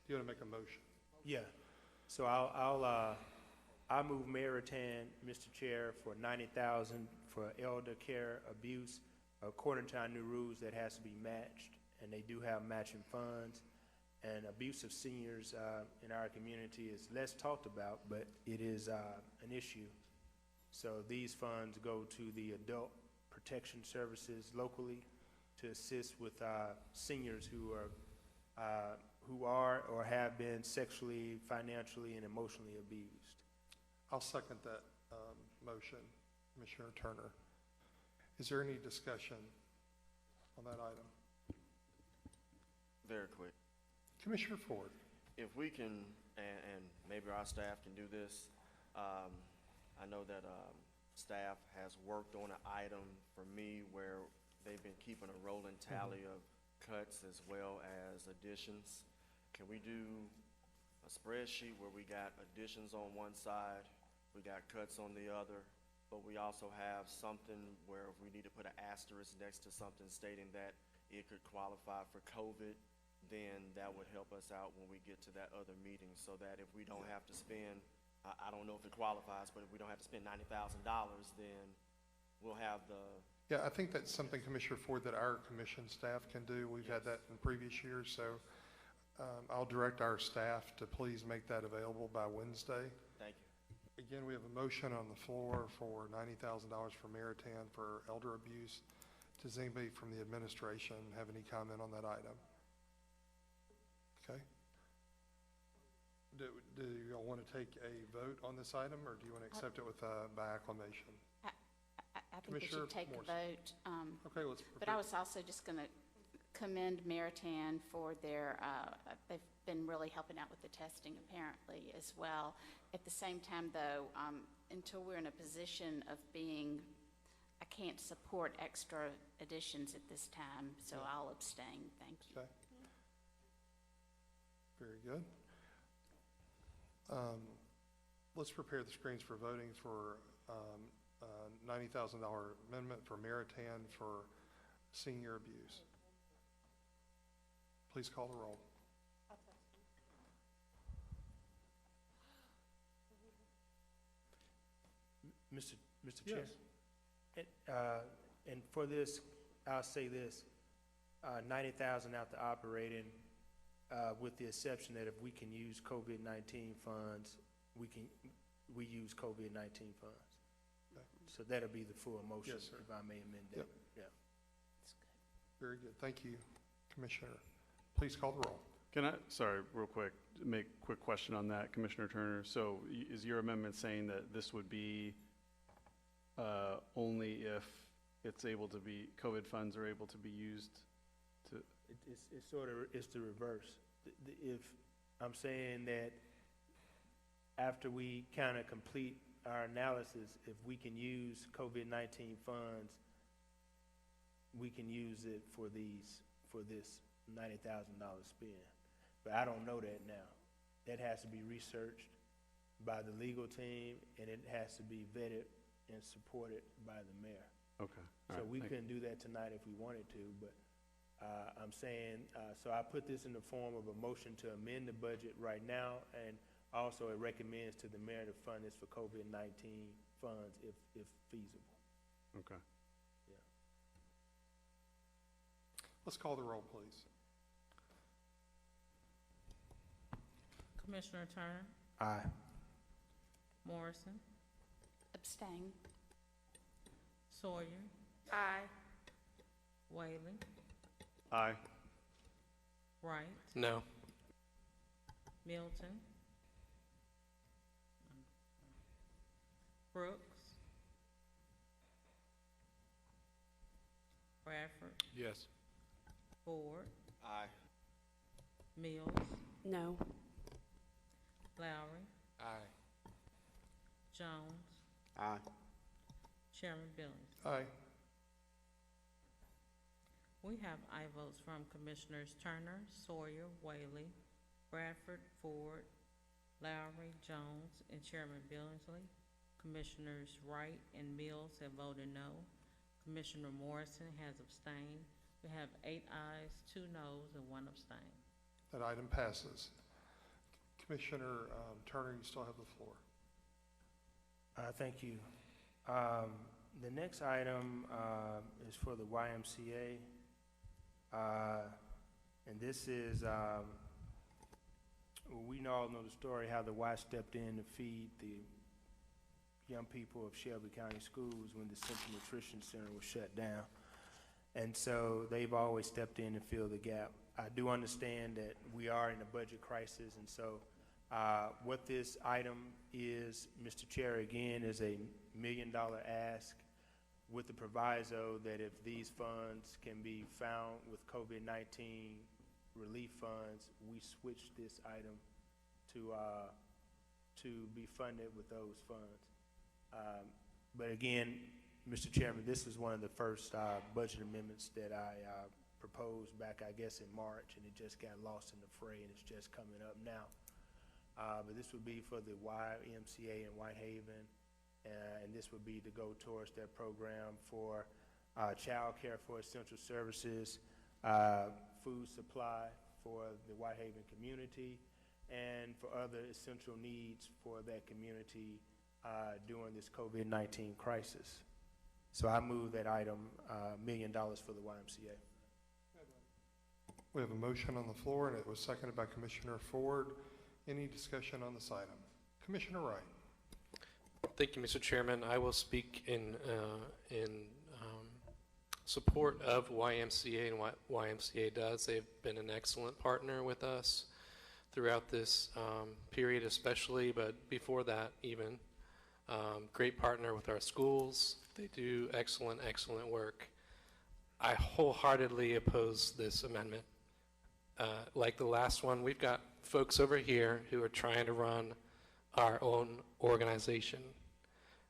you want to make a motion? Yeah. So I'll move Maritan, Mr. Chair, for 90,000 for elder care abuse. According to our new rules, that has to be matched, and they do have matching funds. And abuse of seniors in our community is less talked about, but it is an issue. So these funds go to the adult protection services locally to assist with seniors who are or have been sexually, financially, and emotionally abused. I'll second that motion, Commissioner Turner. Is there any discussion on that item? Very quick. Commissioner Ford. If we can, and maybe our staff can do this, I know that staff has worked on an item for me where they've been keeping a rolling tally of cuts as well as additions. Can we do a spreadsheet where we got additions on one side, we got cuts on the other, but we also have something where if we need to put an asterisk next to something stating that it could qualify for COVID, then that would help us out when we get to that other meeting, so that if we don't have to spend, I don't know if it qualifies, but if we don't have to spend $90,000, then we'll have the. Yeah, I think that's something, Commissioner Ford, that our commission staff can do. We've had that in previous years, so I'll direct our staff to please make that available by Wednesday. Thank you. Again, we have a motion on the floor for $90,000 for Maritan for elder abuse. Does anybody from the administration have any comment on that item? Okay. Do you all want to take a vote on this item, or do you want to accept it with by acclamation? I think we should take a vote. Okay, let's. But I was also just going to commend Maritan for their, they've been really helping out with the testing apparently as well. At the same time though, until we're in a position of being, I can't support extra additions at this time, so I'll abstain. Thank you. Okay. Very good. Let's prepare the screens for voting for $90,000 amendment for Maritan for senior abuse. Please call the roll. Mr. Chair? And for this, I'll say this, 90,000 out the operating, with the exception that if we can use COVID-19 funds, we use COVID-19 funds. Okay. So that'll be the full motion, Yes, sir. if I may amend that. Yep. Yeah. Very good. Thank you, Commissioner. Please call the roll. Can I, sorry, real quick, make a quick question on that, Commissioner Turner. So is your amendment saying that this would be only if it's able to be, COVID funds are able to be used to? It's sort of, it's the reverse. If, I'm saying that after we kind of complete our analysis, if we can use COVID-19 funds, we can use it for this $90,000 spend. But I don't know that now. That has to be researched by the legal team, and it has to be vetted and supported by the mayor. Okay. So we couldn't do that tonight if we wanted to, but I'm saying, so I put this in the form of a motion to amend the budget right now, and also it recommends to the mayor to fund this for COVID-19 funds if feasible. Okay. Yeah. Let's call the roll, please. Commissioner Turner, Aye. Morrison, Abstain. Sawyer, Aye. Whalen, Aye. Wright, No. Milton, Brooks, Bradford, Yes. Ford, Aye. Mills, No. Lowry, Aye. Jones, Aye. Chairman Billings. Aye. We have aye votes from Commissioners Turner, Sawyer, Whaley, Bradford, Ford, Lowry, Jones, and Chairman Billingsley. Commissioners Wright and Mills have voted no. Commissioner Morrison has abstained. We have 8 ayes, 2 noes, and 1 abstain. That item passes. Commissioner Turner, you still have the floor. Thank you. The next item is for the YMCA. And this is, we all know the story how the Y stepped in to feed the young people of Shelby County Schools when the Central Nutrition Center was shut down. And so they've always stepped in to fill the gap. I do understand that we are in a budget crisis, and so what this item is, Mr. Chair, again, is a $1 million ask with the proviso that if these funds can be found with COVID-19 relief funds, we switch this item to be funded with those funds. But again, Mr. Chairman, this is one of the first budget amendments that I proposed back, I guess, in March, and it just got lost in the fray, and it's just coming up now. But this would be for the YMCA in Whitehaven, and this would be to go towards their program for child care for essential services, food supply for the Whitehaven community, and for other essential needs for that community during this COVID-19 crisis. So I move that item, $1 million for the YMCA. We have a motion on the floor, and it was seconded by Commissioner Ford. Any discussion on this item? Commissioner Wright. Thank you, Mr. Chairman. I will speak in support of YMCA and what YMCA does. They've been an excellent partner with us throughout this period especially, but before that even. Great partner with our schools. They do excellent, excellent work. I wholeheartedly oppose this amendment. Like the last one, we've got folks over here who are trying to run our own organization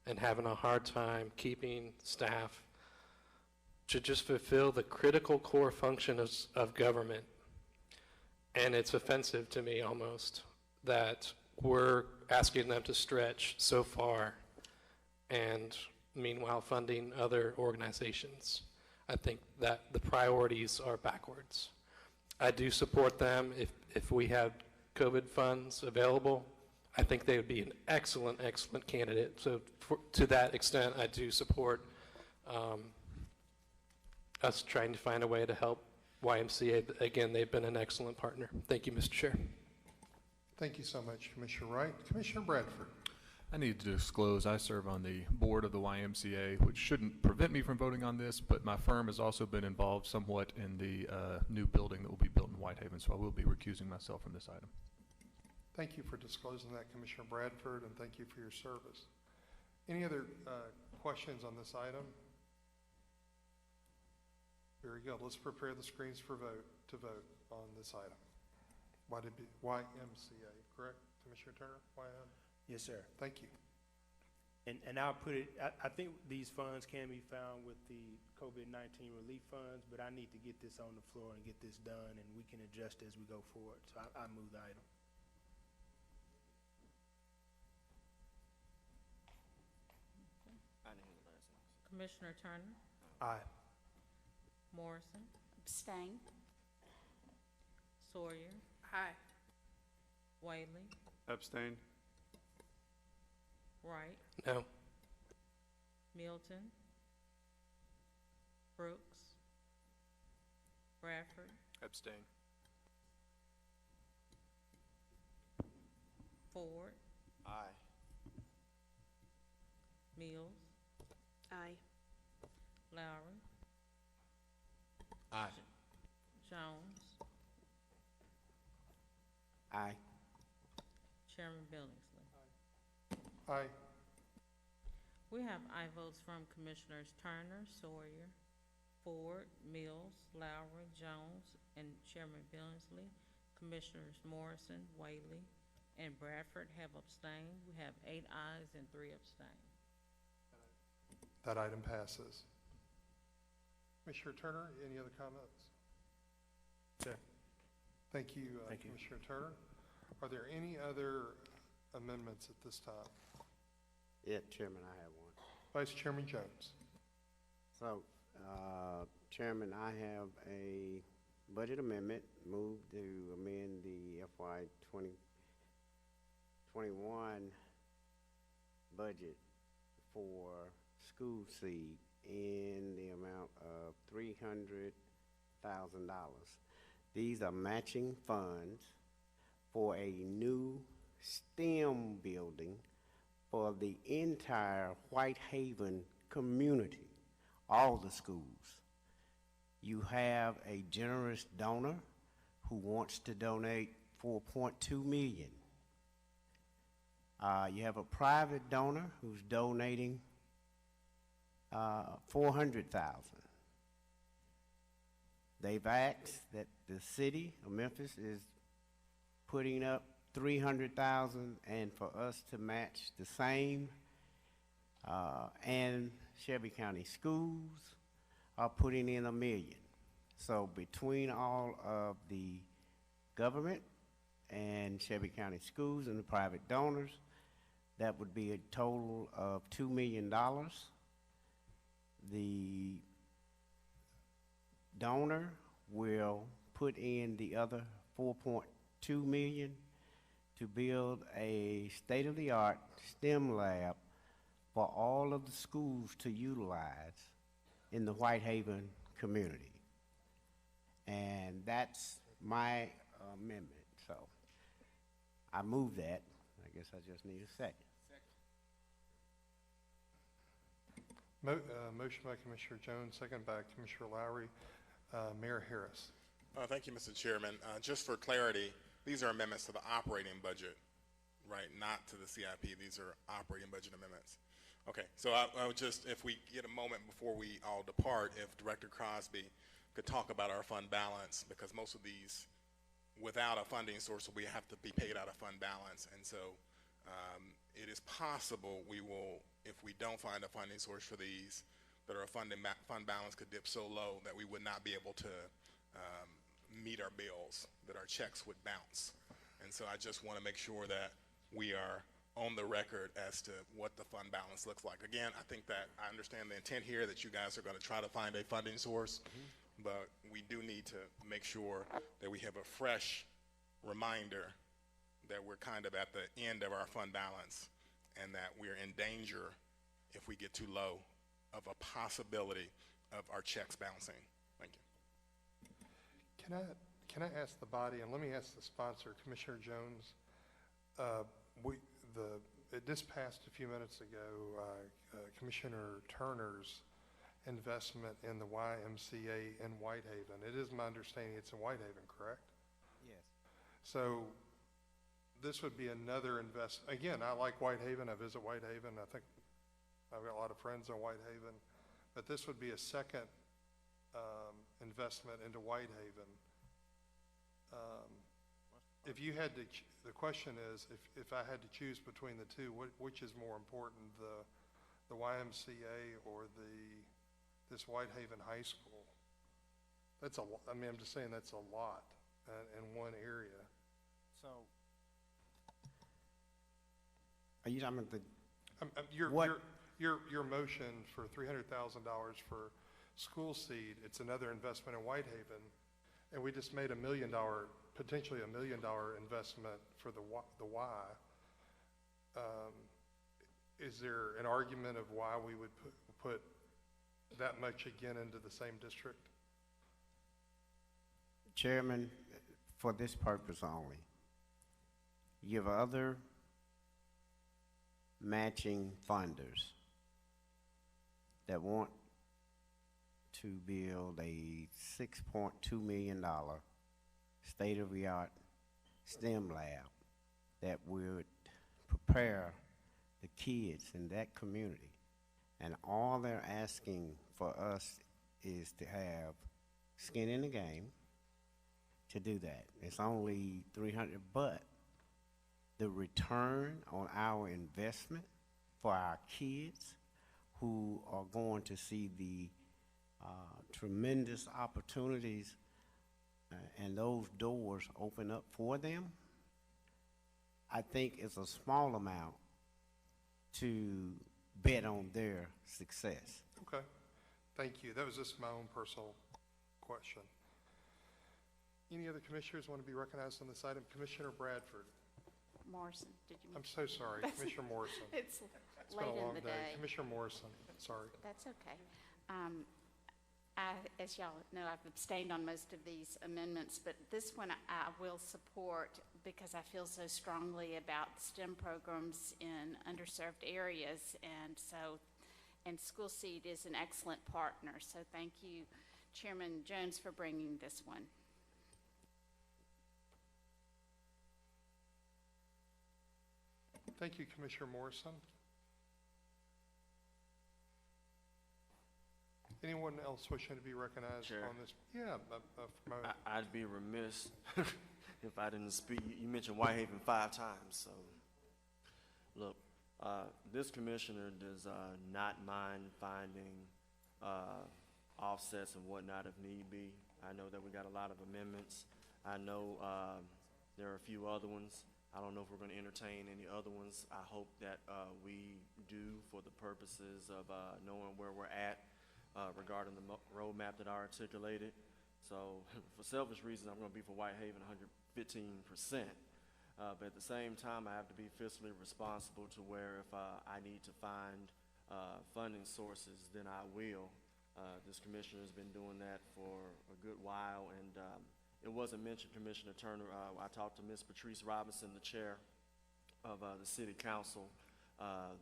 and having a hard time keeping staff to just fulfill the critical core function of government. And it's offensive to me almost that we're asking them to stretch so far and meanwhile funding other organizations. I think that the priorities are backwards. I do support them. If we have COVID funds available, I think they would be an excellent, excellent candidate. So to that extent, I do support us trying to find a way to help YMCA. Again, they've been an excellent partner. Thank you, Mr. Chair. Thank you so much, Commissioner Wright. Commissioner Bradford. I need to disclose I serve on the board of the YMCA, which shouldn't prevent me from voting on this, but my firm has also been involved somewhat in the new building that will be built in Whitehaven, so I will be recusing myself from this item. Thank you for disclosing that, Commissioner Bradford, and thank you for your service. Any other questions on this item? Very good. Let's prepare the screens for to vote on this item. YMCA, correct, Commissioner Turner? Yes, sir. Thank you. And I'll put it, I think these funds can be found with the COVID-19 relief funds, but I need to get this on the floor and get this done, and we can adjust as we go forward. So I move the item. Okay. I didn't hear the last one. Commissioner Turner, Aye. Morrison, Abstain. Sawyer, Aye. Whaley, Abstain. Wright, No. Milton, Brooks, Bradford, Abstain. Ford, Aye. Mills, Aye. Lowry, Aye. Jones, Aye. Chairman Billingsley. Aye. We have aye votes from Commissioners Turner, Sawyer, Ford, Mills, Lowry, Jones, and Chairman Billingsley. Commissioners Morrison, Whaley, and Bradford have abstained. We have 8 ayes and 3 abstain. That item passes. Commissioner Turner, any other comments? Okay. Thank you, Thank you. Commissioner Turner. Are there any other amendments at this time? Yeah, Chairman, I have one. Vice Chairman Jones. So, Chairman, I have a budget amendment, move to amend the FY 2021 budget for school seed in the amount of $300,000. These are matching funds for a new STEM building for the entire Whitehaven community, all the schools. You have a generous donor who wants to donate $4.2 million. You have a private donor who's donating $400,000. They've asked that the city of Memphis is putting up $300,000 and for us to match the same, and Shelby County Schools are putting in $1 million. So between all of the government and Shelby County Schools and the private donors, that would be a total of $2 million. The donor will put in the other $4.2 million to build a state-of-the-art STEM lab for all of the schools to utilize in the Whitehaven community. And that's my amendment. So I move that. I guess I just need a second. Motion by Commissioner Jones, second by Commissioner Lowry. Mayor Harris. Thank you, Mr. Chairman. Just for clarity, these are amendments to the operating budget, right? Not to the CIP. These are operating budget amendments. Okay, so I would just, if we get a moment before we all depart, if Director Crosby could talk about our fund balance, because most of these, without a funding source, we have to be paid out of fund balance. And so it is possible we will, if we don't find a funding source for these, that our fund balance could dip so low that we would not be able to meet our bills, that our checks would bounce. And so I just want to make sure that we are on the record as to what the fund balance looks like. Again, I think that I understand the intent here that you guys are going to try to find a funding source, but we do need to make sure that we have a fresh reminder that we're kind of at the end of our fund balance and that we're in danger if we get too low of a possibility of our checks bouncing. Thank you. Can I ask the body, and let me ask the sponsor, Commissioner Jones, it just passed a few minutes ago, Commissioner Turner's investment in the YMCA in Whitehaven. It is my understanding it's in Whitehaven, correct? Yes. So this would be another investment. Again, I like Whitehaven. I visit Whitehaven. I think I've got a lot of friends in Whitehaven. But this would be a second investment into Whitehaven. If you had to, the question is, if I had to choose between the two, which is more important, the YMCA or this Whitehaven High School? That's a lot. I mean, I'm just saying that's a lot in one area. So, are you talking about your motion for $300,000 for school seed, it's another investment in Whitehaven, and we just made potentially $1 million investment for the Y. Is there an argument of why we would put that much again into the same district? Chairman, for this purpose only, you have other matching funders that want to build a $6.2 million state-of-the-art STEM lab that would prepare the kids in that community. And all they're asking for us is to have skin in the game to do that. It's only $300, but the return on our investment for our kids who are going to see the tremendous opportunities and those doors open up for them, I think it's a small amount to bet on their success. Okay, thank you. That was just my own personal question. Any other commissioners want to be recognized on this item? Commissioner Bradford. Morrison, did you? I'm so sorry, Commissioner Morrison. It's It's late been a in long the day. day. Commissioner Morrison, sorry. That's okay. As y'all know, I've abstained on most of these amendments, but this one I will support because I feel so strongly about STEM programs in underserved areas, and School Seed is an excellent partner. So thank you, Chairman Jones, for bringing this one. Thank you, Commissioner Morrison. Anyone else wishing to be recognized Chair. on this? Yeah, I'd be remiss if I didn't speak. You mentioned Whitehaven 5 times, so look, this commissioner does not mind finding offsets and whatnot if need be. I know that we got a lot of amendments. I know there are a few other ones. I don't know if we're going to entertain any other ones. I hope that we do for the purposes of knowing where we're at regarding the roadmap that I articulated. So for selfish reasons, I'm going to be for Whitehaven 115%. But at the same time, I have to be fiscally responsible to where if I need to find funding sources, then I will. This commissioner has been doing that for a good while, and it wasn't mentioned, Commissioner Turner. I talked to Ms. Patrice Robinson, the chair of the City Council.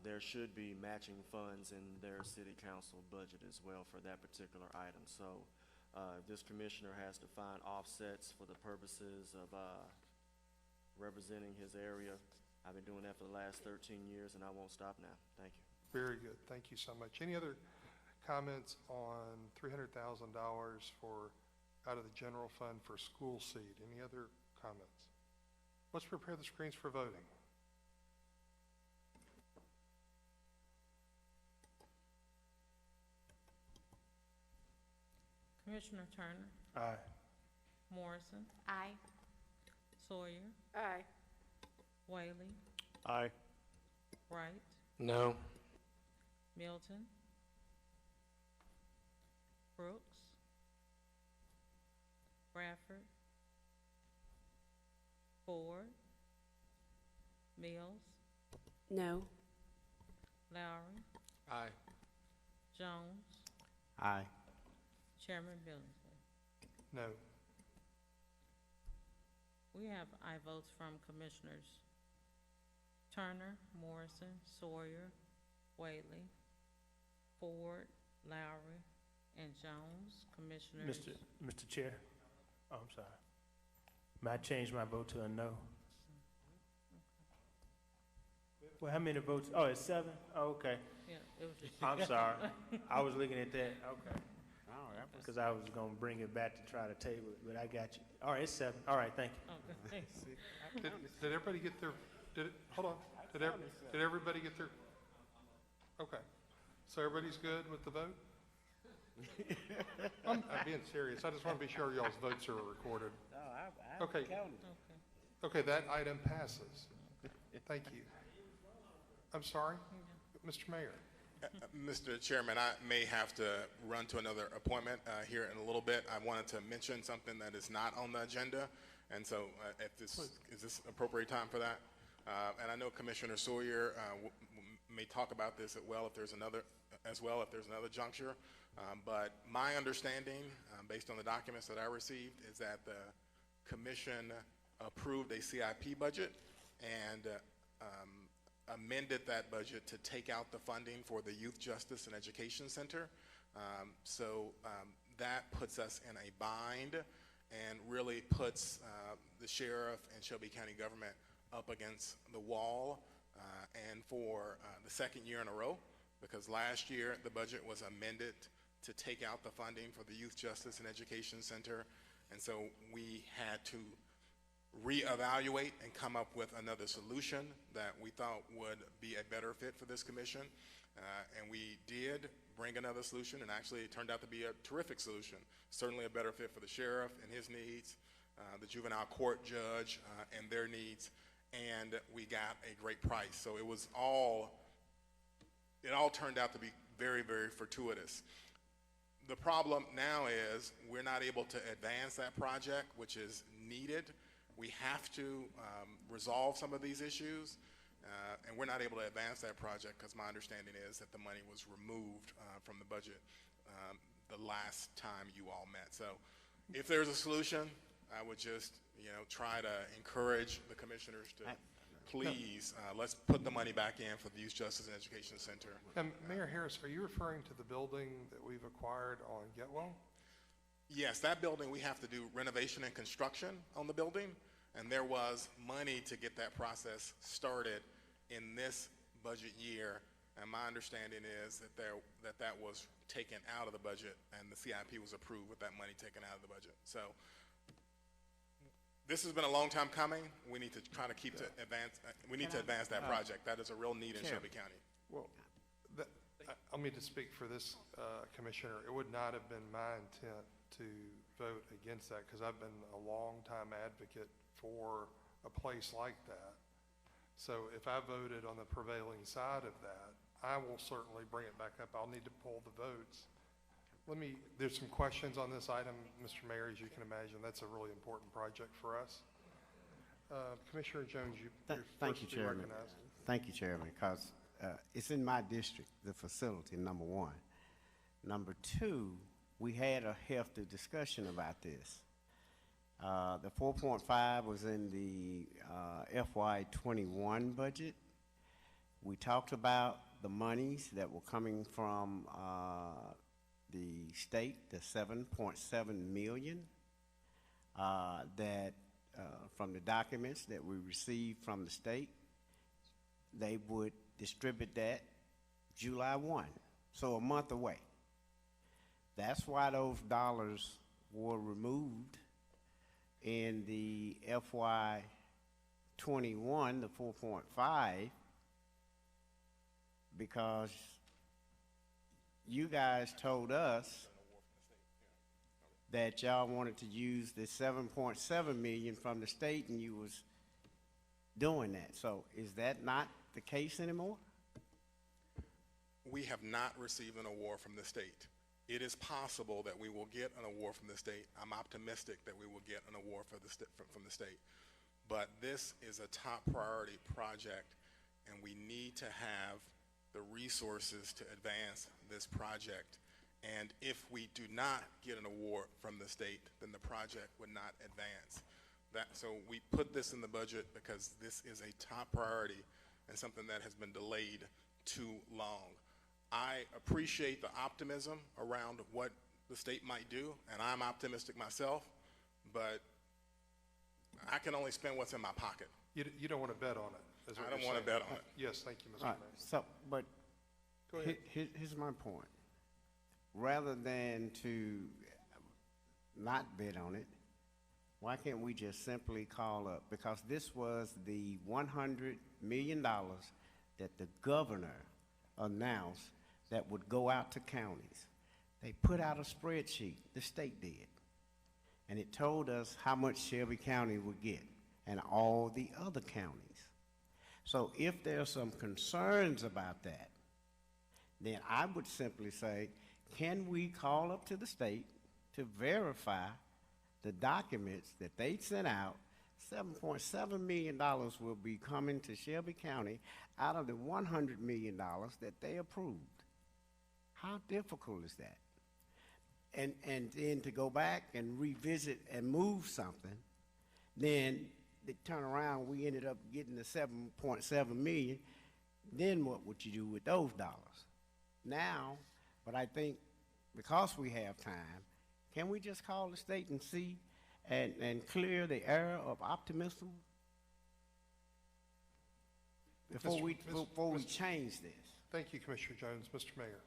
There should be matching funds in their City Council budget as well for that particular item. So if this commissioner has to find offsets for the purposes of representing his area, I've been doing that for the last 13 years, and I won't stop now. Thank you. very good. Thank you so much. Any other comments on $300,000 for out of the general fund for school seed? Any other comments? Let's prepare the screens for voting. Commissioner Turner, Aye. Morrison, Aye. Sawyer, Aye. Whaley, Aye. Wright, No. Milton, Brooks, Bradford, Ford, Mills, No. Lowry, Aye. Jones, Aye. Chairman Billingsley. No. We have aye votes from Commissioners Turner, Morrison, Sawyer, Whaley, Ford, Lowry, and Jones. Commissioners. Mr. Chair, oh, I'm sorry. May I change my vote to a no? Well, how many votes? Oh, it's 7? Oh, okay. Yeah, it was just. I'm sorry. I was looking at that. Okay. Because I was going to bring it back to try to table it, but I got you. All right, it's 7. All right, thank you. Okay. Did everybody get their, hold on. Did everybody get their, okay. So everybody's good with the vote? I'm being serious. I just want to be sure y'all's votes are recorded. No, I Okay. counted. Okay, that item passes. Thank you. I'm sorry, Mr. Mayor. Mr. Chairman, I may have to run to another appointment here in a little bit. I wanted to mention something that is not on the agenda, and so if this, is this appropriate time for that? And I know Commissioner Sawyer may talk about this as well if there's another juncture. But my understanding, based on the documents that I received, is that the commission approved a CIP budget and amended that budget to take out the funding for the Youth Justice and Education Center. So that puts us in a bind and really puts the sheriff and Shelby County government up against the wall, and for the second year in a row, because last year the budget was amended to take out the funding for the Youth Justice and Education Center, and so we had to reevaluate and come up with another solution that we thought would be a better fit for this commission, and we did bring another solution, and actually it turned out to be a terrific solution, certainly a better fit for the sheriff and his needs, the juvenile court judge and their needs, and we got a great price. So it all turned out to be very, very fortuitous. The problem now is we're not able to advance that project, which is needed. We have to resolve some of these issues, and we're not able to advance that project because my understanding is that the money was removed from the budget the last time you all met. So if there's a solution, I would just try to encourage the commissioners to please, let's put the money back in for the Youth Justice and Education Center. Mayor Harris, are you referring to the building that we've acquired on Getwell? Yes, that building, we have to do renovation and construction on the building, and there was money to get that process started in this budget year, and my understanding is that that was taken out of the budget, and the CIP was approved with that money taken out of the budget. So this has been a long time coming. We need to try to keep to advance. We need to advance that project. That is a real need in Shelby County. Well, I'll need to speak for this commissioner. It would not have been my intent to vote against that because I've been a long-time advocate for a place like that. So if I voted on the prevailing side of that, I will certainly bring it back up. I'll need to pull the votes. There's some questions on this item, Mr. Mayor, as you can imagine. That's a really important project for us. Commissioner Jones, you're Thank you, first to be Chairman. recognized. Thank you, Chairman, because it's in my district, the facility, number one. Number two, we had a hefty discussion about this. The 4.5 was in the FY21 budget. We talked about the monies that were coming from the state, the 7.7 million, that from the documents that we received from the state, they would distribute that July 1, so a month away. That's why those dollars were removed in the FY21, the 4.5, because you guys told us that y'all wanted to use the 7.7 million from the state, and you was doing that. So is that not the case anymore? We have not received an award from the state. It is possible that we will get an award from the state. I'm optimistic that we will get an award from the state. But this is a top priority project, and we need to have the resources to advance this project. And if we do not get an award from the state, then the project would not advance. So we put this in the budget because this is a top priority and something that has been delayed too long. I appreciate the optimism around what the state might do, and I'm optimistic myself, but I can only spend what's in my pocket. You don't want to bet on it. Is what I don't you're want to saying. bet on it. Yes, thank you, Mr. Right, Mayor. so, but Go ahead. here's my point. Rather than to not bid on it, why can't we just simply call up? Because this was the $100 million that the governor announced that would go out to counties. They put out a spreadsheet, the state did, and it told us how much Shelby County would get and all the other counties. So if there's some concerns about that, then I would simply say, can we call up to the state to verify the documents that they sent out? $7.7 million will be coming to Shelby County out of the $100 million that they approved. How difficult is that? And then to go back and revisit and move something, then they turn around, we ended up getting the 7.7 million. Then what would you do with those dollars? Now, but I think because we have time, can we just call the state and see and clear the air of optimism before we change this? Thank you, Commissioner Jones. Mr. Mayor.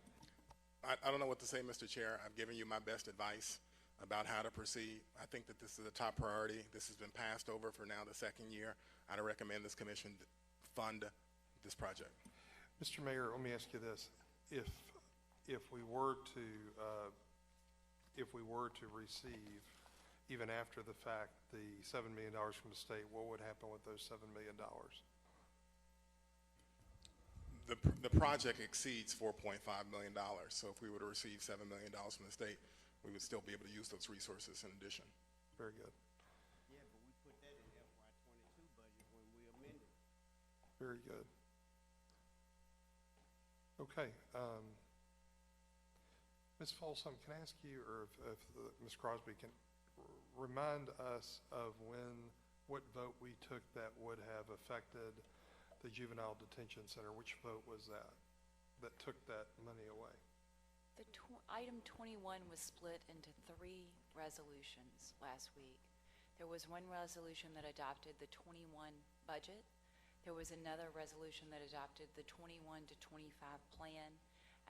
I don't know what to say, Mr. Chair. I've given you my best advice about how to proceed. I think that this is a top priority. This has been passed over for now the second year. I'd recommend this commission fund this project. Mr. Mayor, let me ask you this. If we were to receive, even after the fact, the $7 million from the state, what would happen with those $7 million? The project exceeds $4.5 million, so if we were to receive $7 million from the state, we would still be able to use those resources in addition. Very good. Yeah, but we put that in FY22 budget when we amended. Very good. Okay. Ms. Folsom, can I ask you, or if Ms. Crosby can remind us of what vote we took that would have affected the juvenile detention center? Which vote was that took that money away? Item 21 was split into 3 resolutions last week. There was one resolution that adopted the 21 budget. There was another resolution that adopted the 21 to 25 plan,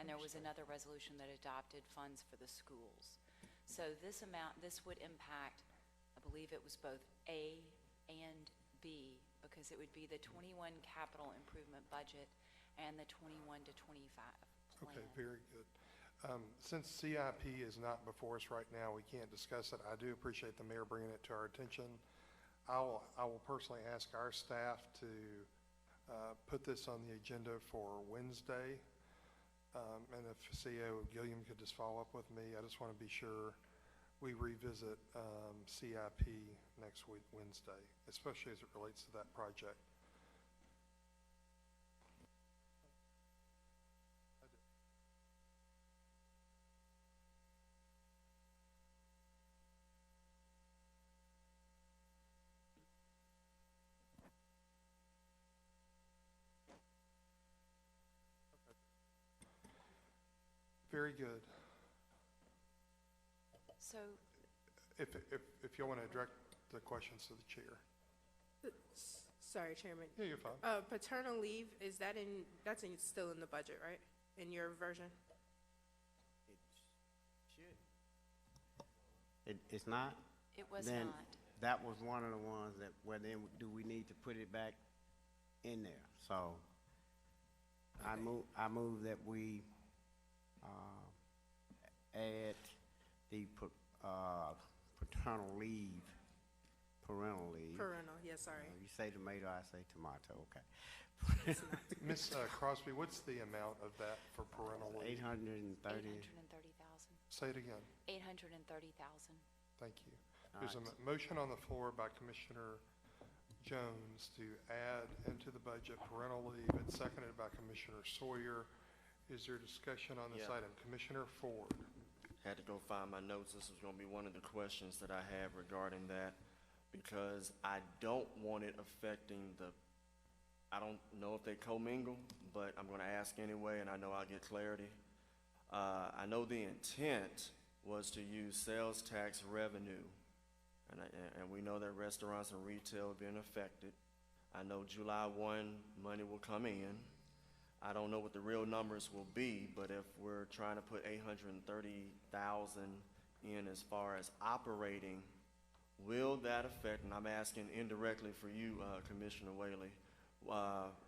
and there was another resolution that adopted funds for the schools. So this would impact, I believe it was both A and B, because it would be the 21 capital improvement budget and the 21 to 25 plan. Okay, very good. Since CIP is not before us right now, we can't discuss it. I do appreciate the mayor bringing it to our attention. I will personally ask our staff to put this on the agenda for Wednesday. And if CEO Gilliam could just follow up with me, I just want to be sure we revisit CIP next week, Wednesday, especially as it relates to that project. Very good. So, if you want to direct the questions to the chair. Sorry, Chairman. Yeah, you're fine. Paternal leave, that's still in the budget, right? In your version? It should. It's not? it was Then not. that was one of the ones that, then do we need to put it back in there? So I move that we add the paternal leave, parental leave. Parental, yeah, sorry. You say tomato, I say tomato, okay. Ms. Crosby, what's the amount of that for parental leave? 830,000. Say it again. 830,000. Thank you. There's a motion on the floor by Commissioner Jones to add into the budget parental leave, and seconded by Commissioner Sawyer. Is there discussion on this item? Commissioner Ford. Had to go find my notes. This was going to be one of the questions that I have regarding that, because I don't want it affecting I don't know if they commingle, but I'm going to ask anyway, and I know I'll get clarity. I know the intent was to use sales tax revenue, and we know that restaurants and retail have been affected. I know July 1 money will come in. I don't know what the real numbers will be, but if we're trying to put 830,000 in as far as operating, will that affect, and I'm asking indirectly for you, Commissioner Whaley,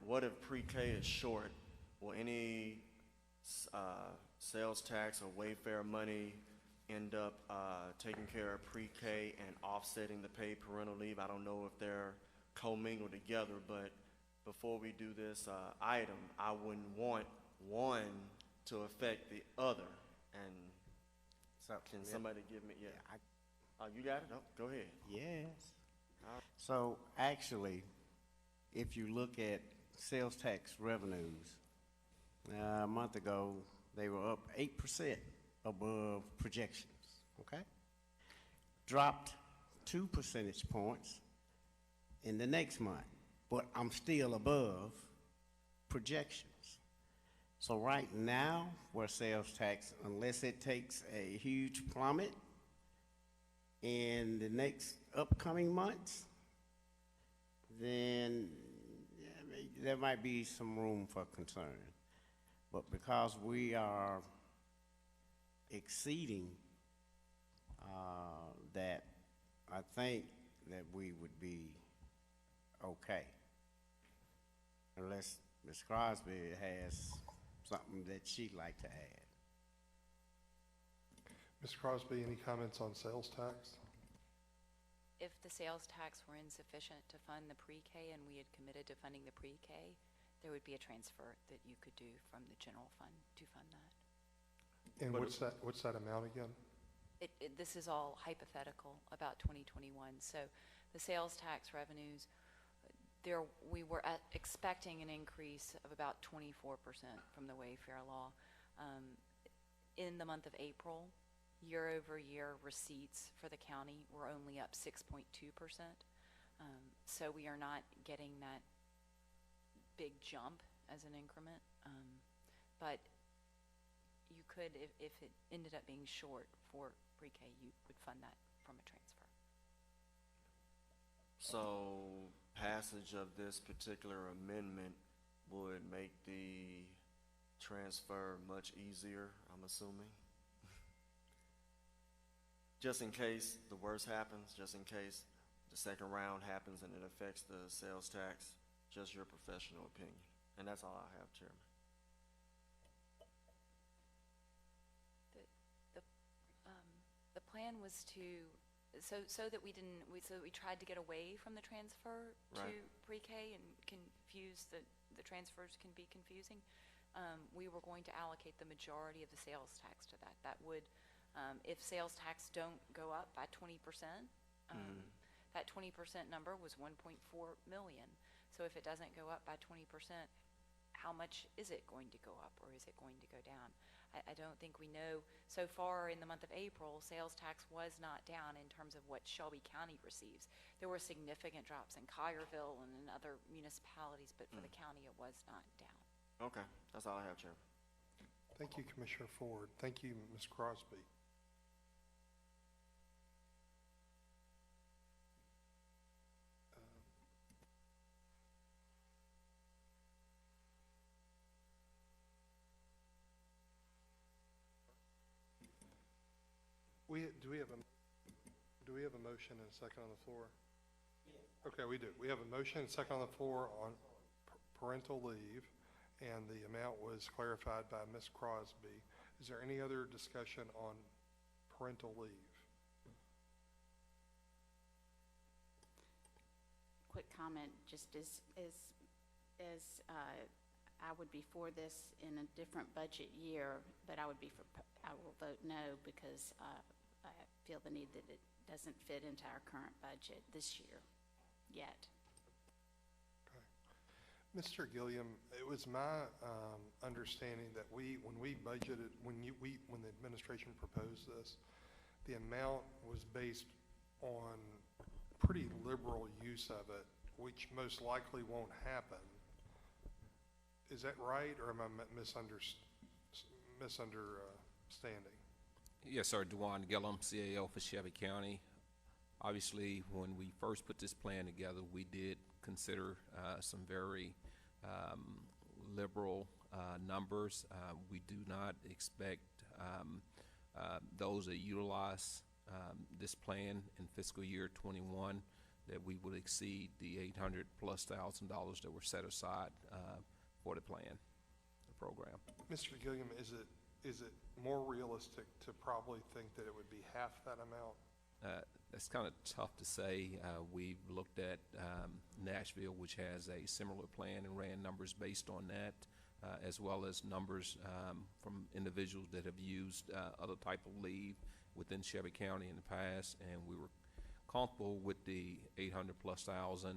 what if pre-K is short? Will any sales tax or Wayfair money end up taking care of pre-K and offsetting the paid parental leave? I don't know if they're commingled together, but before we do this item, I wouldn't want one to affect the other? And So, can yeah, somebody give me, yeah. I- Oh, you got it? Oh, go ahead. Yes. So actually, if you look at sales tax revenues, a month ago, they were up 8% above projections, okay? Dropped 2 percentage points in the next month, but I'm still above projections. So right now, where sales tax, unless it takes a huge plummet in the next upcoming months, then there might be some room for concern. But because we are exceeding that, I think that we would be okay. Unless Ms. Crosby has something that she'd like to add. Ms. Crosby, any comments on sales tax? If the sales tax were insufficient to fund the pre-K and we had committed to funding the pre-K, there would be a transfer that you could do from the general fund to fund that. And what's that amount again? This is all hypothetical about 2021. So the sales tax revenues, we were expecting an increase of about 24% from the Wayfair law. In the month of April, year-over-year receipts for the county were only up 6.2%. So we are not getting that big jump as an increment. But you could, if it ended up being short for pre-K, you would fund that from a transfer. So passage of this particular amendment would make the transfer much easier, I'm assuming? Just in case the worst happens, just in case the second round happens and it affects the sales tax, just your professional opinion. And that's all I have, Chairman. The plan was so that we tried to get away from the transfer to pre-K and confuse the transfers can be confusing. We were going to allocate the majority of the sales tax to that. That would, if sales tax don't go up by 20%, that 20% number was 1.4 million. So if it doesn't go up by 20%, how much is it going to go up or is it going to go down? I don't think we know. So far in the month of April, sales tax was not down in terms of what Shelby County receives. There were significant drops in Collierville and in other municipalities, but for the county it was not down. Okay, that's all I have, Chairman. Thank you, Commissioner Ford. Thank you, Ms. Crosby. Do we have a motion and a second on the floor? Yes. Okay, we do. We have a motion and a second on the floor on parental leave, and the amount was clarified by Ms. Crosby. Is there any other discussion on parental leave? Quick comment, just as I would be for this in a different budget year, but I will vote no because I feel the need that it doesn't fit into our current budget this year yet. Okay. Mr. Gilliam, it was my understanding that when we budgeted, when the administration proposed this, the amount was based on pretty liberal use of it, which most likely won't happen. Is that right, or am I misunderstanding? Yes, sir. Dewan Gillum, CAO for Shelby County. Obviously, when we first put this plan together, we did consider some very liberal numbers. We do not expect those that utilize this plan in fiscal year 21 that we would exceed the $800,000+ that were set aside for the plan, the program. Mr. Gilliam, is it more realistic to probably think that it would be half that amount? That's kind of tough to say. We've looked at Nashville, which has a similar plan, and ran numbers based on that. as well as numbers from individuals that have used other type of leave within Shelby County in the past, and we were comfortable with the 800,000+,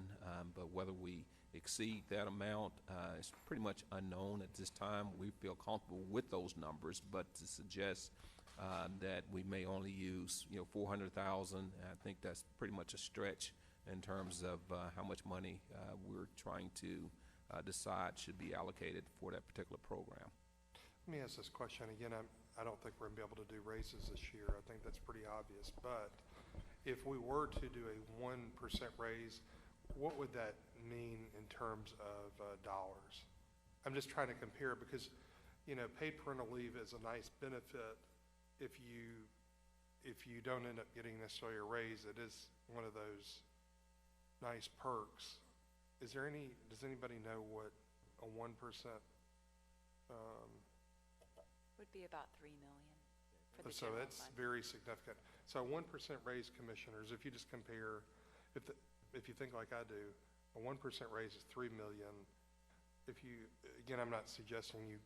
but whether we exceed that amount is pretty much unknown at this time. We feel comfortable with those numbers, but to suggest that we may only use 400,000, I think that's pretty much a stretch in terms of how much money we're trying to decide should be allocated for that particular program. Let me ask this question again. I don't think we're going to be able to do raises this year. I think that's pretty obvious. But if we were to do a 1% raise, what would that mean in terms of dollars? I'm just trying to compare because, paid parental leave is a nice benefit. If you don't end up getting necessarily a raise, it is one of those nice perks. Does anybody know what a 1% Would be about $3 million for the so general it's fund. very significant. So 1% raise, commissioners, if you just compare, if you think like I do, a 1% raise is $3 million. Again, I'm not suggesting you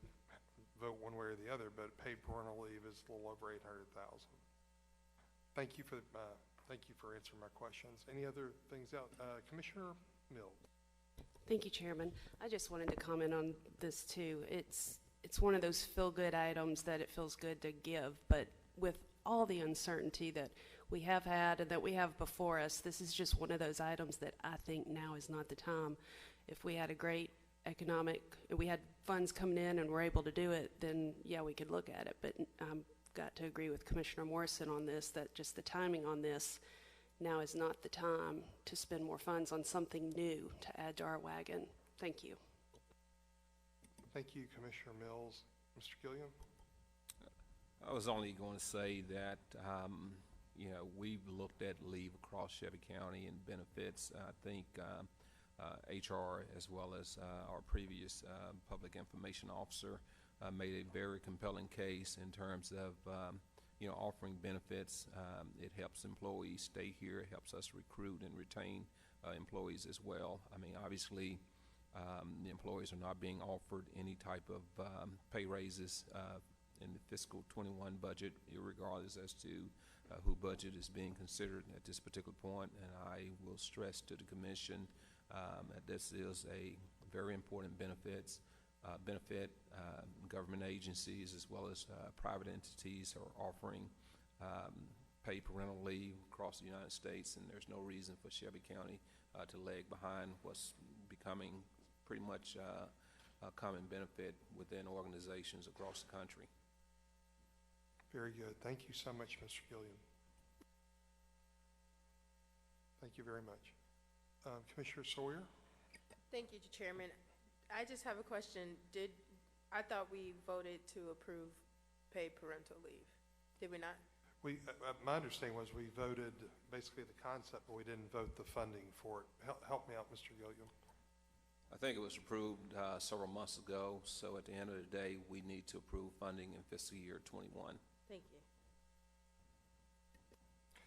vote one way or the other, but paid parental leave is a little over 800,000. Thank you for answering my questions. Any other things out? Commissioner Mills. Thank you, Chairman. I just wanted to comment on this too. It's one of those feel-good items that it feels good to give, but with all the uncertainty that we have had and that we have before us, this is just one of those items that I think now is not the time. If we had a great we had funds coming in and we're able to do it, then yeah, we could look at it. But I've got to agree with Commissioner Morrison on this, that just the timing on this now is not the time to spend more funds on something new to add to our wagon. Thank you. Thank you, Commissioner Mills. Mr. Gilliam? I was only going to say that, we've looked at leave across Shelby County and benefits. I think HR, as well as our previous public information officer, made a very compelling case in terms of, offering benefits. It helps employees stay here. It helps us recruit and retain employees as well. I mean, obviously, the employees are not being offered any type of pay raises in the fiscal 21 budget, regardless as to who budget is being considered at this particular point. And I will stress to the commission that this is a very important benefit. Government agencies as well as private entities are offering paid parental leave across the United States, and there's no reason for Shelby County to lag behind what's becoming pretty much a common benefit within organizations across the country. Very good. Thank you so much, Mr. Gilliam. Thank you very much. Commissioner Sawyer? Thank you, Chairman. I just have a question. I thought we voted to approve paid parental leave. Did we not? My understanding was we voted basically the concept, but we didn't vote the funding for it. Help me out, Mr. Gilliam. I think it was approved several months ago, so at the end of the day, we need to approve funding in fiscal year 21. Thank you.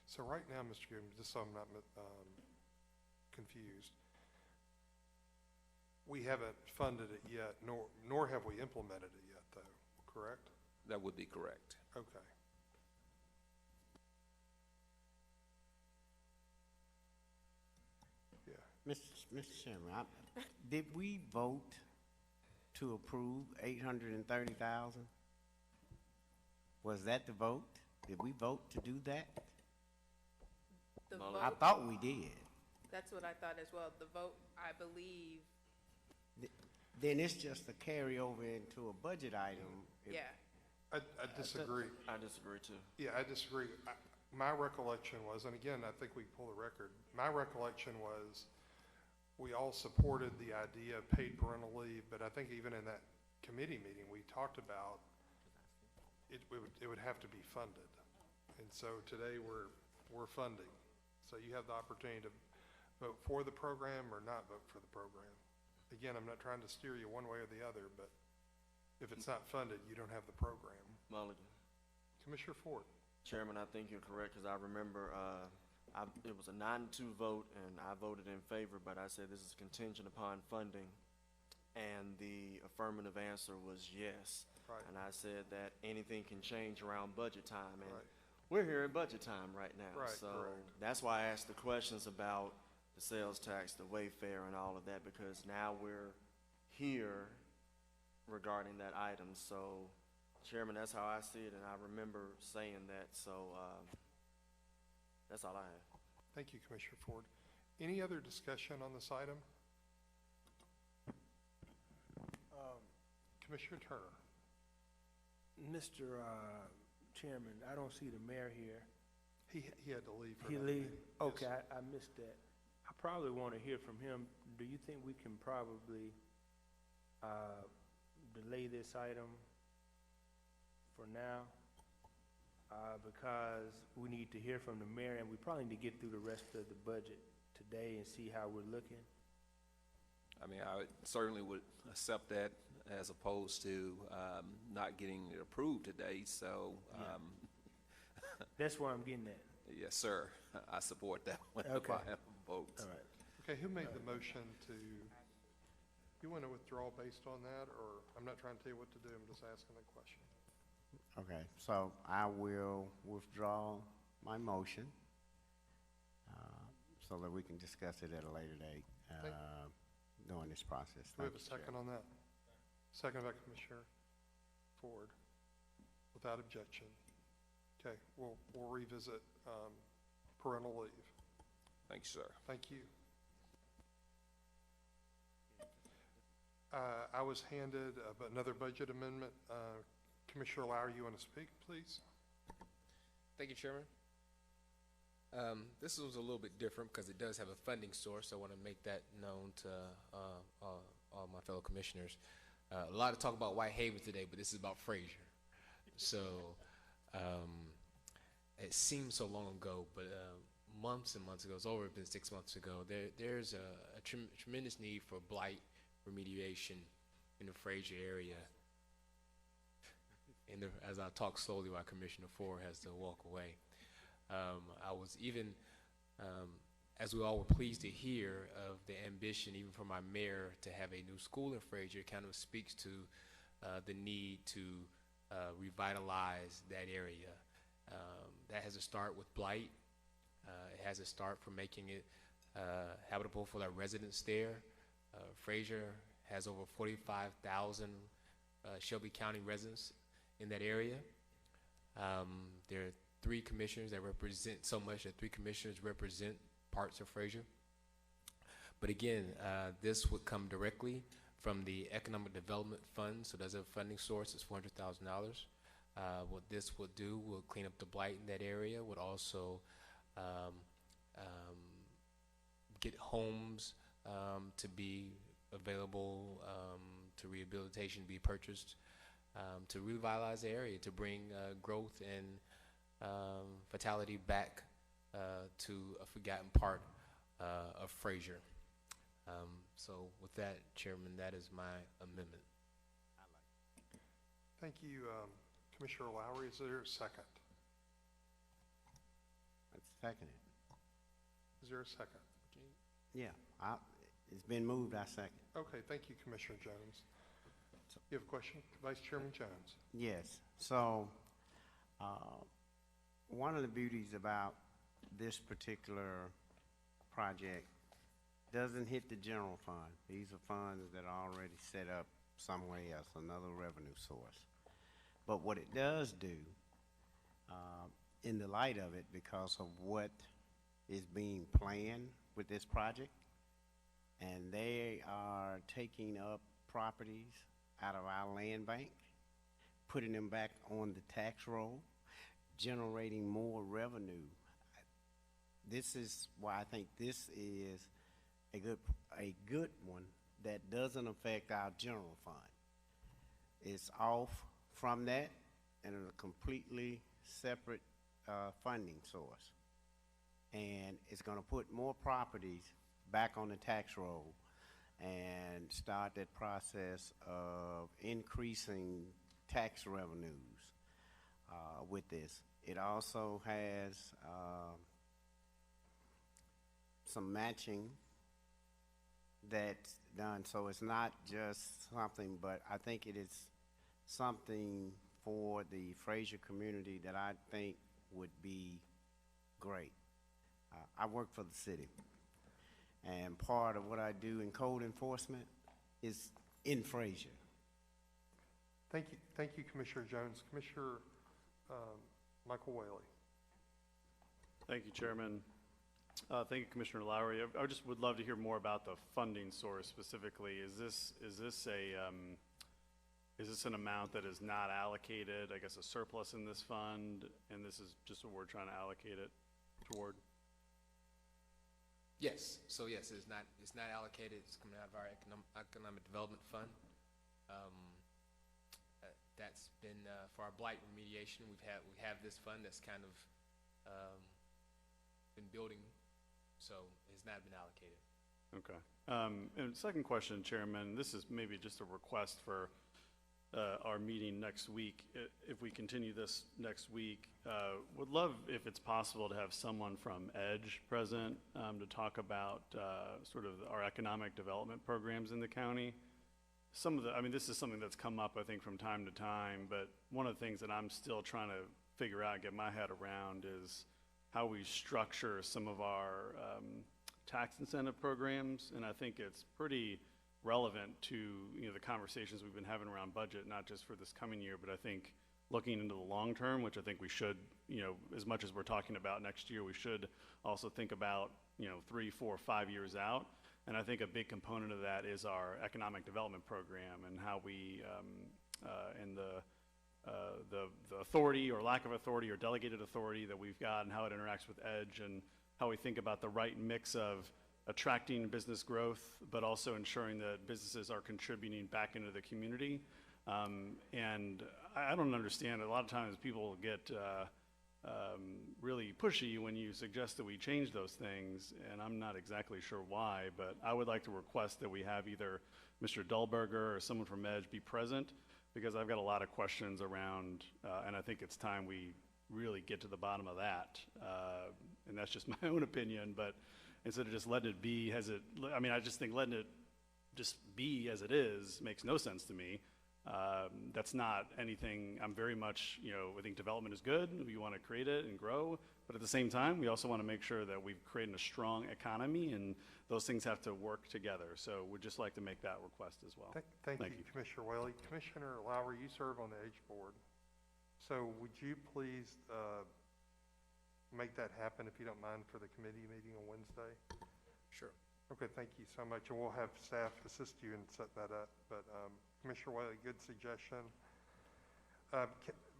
So right now, Mr. Gilliam, just so I'm not confused, we haven't funded it yet, nor have we implemented it yet, though, correct? That would be correct. Okay. Yeah. Mr. Chairman, did we vote to approve 830,000? Was that the vote? Did we vote to do that? The I vote, thought we did. that's what I thought as well. The vote, I believe, Then it's just a carryover into a budget item. yeah. I disagree. I disagree too. Yeah, I disagree. My recollection was, and again, I think we can pull the record, my recollection was we all supported the idea of paid parental leave, but I think even in that committee meeting, we talked about it would have to be funded. And so today we're funding. So you have the opportunity to vote for the program or not vote for the program. Again, I'm not trying to steer you one way or the other, but if it's not funded, you don't have the program. Mulligan. Commissioner Ford. Chairman, I think you're correct, because I remember it was a 9-2 vote, and I voted in favor, but I said this is contingent upon funding. and the affirmative answer was yes. Right. And I said that anything can change around budget time, and Right. we're here in budget time right now. Right, So correct. that's why I asked the questions about the sales tax, the wayfare, and all of that, because now we're here regarding that item. So, Chairman, that's how I see it, and I remember saying that. So that's all I have. Thank you, Commissioner Ford. Any other discussion on this item? Commissioner Turner. Mr. Chairman, I don't see the mayor here. He had to leave for He another leave? meeting. Okay, Yes. I missed that. I probably want to hear from him. Do you think we can probably delay this item for now? Because we need to hear from the mayor, and we probably need to get through the rest of the budget today and see how we're looking. I mean, I certainly would accept that as opposed to not getting it approved today, so. That's where I'm getting at. Yes, sir. I support that one. Okay. If I have a vote. All right. Okay, who made the motion to, you want to withdraw based on that, or I'm not trying to tell you what to do, I'm just asking the question. Okay, so I will withdraw my motion so that we can discuss it at a later date during this process. Do we have Thank a you, Chair. second on that? Second by Commissioner Ford, without objection. Okay, we'll revisit parental leave. Thank you, sir. Thank you. I was handed another budget amendment. Commissioner Lowry, you want to speak, please? Thank you, Chairman. This was a little bit different because it does have a funding source. I want to make that known to all my fellow commissioners. A lot of talk about Whitehaven today, but this is about Fraser. So it seems so long ago, but months and months ago, it's over been 6 months ago, there's a tremendous need for blight remediation in the Fraser area. As I talk slowly while Commissioner Ford has to walk away. I was even, as we all were pleased to hear of the ambition, even from our mayor, to have a new school in Fraser, it kind of speaks to the need to revitalize that area. That has to start with blight. It has to start from making it habitable for the residents there. Fraser has over 45,000 Shelby County residents in that area. There are 3 commissioners that represent so much that 3 commissioners represent parts of Fraser. But again, this would come directly from the Economic Development Fund, so there's a funding source, it's $400,000. What this will do will clean up the blight in that area, would also get homes to be available, to rehabilitation be purchased, to revitalize the area, to bring growth and vitality back to a forgotten part of Fraser. So with that, Chairman, that is my amendment. Thank you, Commissioner Lowry. Is there a second? Let's second it. Is there a second? Yeah, it's been moved, I second. Okay, thank you, Commissioner Jones. You have a question? Vice Chairman Jones. Yes, so one of the beauties about this particular project doesn't hit the general fund. These are funds that are already set up somewhere else, another revenue source. But what it does do, in the light of it, because of what is being planned with this project, and they are taking up properties out of our land bank, putting them back on the tax roll, generating more revenue. This is why I think this is a good one that doesn't affect our general fund. It's off from that and a completely separate funding source. And it's going to put more properties back on the tax roll and start that process of increasing tax revenues with this. It also has some matching that's done. So it's not just something, but I think it is something for the Fraser community that I think would be great. I work for the city, and part of what I do in code enforcement is in Fraser. Thank you, Commissioner Jones. Commissioner Michael Whaley. Thank you, Chairman. Thank you, Commissioner Lowry. I just would love to hear more about the funding source specifically. Is this an amount that is not allocated, I guess a surplus in this fund, and this is just what we're trying to allocate it toward? Yes, so yes, it's not allocated, it's coming out of our economic development fund. That's been, for our blight remediation, we have this fund that's kind of been building, so it's not been allocated. Okay. And second question, Chairman, this is maybe just a request for our meeting next week. If we continue this next week, would love, if it's possible, to have someone from EDGE present to talk about sort of our economic development programs in the county. This is something that's come up, I think, from time to time, but one of the things that I'm still trying to figure out, get my head around, is how we structure some of our tax incentive programs, and I think it's pretty relevant to the conversations we've been having around budget, not just for this coming year, but I think looking into the long term, which I think we should, as much as we're talking about next year, we should also think about 3, 4, 5 years out. And I think a big component of that is our economic development program and how we and the authority or lack of authority or delegated authority that we've got, and how it interacts with EDGE, and how we think about the right mix of attracting business growth, but also ensuring that businesses are contributing back into the community. And I don't understand, a lot of times people get really pushy when you suggest that we change those things, and I'm not exactly sure why, but I would like to request that we have either Mr. Dullberger or someone from EDGE be present, because I've got a lot of questions around, and I think it's time we really get to the bottom of that. And that's just my own opinion, but instead of just letting it be as it, I just think letting it just be as it is makes no sense to me. That's not anything, I'm very much, I think development is good, we want to create it and grow, but at the same time, we also want to make sure that we've created a strong economy, and those things have to work together. So we'd just like to make that request as well. Thank you, Commissioner Whaley. Commissioner Lowry, you serve on the EDGE board. So would you please make that happen, if you don't mind, for the committee meeting on Wednesday? Sure. Okay, thank you so much, and we'll have staff assist you in setting that up. But Commissioner Whaley, good suggestion.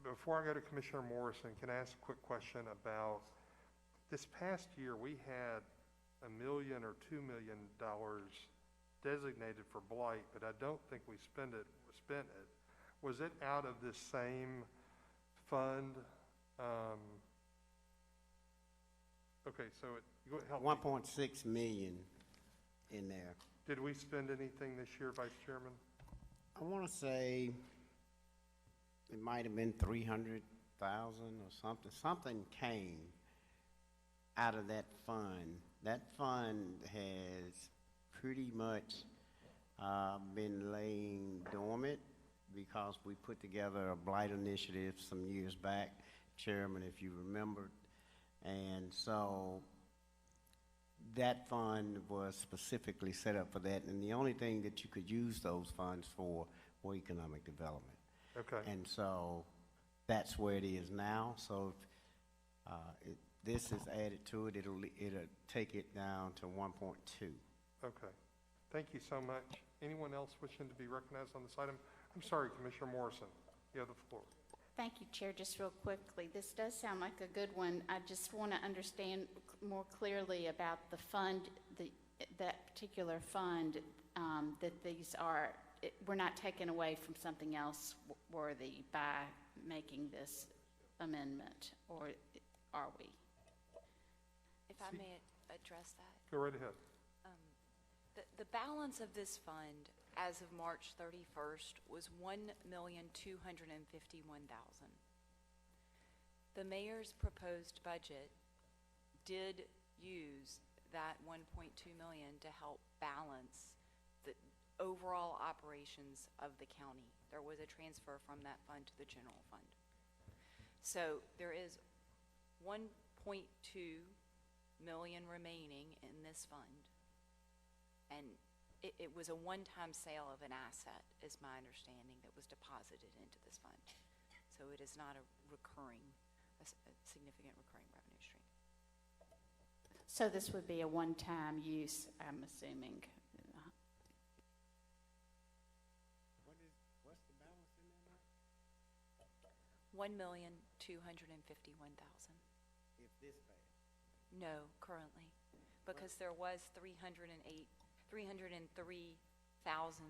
Before I go to Commissioner Morrison, can I ask a quick question about this past year? We had $1 million or $2 million designated for blight, but I don't think we spent it. Was it out of this same fund? Okay, so help me. 1.6 million in there. Did we spend anything this year, Vice Chairman? I want to say it might have been 300,000 or something. Something came out of that fund. That fund has pretty much been laying dormant because we put together a blight initiative some years back, Chairman, if you remember. And so that fund was specifically set up for that, and the only thing that you could use those funds for were economic development. Okay. And so that's where it is now. So if this is added to it, it'll take it down to 1.2. Okay. Thank you so much. Anyone else wishing to be recognized on this item? I'm sorry, Commissioner Morrison, you have the floor. Thank you, Chair. Just real quickly, this does sound like a good one. I just want to understand more clearly about the fund, that particular fund, that these are, we're not taking away from something else worthy by making this amendment, or are we? If I may address that. Go right ahead. The balance of this fund as of March 31st was $1,251,000. The mayor's proposed budget did use that $1.2 million to help balance overall operations of the county. There was a transfer from that fund to the general fund. So there is 1.2 million remaining in this fund. And it was a one-time sale of an asset, is my understanding, that was deposited into this fund. So it is not a significant recurring revenue stream. So this would be a one-time use, I'm assuming. What's the balance in there now? $1,251,000. If this bad. No, currently, because there was 303,000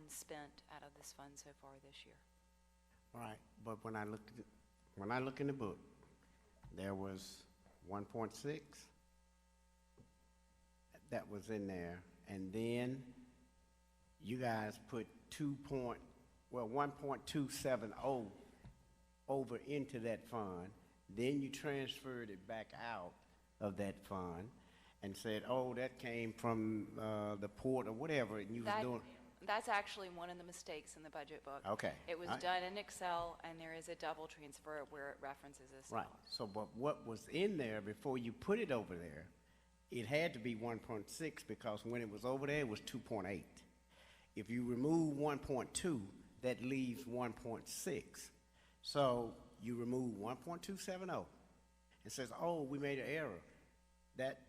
spent out of this fund so far this year. Right, but when I look in the book, there was 1.6 that was in there, and then you guys put 1.270 over into that fund. Then you transferred it back out of that fund and said, oh, that came from the port or whatever, and you was doing. That's actually one of the mistakes in the budget book. Okay. It was All right. done in Excel, and there is a double transfer where it references a sale. Right, so but what was in there before you put it over there, it had to be 1.6 because when it was over there, it was 2.8. If you remove 1.2, that leaves 1.6. So you remove 1.270. It says, oh, we made an error. That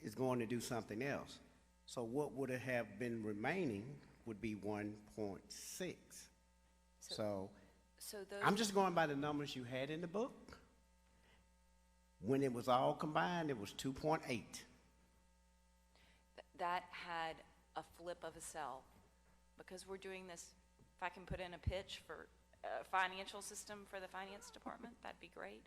is going to do something else. So what would have been remaining would be 1.6. So those I'm just going by the numbers you had in the book. When it was all combined, it was 2.8. That had a flip of a cell, because we're doing this. If I can put in a pitch for a financial system for the finance department, that'd be great.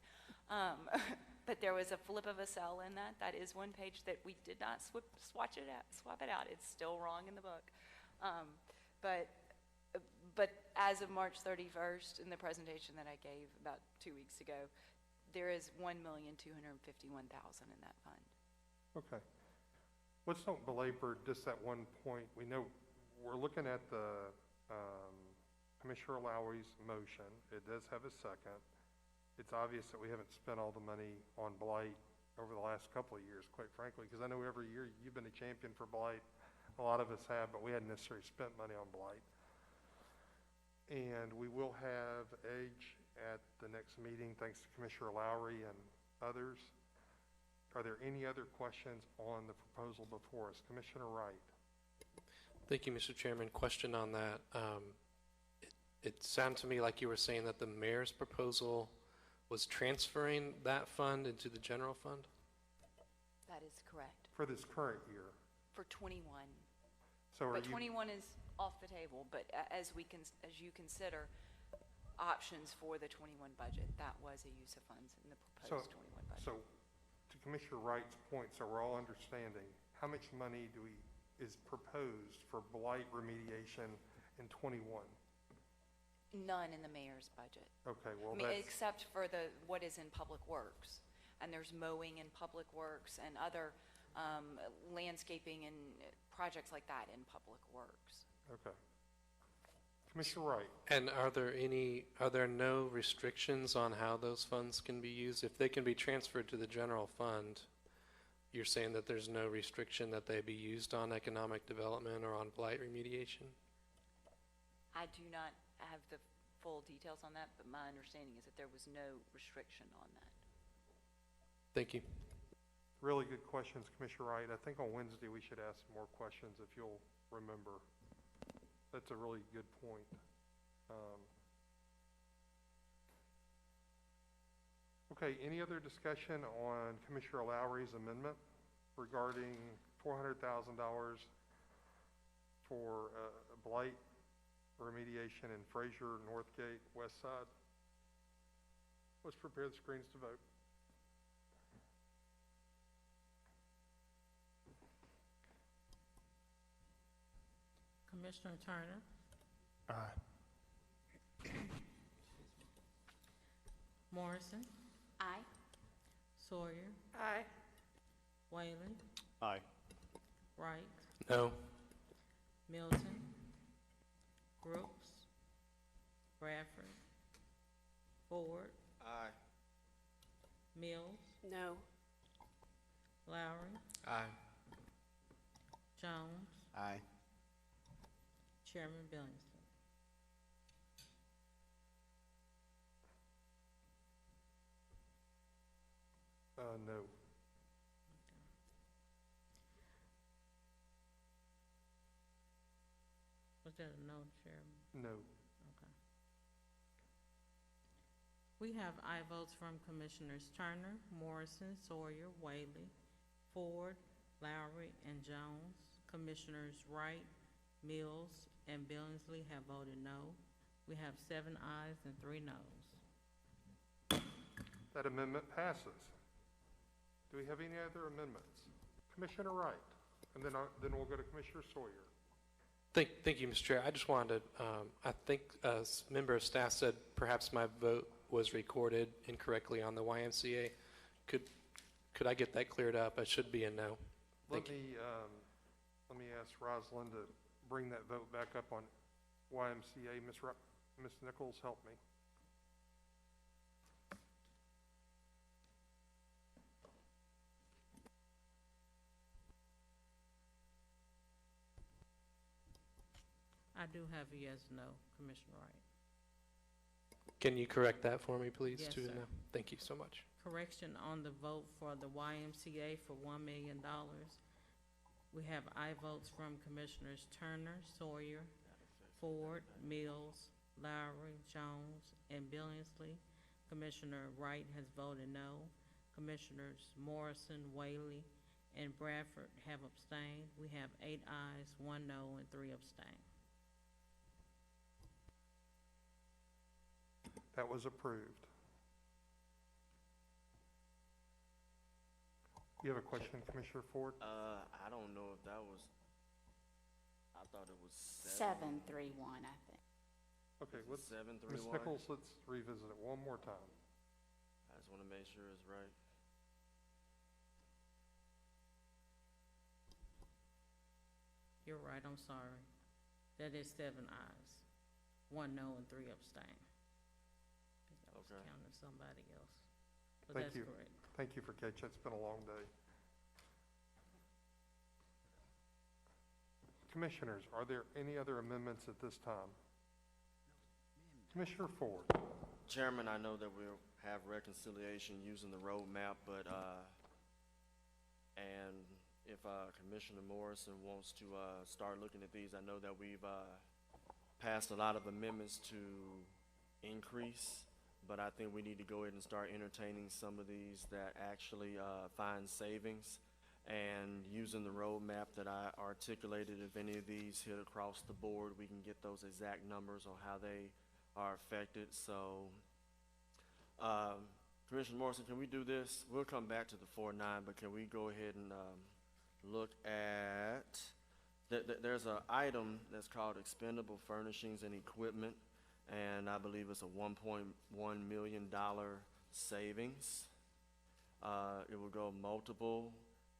But there was a flip of a cell in that. That is one page that we did not swap it out. It's still wrong in the book. But as of March 31st, in the presentation that I gave about 2 weeks ago, there is $1,251,000 in that fund. Okay. Let's don't belabor just that one point. We know we're looking at the Commissioner Lowry's motion. It does have a second. It's obvious that we haven't spent all the money on blight over the last couple of years, quite frankly, because I know every year you've been a champion for blight. A lot of us have, but we hadn't necessarily spent money on blight. And we will have Edge at the next meeting, thanks to Commissioner Lowry and others. Are there any other questions on the proposal before us? Commissioner Wright. Thank you, Mr. Chairman. Question on that. It sounded to me like you were saying that the mayor's proposal was transferring that fund into the general fund? That is correct. For this current year. For 21. So are But you, 21 is off the table, but as you consider options for the 21 budget, that was a use of funds in the proposed 21 budget. so to Commissioner Wright's point, so we're all understanding, how much money is proposed for blight remediation in 21? None in the mayor's budget. Okay, well, I mean, that's, except for what is in public works. And there's mowing in public works and other landscaping and projects like that in public works. okay. Commissioner Wright. And are there no restrictions on how those funds can be used? If they can be transferred to the general fund, you're saying that there's no restriction that they be used on economic development or on blight remediation? I do not have the full details on that, but my understanding is that there was no restriction on that. Thank you. Really good questions, Commissioner Wright. I think on Wednesday we should ask some more questions if you'll remember. That's a really good point. Okay, any other discussion on Commissioner Lowry's amendment regarding $400,000 for blight remediation in Fraser, Northgate, West Side? Let's prepare the screens to vote. Commissioner Turner, Aye. Morrison, Aye. Sawyer, Aye. Whalen, Aye. Wright, No. Milton, Brooks, Bradford, Ford, Aye. Mills, No. Lowry, Aye. Jones, Aye. Chairman Billingsley. No. Was that a no, Chairman? No. Okay. We have aye votes from Commissioners Turner, Morrison, Sawyer, Whaley, Ford, Lowry, and Jones. Commissioners Wright, Mills, and Billingsley have voted no. We have 7 ayes and 3 noes. That amendment passes. Do we have any other amendments? Commissioner Wright, and then we'll go to Commissioner Sawyer. Thank you, Mr. Chair. I just wanted to, I think a member of staff said perhaps my vote was recorded incorrectly on the YMCA. Could I get that cleared up? It should be a no. Let me ask Rosalind to bring that vote back up on YMCA. Ms. Nichols, help me. I do have a yes, no, Commissioner Wright. Can you correct that for me, please? Yes, to a sir. no? Thank you so much. Correction on the vote for the YMCA for $1 million. We have aye votes from Commissioners Turner, Sawyer, Ford, Mills, Lowry, Jones, and Billingsley. Commissioner Wright has voted no. Commissioners Morrison, Whaley, and Bradford have abstained. We have 8 ayes, 1 no, and 3 abstain. That was approved. You have a question, Commissioner Ford? I don't know if that was, I thought it was 7-3-1, I think. Okay, let's, 7-3-1. Ms. Nichols, let's revisit it one more time. I just want to make sure it's right. You're right, I'm sorry. That is 7 ayes, 1 no, and 3 abstain. I was Okay. counting somebody else. But Thank that's you. correct. Thank you for catching. It's been a long day. Commissioners, are there any other amendments at this time? Commissioner Ford. Chairman, I know that we'll have reconciliation using the roadmap, but, and if Commissioner Morrison wants to start looking at these, I know that we've passed a lot of amendments to increase, but I think we need to go ahead and start entertaining some of these that actually find savings, and using the roadmap that I articulated. If any of these hit across the board, we can get those exact numbers on how they are affected. So, Commissioner Morrison, can we do this? We'll come back to the 4-9, but can we go ahead and look at, there's an item that's called expendable furnishings and equipment, and I believe it's a $1.1 million savings. It will go multiple,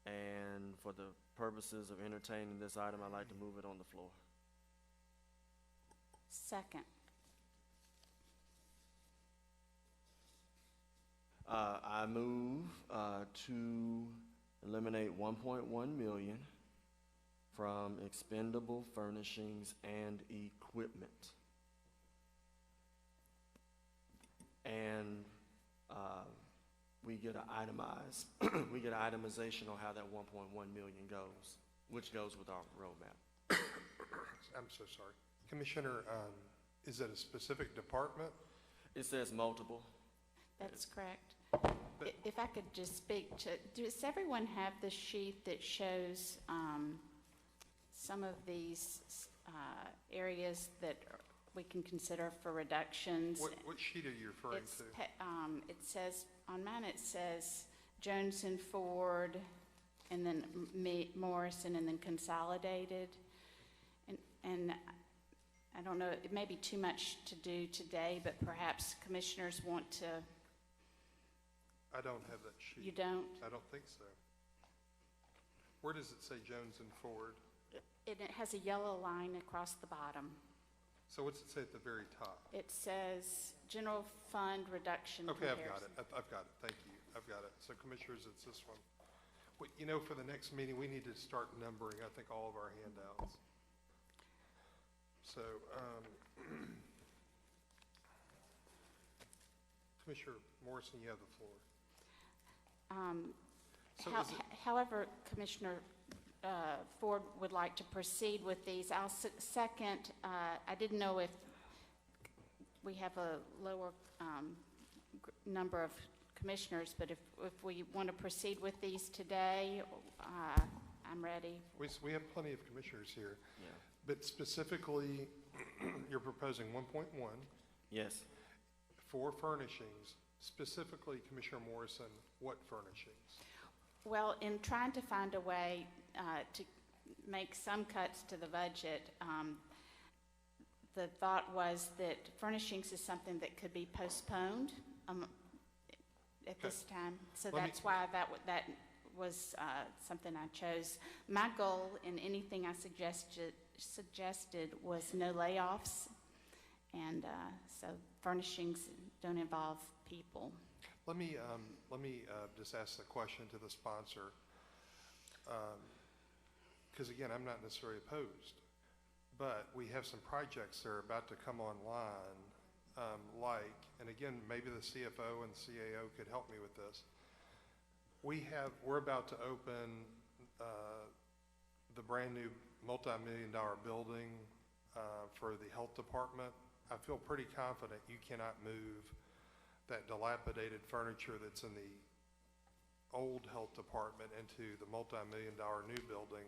and for the purposes of entertaining this item, I'd like to move it on the floor. Second. I move to eliminate 1.1 million from expendable furnishings and equipment. And we get an itemized, we get an itemization on how that 1.1 million goes, which goes with our roadmap. I'm so sorry. Commissioner, is it a specific department? It says multiple. That's correct. If I could just speak to, does everyone have the sheet that shows some of these areas that we can consider for reductions? What sheet are you referring to? It says, on mine it says Jones and Ford, and then Morrison, and then consolidated. And I don't know, it may be too much to do today, but perhaps commissioners want to. I don't have that sheet. You don't? I don't think so. Where does it say Jones and Ford? It has a yellow line across the bottom. So what's it say at the very top? It says general fund reduction Okay, I've got comparison. it. I've got it. Thank you. I've got it. So Commissioners, it's this one. You know, for the next meeting, we need to start numbering, I think, all of our handouts. So, Commissioner Morrison, you have the floor. So is it- However, Commissioner Ford would like to proceed with these. I'll second. I didn't know if we have a lower number of commissioners, but if we want to proceed with these today, I'm ready. We have plenty of commissioners here. Yeah. But specifically, you're proposing 1.1 Yes. for furnishings. Specifically, Commissioner Morrison, what furnishings? Well, in trying to find a way to make some cuts to the budget, the thought was that furnishings is something that could be postponed at this time. So Let me- that's why that was something I chose. My goal in anything I suggested was no layoffs, and so furnishings don't involve people. Let me just ask the question to the sponsor, because again, I'm not necessarily opposed, but we have some projects that are about to come online, and again, maybe the CFO and CAO could help me with this. We're about to open the brand new multi-million-dollar building for the health department. I feel pretty confident you cannot move that dilapidated furniture that's in the old health department into the multi-million-dollar new building.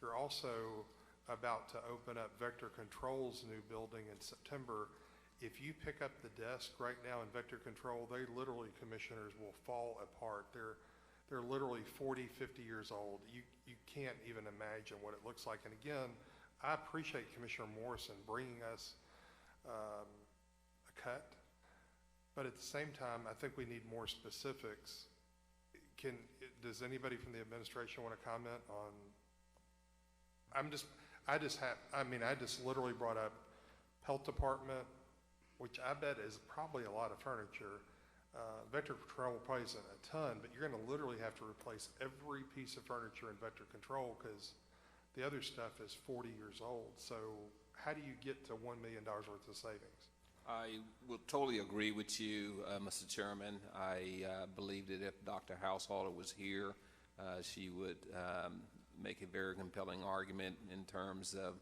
You're also about to open up Vector Control's new building in September. If you pick up the desk right now in Vector Control, they literally, commissioners, will fall apart. They're literally 40, 50 years old. You can't even imagine what it looks like. And again, I appreciate Commissioner Morrison bringing us a cut, but at the same time, I think we need more specifics. Does anybody from the administration want to comment on? I just literally brought up health department, which I bet is probably a lot of furniture. Vector Control probably isn't a ton, but you're going to literally have to replace every piece of furniture in Vector Control because the other stuff is 40 years old. So how do you get to $1 million worth of savings? I will totally agree with you, Mr. Chairman. I believe that if Dr. Householder was here, she would make a very compelling argument in terms of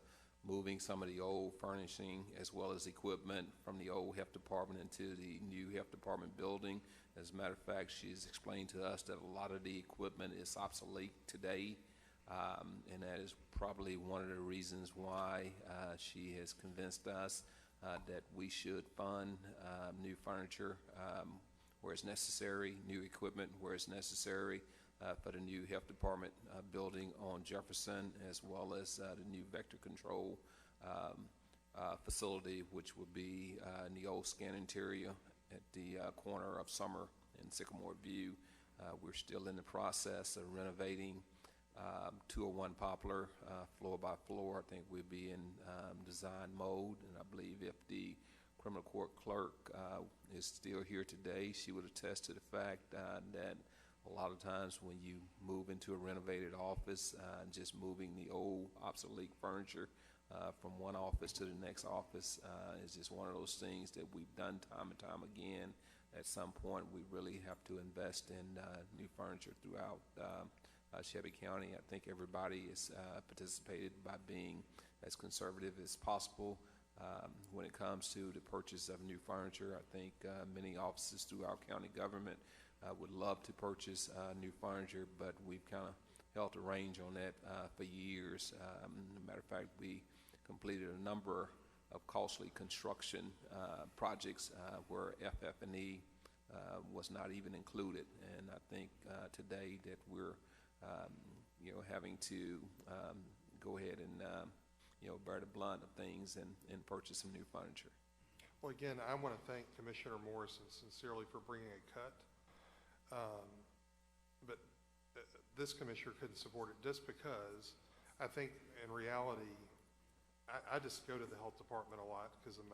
moving some of the old furnishing as well as equipment from the old health department into the new health department building. As a matter of fact, she's explained to us that a lot of the equipment is obsolete today, and that is probably one of the reasons why she has convinced us that we should fund new furniture where it's necessary, new equipment where it's necessary, for the new health department building on Jefferson, as well as the new Vector Control facility, which will be in the old scan interior at the corner of Summer and Sycamore View. We're still in the process of renovating 201 Poplar floor by floor. I think we'll be in design mode, and I believe if the criminal court clerk is still here today, she would attest to the fact that a lot of times when you move into a renovated office, just moving the old obsolete furniture from one office to the next office is just one of those things that we've done time and time again. At some point, we really have to invest in new furniture throughout Shelby County. I think everybody has participated by being as conservative as possible when it comes to the purchase of new furniture. I think many offices throughout county government would love to purchase new furniture, but we've kind of held a range on that for years. As a matter of fact, we completed a number of costly construction projects where FF&E was not even included, and I think today that we're having to go ahead and bear the blunt of things and purchase some new furniture. Well, again, I want to thank Commissioner Morrison sincerely for bringing a cut. But this commissioner couldn't support it just because I think in reality I just go to the health department a lot because of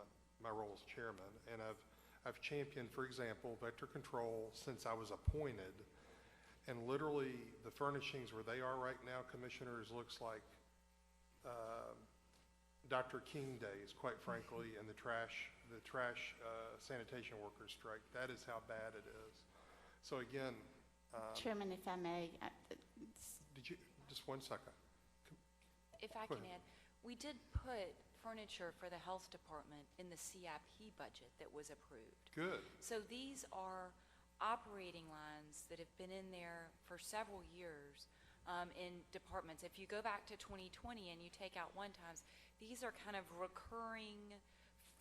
my role as chairman, and I've championed, for example, vector control since I was appointed, and literally the furnishings where they are right now, commissioners, looks like Dr. King days, quite frankly, and the trash sanitation workers strike. That is how bad it is. So again, Chairman, if I may, did you, just one second. If I Go can ahead. add, we did put furniture for the health department in the CIP budget that was approved. Good. So these are operating lines that have been in there for several years in departments. If you go back to 2020 and you take out one-times, these are kind of recurring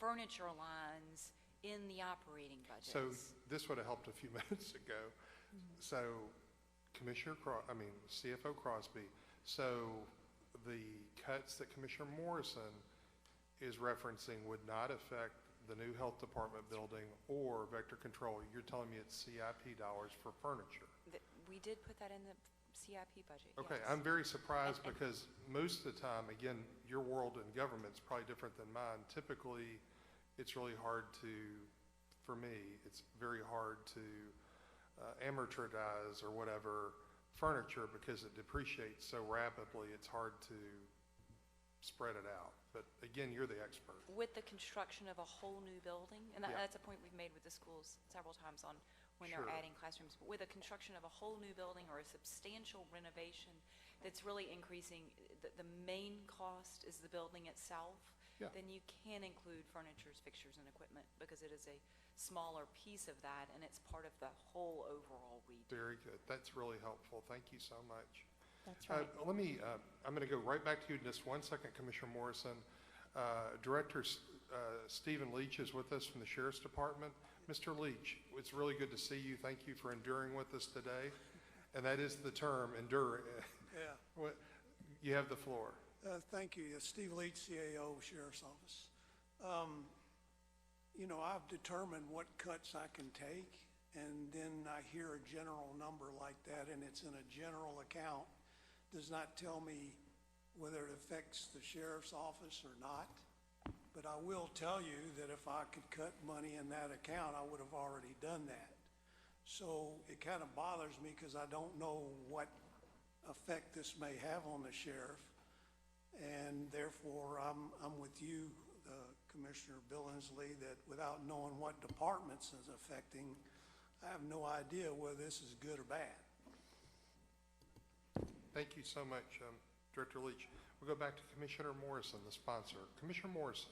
furniture lines in the operating budgets. So this would have helped a few minutes ago. So CFO Crosby, so the cuts that Commissioner Morrison is referencing would not affect the new health department building or vector control. You're telling me it's CIP dollars for furniture. We did put that in the CIP budget, Okay, yes. I'm very surprised because most of the time, again, your world in government's probably different than mine. Typically, it's really hard to, for me, it's very hard to amortize or whatever furniture because it depreciates so rapidly, it's hard to spread it out. But again, you're the expert. With the construction of a whole new building, and Yeah. that's a point we've made with the schools several times on when Sure. they're adding classrooms. But with a construction of a whole new building or a substantial renovation that's really increasing, the main cost is the building itself, Yeah. then you can include furnitures, fixtures, and equipment because it is a smaller piece of that and it's part of the whole overall redo. Very good. That's really helpful. Thank you so much. that's right. I'm going to go right back to you in just one second, Commissioner Morrison. Director Stephen Leach is with us from the Sheriff's Department. Mr. Leach, it's really good to see you. Thank you for enduring with us today. And that is the term, endure. Yeah. You have the floor. Thank you. Steve Leach, CAO, Sheriff's Office. I've determined what cuts I can take, and then I hear a general number like that, and it's in a general account. Does not tell me whether it affects the Sheriff's Office or not. But I will tell you that if I could cut money in that account, I would have already done that. So it kind of bothers me because I don't know what effect this may have on the sheriff. And therefore, I'm with you, Commissioner Billingsley, that without knowing what departments is affecting, I have no idea whether this is good or bad. Thank you so much, Director Leach. We'll go back to Commissioner Morrison, the sponsor. Commissioner Morrison.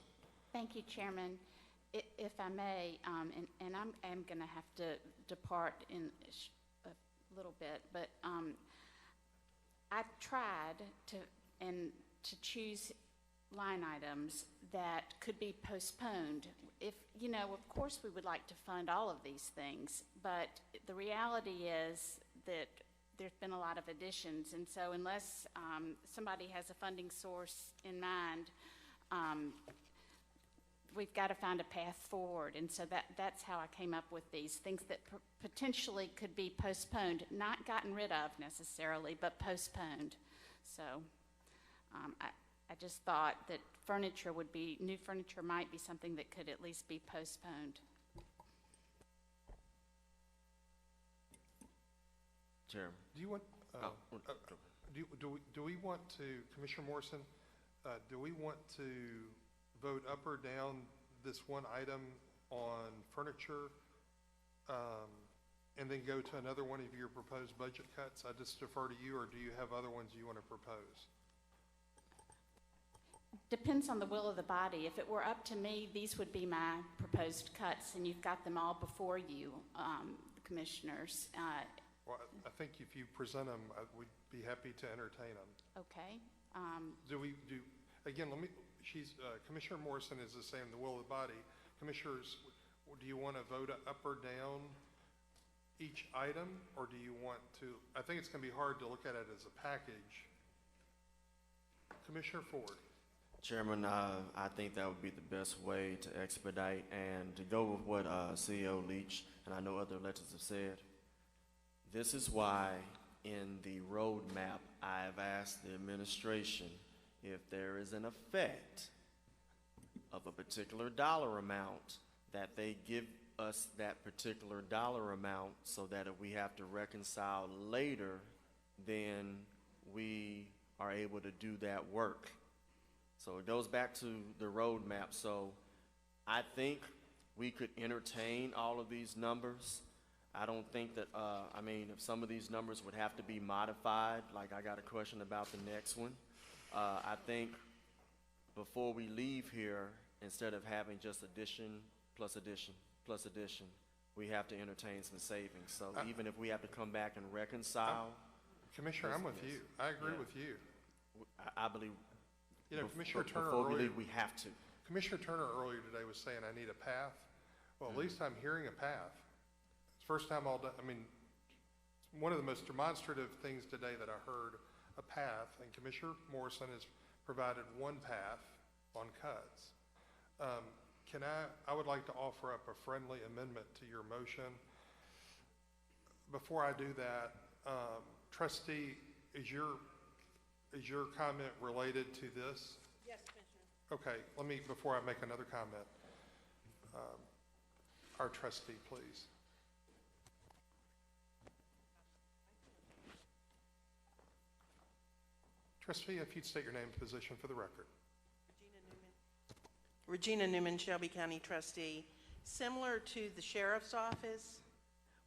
Thank you, Chairman. If I may, and I'm going to have to depart in a little bit, but I tried to choose line items that could be postponed. Of course we would like to fund all of these things, but the reality is that there's been a lot of additions, and so unless somebody has a funding source in mind, we've got to find a path forward. And so that's how I came up with these things that potentially could be postponed, not gotten rid of necessarily, but postponed. So I just thought that new furniture might be something that could at least be postponed. Chairman. Do you want, do we want to, Commissioner Morrison, do we want to vote up or down this one item on furniture and then go to another one of your proposed budget cuts? I just defer to you, or do you have other ones you want to propose? Depends on the will of the body. If it were up to me, these would be my proposed cuts, and you've got them all before you, commissioners. Well, I think if you present them, we'd be happy to entertain them. Okay. Commissioner Morrison is the same, the will of the body. Commissioners, do you want to vote up or down each item, or do you want to, I think it's going to be hard to look at it as a package. Commissioner Ford. Chairman, I think that would be the best way to expedite and to go with what CEO Leach and I know other electeds have said. This is why in the roadmap I have asked the administration if there is an effect of a particular dollar amount, that they give us that particular dollar amount so that if we have to reconcile later, then we are able to do that work. So it goes back to the roadmap. So I think we could entertain all of these numbers. I don't think that, I mean, if some of these numbers would have to be modified, like I got a question about the next one, I think before we leave here, instead of having just addition plus addition plus addition, we have to entertain some savings. So even if we have to come back and reconcile. Commissioner, I'm with you. I agree with you. I believe, You know, Commissioner Turner before we earlier, leave, we have to. Commissioner Turner earlier today was saying, I need a path. Well, at least I'm hearing a path. It's the first time all day, I mean, one of the most demonstrative things today that I heard, a path, and Commissioner Morrison has provided one path on cuts. I would like to offer up a friendly amendment to your motion. Before I do that, Trustee, is your comment related to this? Yes, Commissioner. Okay, before I make another comment, our trustee, please. Trustee, if you'd state your name and position for the record. Regina Newman, Shelby County trustee. Similar to the sheriff's office,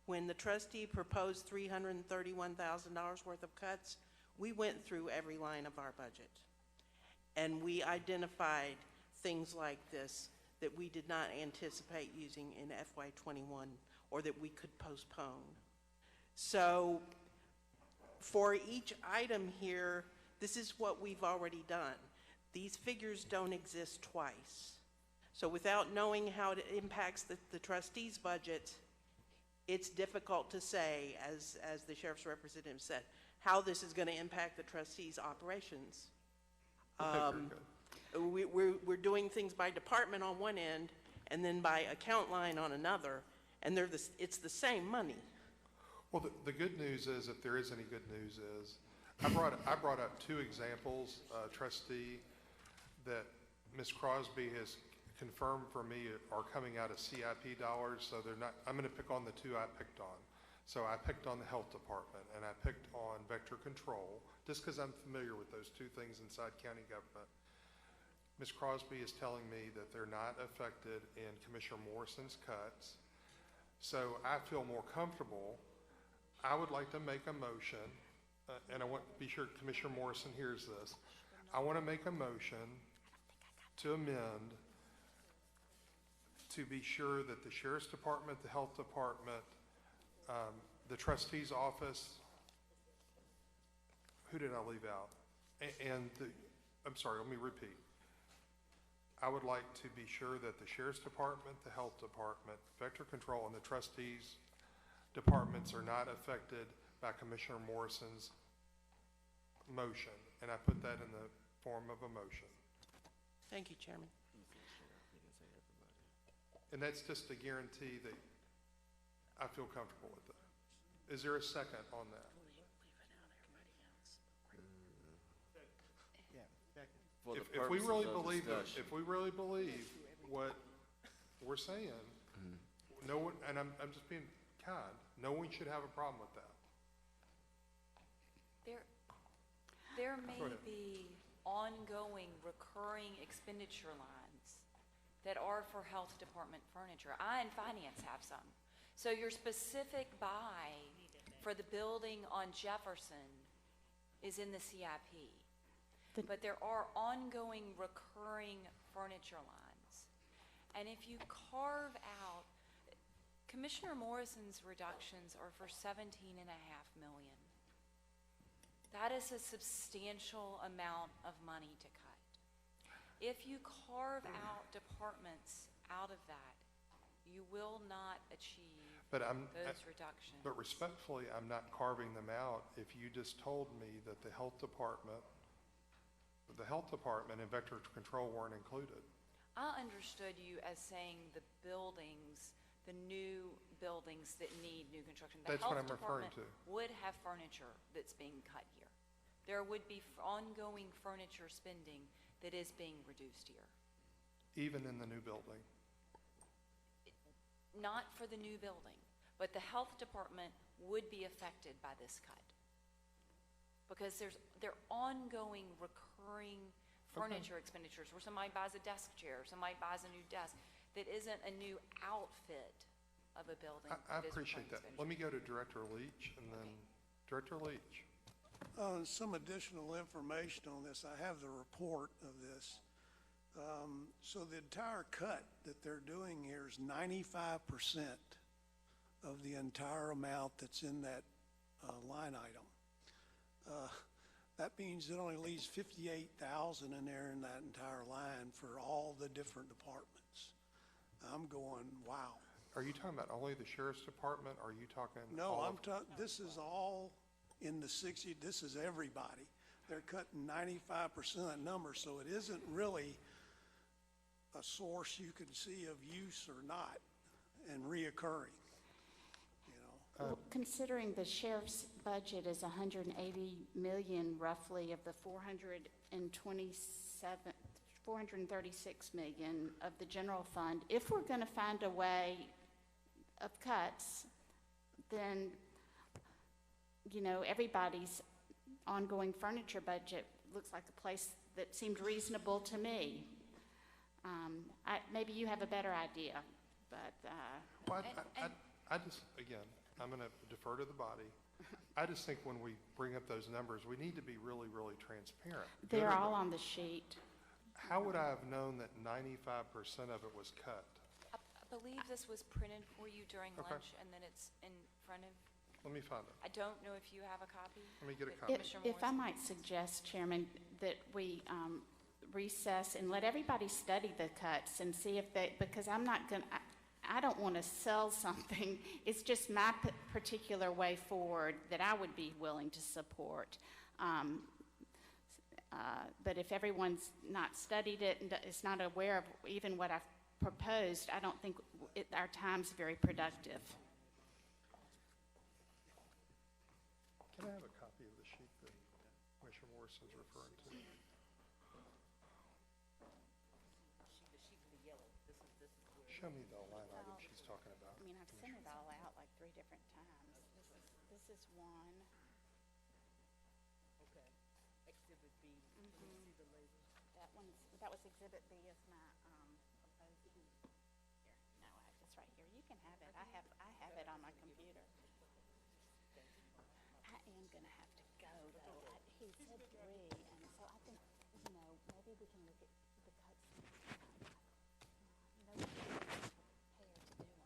when the trustee proposed $331,000 worth of cuts, we went through every line of our budget. And we identified things like this that we did not anticipate using in FY21 or that we could postpone. So for each item here, this is what we've already done. These figures don't exist twice. So without knowing how it impacts the trustees' budget, it's difficult to say, as the sheriff's representative said, how this is going to impact the trustees' operations. We're doing things by department on one end and then by account line on another, and it's the same money. Well, the good news is, if there is any good news, is I brought up two examples, trustee, that Ms. Crosby has confirmed for me are coming out of CIP dollars, so they're not. I'm going to pick on the two I picked on. So I picked on the health department and I picked on vector control, just because I'm familiar with those two things inside county government. Ms. Crosby is telling me that they're not affected in Commissioner Morrison's cuts. So I feel more comfortable. I would like to make a motion, and I want to be sure Commissioner Morrison hears this. I want to make a motion to amend to be sure that the Sheriff's Department, the Health Department, the trustee's office, who did I leave out? I'm sorry, let me repeat. I would like to be sure that the Sheriff's Department, the Health Department, Vector Control, and the trustees' departments are not affected by Commissioner Morrison's motion. And I put that in the form of a motion. Thank you, Chairman. And that's just a guarantee that I feel comfortable with that. Is there a second on that? If we really believe it, if we really believe what we're saying, no one, and I'm just being kind, no one should have a problem with that. There may be ongoing recurring expenditure lines that are for health department furniture. I and finance have some. So your specific buy for the building on Jefferson is in the CIP. But there are ongoing recurring furniture lines. And if you carve out, Commissioner Morrison's reductions are for $17.5 million. That is a substantial amount of money to cut. If you carve out departments out of that, you will not achieve those reductions. But respectfully, I'm not carving them out if you just told me that the health department and vector control weren't included. I understood you as saying the buildings, the new buildings that need new construction. The That's what health I'm referring department to. would have furniture that's being cut here. there would be ongoing furniture spending that is being reduced here. Even in the new building? Not for the new building, but the health department would be affected by this cut. Because there are ongoing recurring furniture expenditures where somebody buys a desk chair, somebody buys a new desk that isn't a new outfit of a building. I that is appreciate that. recurring Let me go to Director Leach and then Director Leach. Some additional information on this. I have the report of this. So the entire cut that they're doing here is 95% of the entire amount that's in that line item. That means it only leaves 58,000 in there in that entire line for all the different departments. I'm going, wow. Are you talking about only the Sheriff's Department? Or are you talking? No, all I'm of- talking, this is all in the 60, this is everybody. They're cutting 95% of that number, so it isn't really a source you can see of use or not and reoccurring, you know. Well, considering the sheriff's budget is 180 million roughly of the 436 million of the general fund, if we're going to find a way of cuts, then, you know, everybody's ongoing furniture budget looks like a place that seemed reasonable to me. Maybe you have a better idea, but, Well, I just, again, I'm going to defer to the body. I just think when we bring up those numbers, we need to be really, really transparent. they're all on the sheet. How would I have known that 95% of it was cut? I believe this was printed for you during Okay. lunch, and then it's in front of, Let me find it. I don't know if you have a copy. Let me get a But copy. Commissioner If I Morrison? might suggest, Chairman, that we recess and let everybody study the cuts and see if they, because I'm not going to, I don't want to sell something. It's just my particular way forward that I would be willing to support. But if everyone's not studied it and is not aware of even what I've proposed, I don't think our time's very productive. Can I have a copy of the sheet that Commissioner Morrison is referring to? Show me the line item she's talking about. I mean, I've sent it all out like 3 different times. This is one. Okay. Exhibit B. That was Exhibit B of my, proposed. Here, no, it's right here. You can have it. I have it on my computer. I am gonna have to go, though. He said 3, and so I think, you know, maybe we can look at the cuts. Nobody's prepared to do them.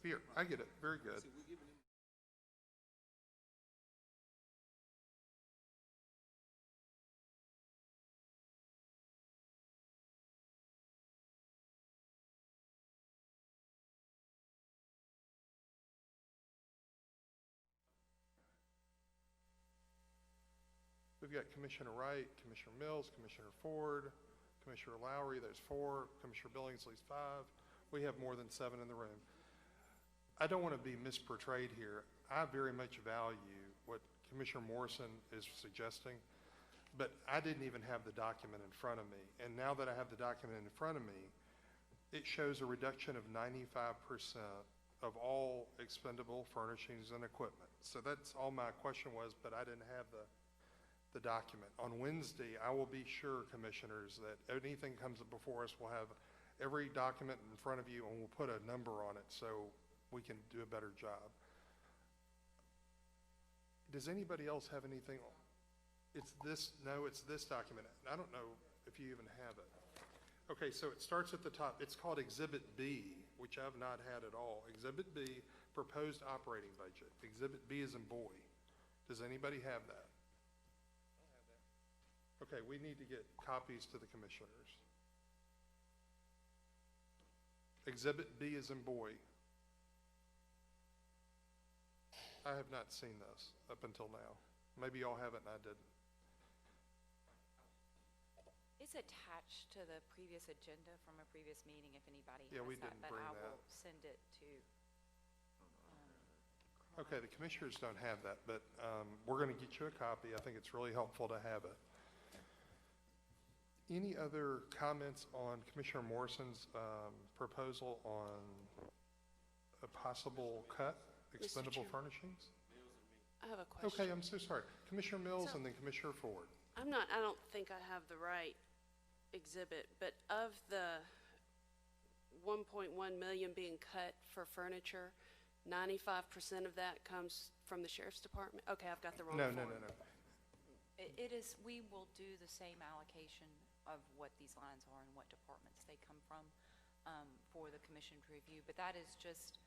Here, I get it. Very good. We've got Commissioner Wright, Commissioner Mills, Commissioner Ford, Commissioner Lowry, there's 4, Commissioner Billingsley's 5. We have more than 7 in the room. I don't want to be misportrayed here. I very much value what Commissioner Morrison is suggesting, but I didn't even have the document in front of me. And now that I have the document in front of me, it shows a reduction of 95% of all expendable furnishings and equipment. So that's all my question was, but I didn't have the document. On Wednesday, I will be sure, commissioners, that anything comes up before us, we'll have every document in front of you and we'll put a number on it so we can do a better job. Does anybody else have anything? It's this document. I don't know if you even have it. Okay, so it starts at the top. It's called Exhibit B, which I've not had at all. Exhibit B, proposed operating budget. Exhibit B is in boy. Does anybody have that? Okay, we need to get copies to the commissioners. Exhibit B is in boy. I have not seen this up until now. Maybe y'all have it and I didn't. It's attached to the previous agenda from a previous meeting if anybody Yeah, has we that, didn't but bring I that. will send it to. Okay, the commissioners don't have that, but we're going to get you a copy. I think it's really helpful to have it. Any other comments on Commissioner Morrison's proposal on a possible cut, expendable Chair. furnishings? I have a question. Okay, I'm so sorry. Commissioner Mills So- and then Commissioner Ford. I don't think I have the right exhibit, but of the 1.1 million being cut for furniture, 95% of that comes from the sheriff's department? Okay, I've got the wrong No, form. no, no, no. It is, we will do the same allocation of what these lines are and what departments they come from for the commission to review, but that is just,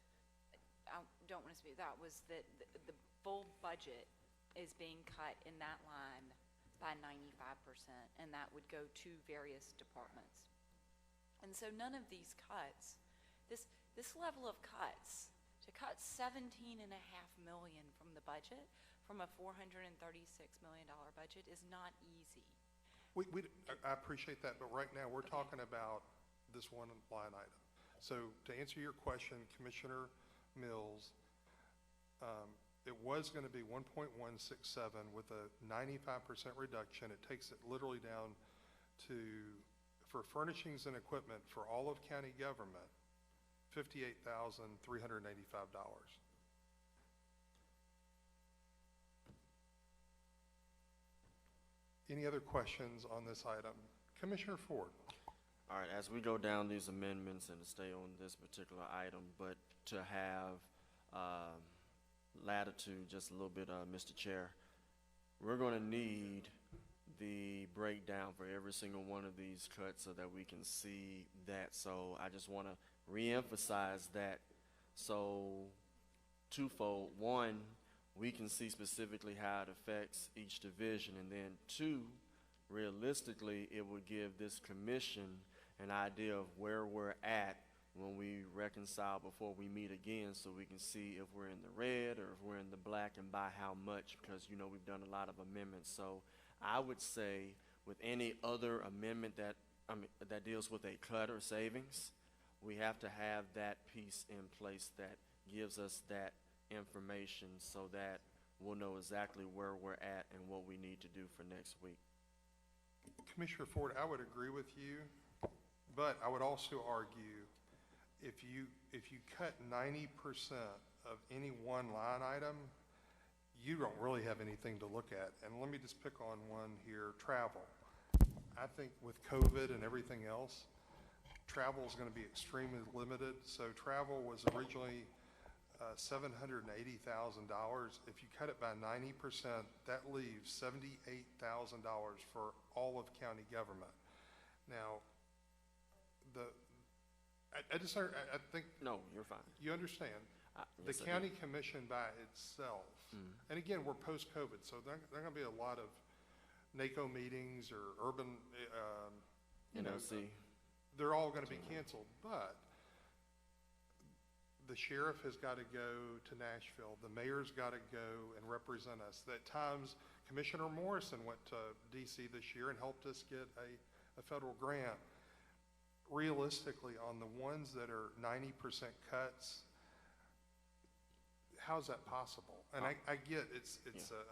I don't want to speak, that was the full budget is being cut in that line by 95%, and that would go to various departments. And so none of these cuts, this level of cuts, to cut $17.5 million from the budget, from a $436 million budget, is not easy. I appreciate that, but right now we're talking about this one line item. So to answer your question, Commissioner Mills, it was going to be 1.167 with a 95% reduction. It takes it literally down to, for furnishings and equipment for all of county government, $58,385. Any other questions on this item? Commissioner Ford. All right, as we go down these amendments and to stay on this particular item, but to have latitude just a little bit, Mr. Chair, we're going to need the breakdown for every single one of these cuts so that we can see that. So I just want to reemphasize that. So twofold. One, we can see specifically how it affects each division. And then two, realistically, it would give this commission an idea of where we're at when we reconcile before we meet again, so we can see if we're in the red or if we're in the black and by how much, because, you know, we've done a lot of amendments. So I would say with any other amendment that deals with a cut or savings, we have to have that piece in place that gives us that information so that we'll know exactly where we're at and what we need to do for next week. Commissioner Ford, I would agree with you, but I would also argue if you cut 90% of any one line item, you don't really have anything to look at. And let me just pick on one here, travel. I think with COVID and everything else, travel is going to be extremely limited. So travel was originally $780,000. If you cut it by 90%, that leaves $78,000 for all of county government. Now, I think. No, you're fine. You understand. The Yes, I do. county commission by itself, and again, we're post-COVID, so there are going to be a lot of NACO meetings or urban, NOC. they're all going to be canceled, but the sheriff has got to go to Nashville. The mayor's got to go and represent us. At times, Commissioner Morrison went to D.C. this year and helped us get a federal grant. Realistically, on the ones that are 90% cuts, how's that possible? And I get it's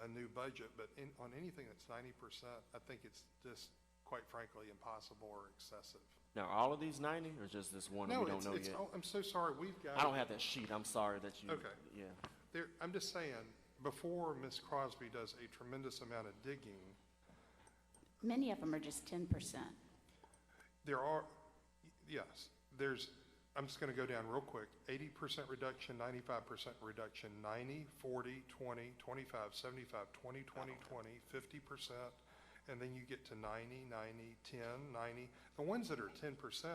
a new budget, but on anything that's 90%, I think it's just, quite frankly, impossible or excessive. Now, all of these 90 or just this one that we don't know yet? I'm so sorry. We've got. I don't have that sheet. I'm sorry that you. Okay. Yeah. I'm just saying, before Ms. Crosby does a tremendous amount of digging, Many of them are just 10%. there are, yes, I'm just going to go down real quick. 80% reduction, 95% reduction, 90, 40, 20, 25, 75, 20, 20, 20, 50%, and then you get to 90, 90, 10, 90. The ones that are 10%,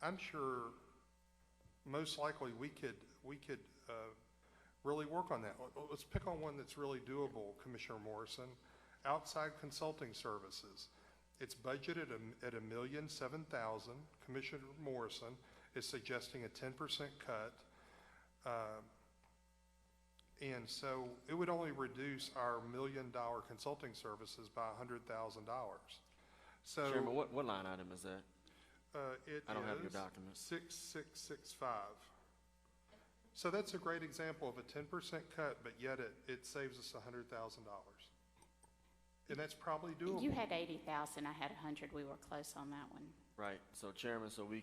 I'm sure most likely we could really work on that. Let's pick on one that's really doable, Commissioner Morrison. Outside consulting services. It's budgeted at $1,007,000. Commissioner Morrison is suggesting a 10% cut. And so it would only reduce our $1 million consulting services by $100,000. So Chairman, what line item is that? I don't have your is documents. 6665. So that's a great example of a 10% cut, but yet it saves us $100,000. And that's probably doable. You had 80,000, I had 100, we were close on that one. Right, so Chairman, so we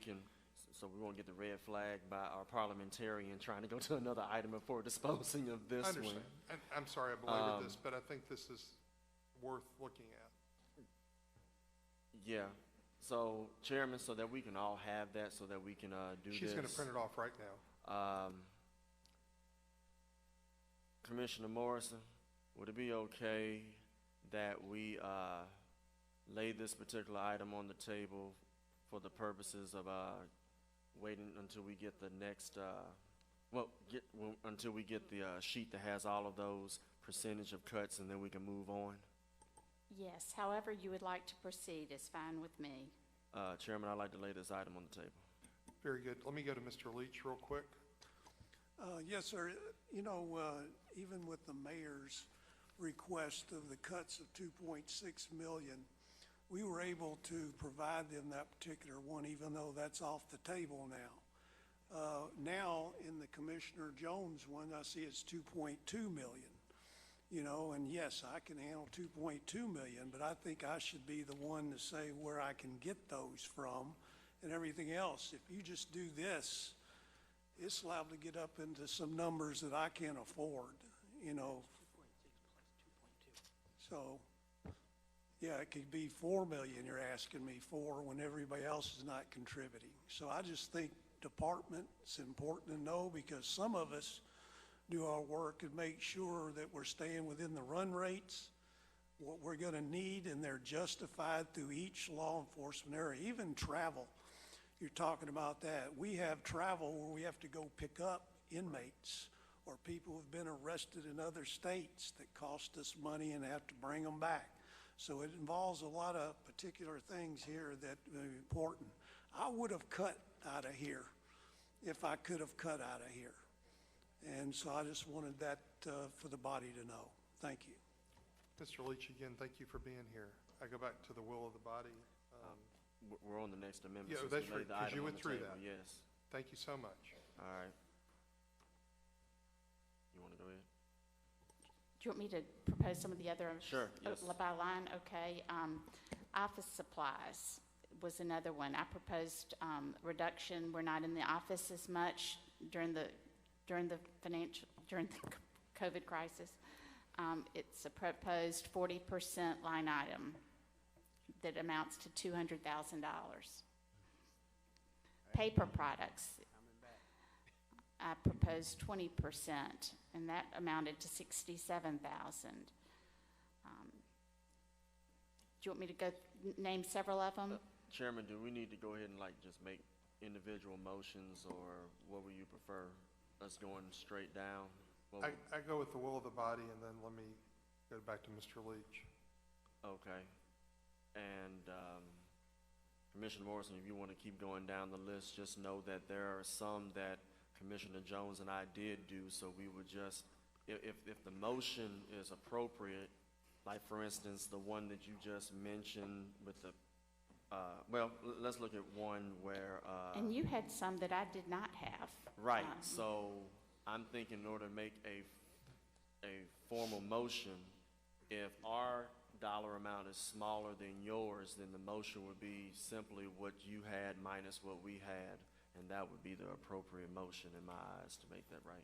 won't get the red flag by our parliamentarian trying to go to another item before disposing of this I one. understand. I'm sorry I belabored this, but I think this is worth looking at. Yeah, so Chairman, so that we can all have that, so that we can do this. She's going to print it off right now. Commissioner Morrison, would it be okay that we lay this particular item on the table for the purposes of waiting until we get the next, until we get the sheet that has all of those percentage of cuts, and then we can move on? Yes, however you would like to proceed is fine with me. Chairman, I'd like to lay this item on the table. Very good. Let me go to Mr. Leach real quick. Yes, sir. You know, even with the mayor's request of the cuts of 2.6 million, we were able to provide them that particular one, even though that's off the table now. Now, in the Commissioner Jones one, I see it's 2.2 million. You know, and yes, I can handle 2.2 million, but I think I should be the one to say where I can get those from and everything else. If you just do this, it's liable to get up into some numbers that I can't afford, you know. So, yeah, it could be 4 million you're asking me for when everybody else is not contributing. So I just think department, it's important to know, because some of us do our work and make sure that we're staying within the run rates, what we're going to need, and they're justified through each law enforcement area, even travel. You're talking about that. We have travel where we have to go pick up inmates or people who've been arrested in other states that cost us money and have to bring them back. So it involves a lot of particular things here that are important. I would have cut out of here if I could have cut out of here. And so I just wanted that for the body to know. Thank you. Mr. Leach, again, thank you for being here. I go back to the will of the body. We're on the next amendment. Yeah, since that's we right, laid the because item you on went the through table. that. Yes. Thank you so much. All right. You want to go ahead? Do you want me to propose some of the other? Sure, yes. By line, okay. Office supplies was another one. I proposed reduction. We're not in the office as much during the COVID crisis. It's a proposed 40% line item that amounts to $200,000. Paper products, I proposed 20%, and that amounted to $67,000. Do you want me to go name several of them? Chairman, do we need to go ahead and just make individual motions, or what would you prefer? Us going straight down? I go with the will of the body, and then let me go back to Mr. Leach. Okay. And Commissioner Morrison, if you want to keep going down the list, just know that there are some that Commissioner Jones and I did do, so we would just, if the motion is appropriate, like for instance, the one that you just mentioned with the, well, let's look at one where. And you had some that I did not have. Right, so I'm thinking in order to make a formal motion, if our dollar amount is smaller than yours, then the motion would be simply what you had minus what we had, and that would be the appropriate motion in my eyes to make that right.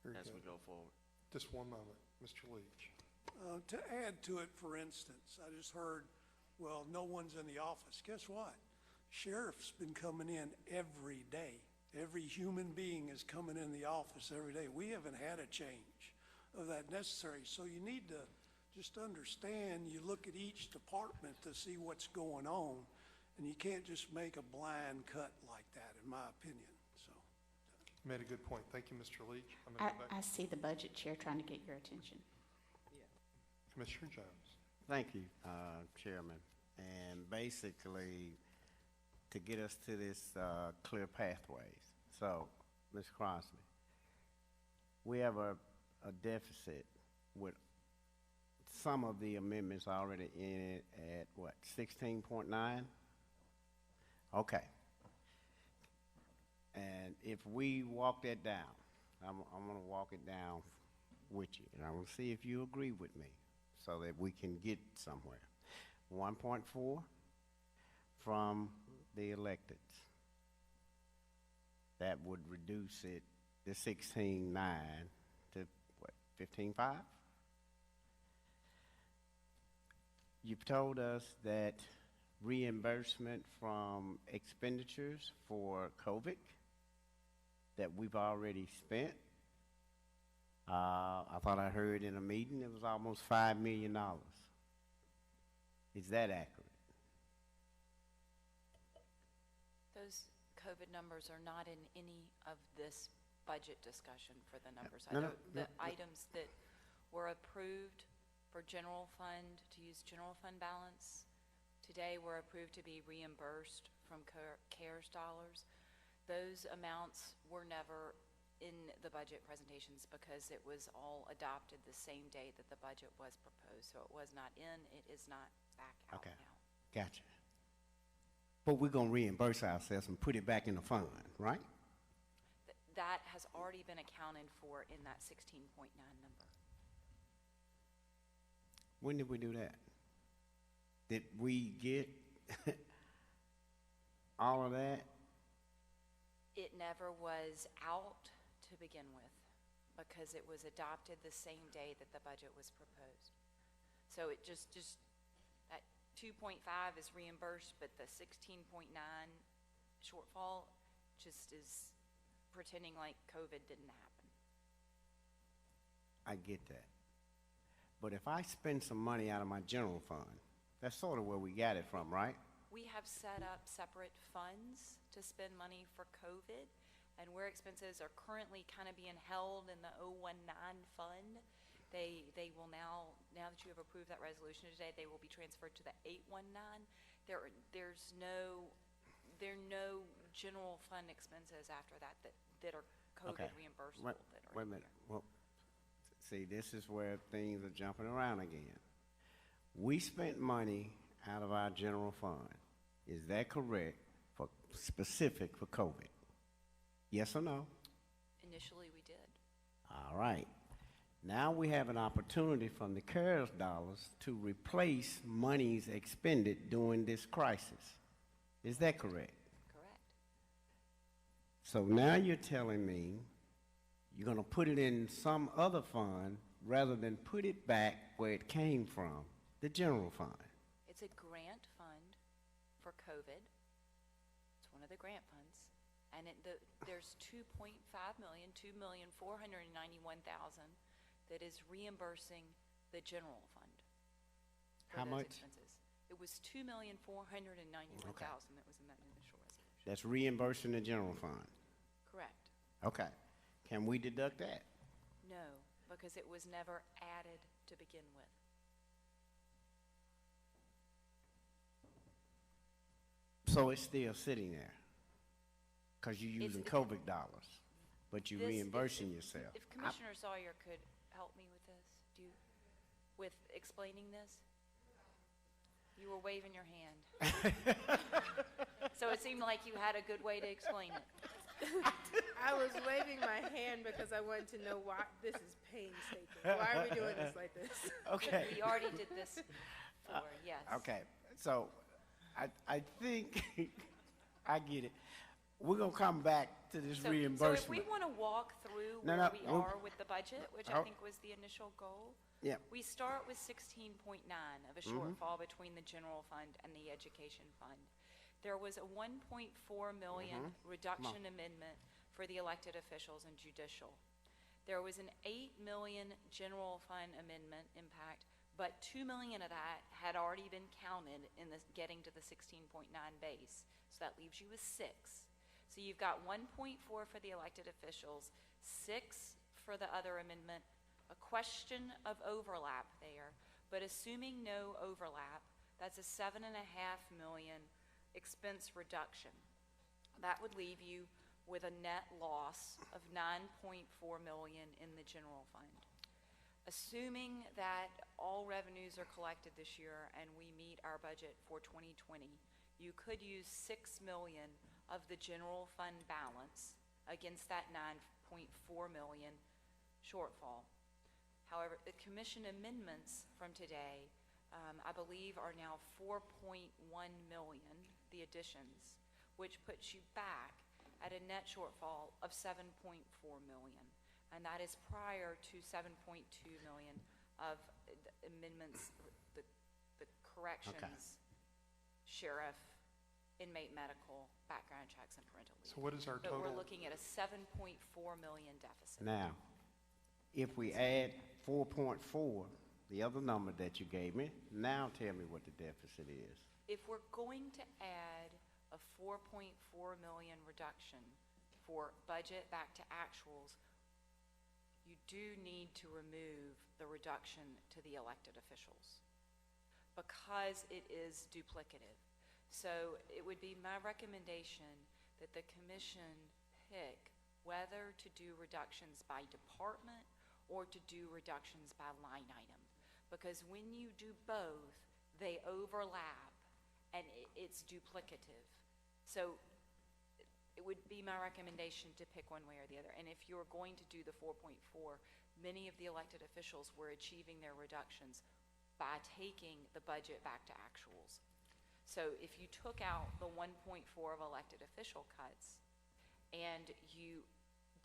Very as good. we go forward. Just one moment, Mr. Leach. To add to it, for instance, I just heard, well, no one's in the office. Guess what? Sheriff's been coming in every day. Every human being is coming in the office every day. We haven't had a change of that necessary. So you need to just understand, you look at each department to see what's going on, and you can't just make a blind cut like that, in my opinion. So, You made a good point. Thank you, Mr. Leach. I'm going to go I back. see the budget chair trying to get your attention. Commissioner Jones. Thank you, Chairman. And basically, to get us to this clear pathways. So, Ms. Crosby, we have a deficit with some of the amendments already in it at what, 16.9? Okay. And if we walk that down, I'm going to walk it down with you, and I want to see if you agree with me so that we can get somewhere. 1.4 from the electeds. That would reduce it, the 16.9 to what, 15.5? You've told us that reimbursement from expenditures for COVID that we've already spent. I thought I heard in a meeting it was almost $5 million. Is that accurate? Those COVID numbers are not in any of this budget discussion for the numbers. No, no, The no. items that were approved for general fund, to use general fund balance, today were approved to be reimbursed from CARES dollars. Those amounts were never in the budget presentations because it was all adopted the same day that the budget was proposed. So it was not in, it is not back out Okay. now. Gotcha. But we're going to reimburse ourselves and put it back in the fund, right? That has already been accounted for in that 16.9 number. When did we do that? Did we get all of that? It never was out to begin with because it was adopted the same day that the budget was proposed. So it just that 2.5 is reimbursed, but the 16.9 shortfall just is pretending like COVID didn't happen. I get that. But if I spend some money out of my general fund, that's sort of where we got it from, right? We have set up separate funds to spend money for COVID, and where expenses are currently kind of being held in the 019 fund, they will now that you have approved that resolution today, they will be transferred to the 819. There's no general fund expenses after that are COVID reimbursable. Wait a minute. Well, see, this is where things are jumping around again. We spent money out of our general fund. Is that correct? For specific for COVID? Yes or no? Initially, we did. All right. Now we have an opportunity from the CARES dollars to replace monies expended during this crisis. Is that correct? Correct. So now you're telling me you're going to put it in some other fund rather than put it back where it came from, the general fund. It's a grant fund for COVID. It's one of the grant funds. And there's 2.5 million, 2,491,000 that is reimbursing the general fund. For How those much? Expenses. It was 2,491,000 that was in that initial resolution. That's reimbursing the general fund. Correct. Okay. Can we deduct that? No, because it was never added to begin with. So it's still sitting there because you're using COVID dollars, but you're reimbursing yourself. If Commissioner Sawyer could help me with this, with explaining this? You were waving your hand. So it seemed like you had a good way to explain it. I was waving my hand because I wanted to know why this is painstaking. Why are we doing this like this? Okay. We already did this before, yes. Okay. So I think I get it. We're going to come back to this reimbursement. So if we want to walk through No, where no, we we'll- are with the budget, which I think was the initial goal, Yeah. we start with 16.9 of a shortfall between the general fund and the education fund. There was a 1.4 million reduction amendment for the elected officials and judicial. There was an 8 million general fund amendment impact, but 2 million of that had already been counted in the getting to the 16.9 base. So that leaves you with 6. So you've got 1.4 for the elected officials, 6 for the other amendment, a question of overlap there, but assuming no overlap, that's a $7.5 million expense reduction. That would leave you with a net loss of $9.4 million in the general fund. Assuming that all revenues are collected this year and we meet our budget for 2020, you could use $6 million of the general fund balance against that $9.4 million shortfall. However, the commission amendments from today, I believe, are now 4.1 million, the additions, which puts you back at a net shortfall of 7.4 million. And that is prior to 7.2 million of amendments, the corrections, sheriff, inmate medical, background checks, and parental leave. So what is our total? But we're looking at a 7.4 million deficit. Now, if we add 4.4, the other number that you gave me, now tell me what the deficit is. If we're going to add a 4.4 million reduction for budget back to actuals, you do need to remove the reduction to the elected officials because it is duplicative. So it would be my recommendation that the commission pick whether to do reductions by department or to do reductions by line item. Because when you do both, they overlap and it's duplicative. So it would be my recommendation to pick one way or the other. And if you're going to do the 4.4, many of the elected officials were achieving their reductions by taking the budget back to actuals. So if you took out the 1.4 of elected official cuts and you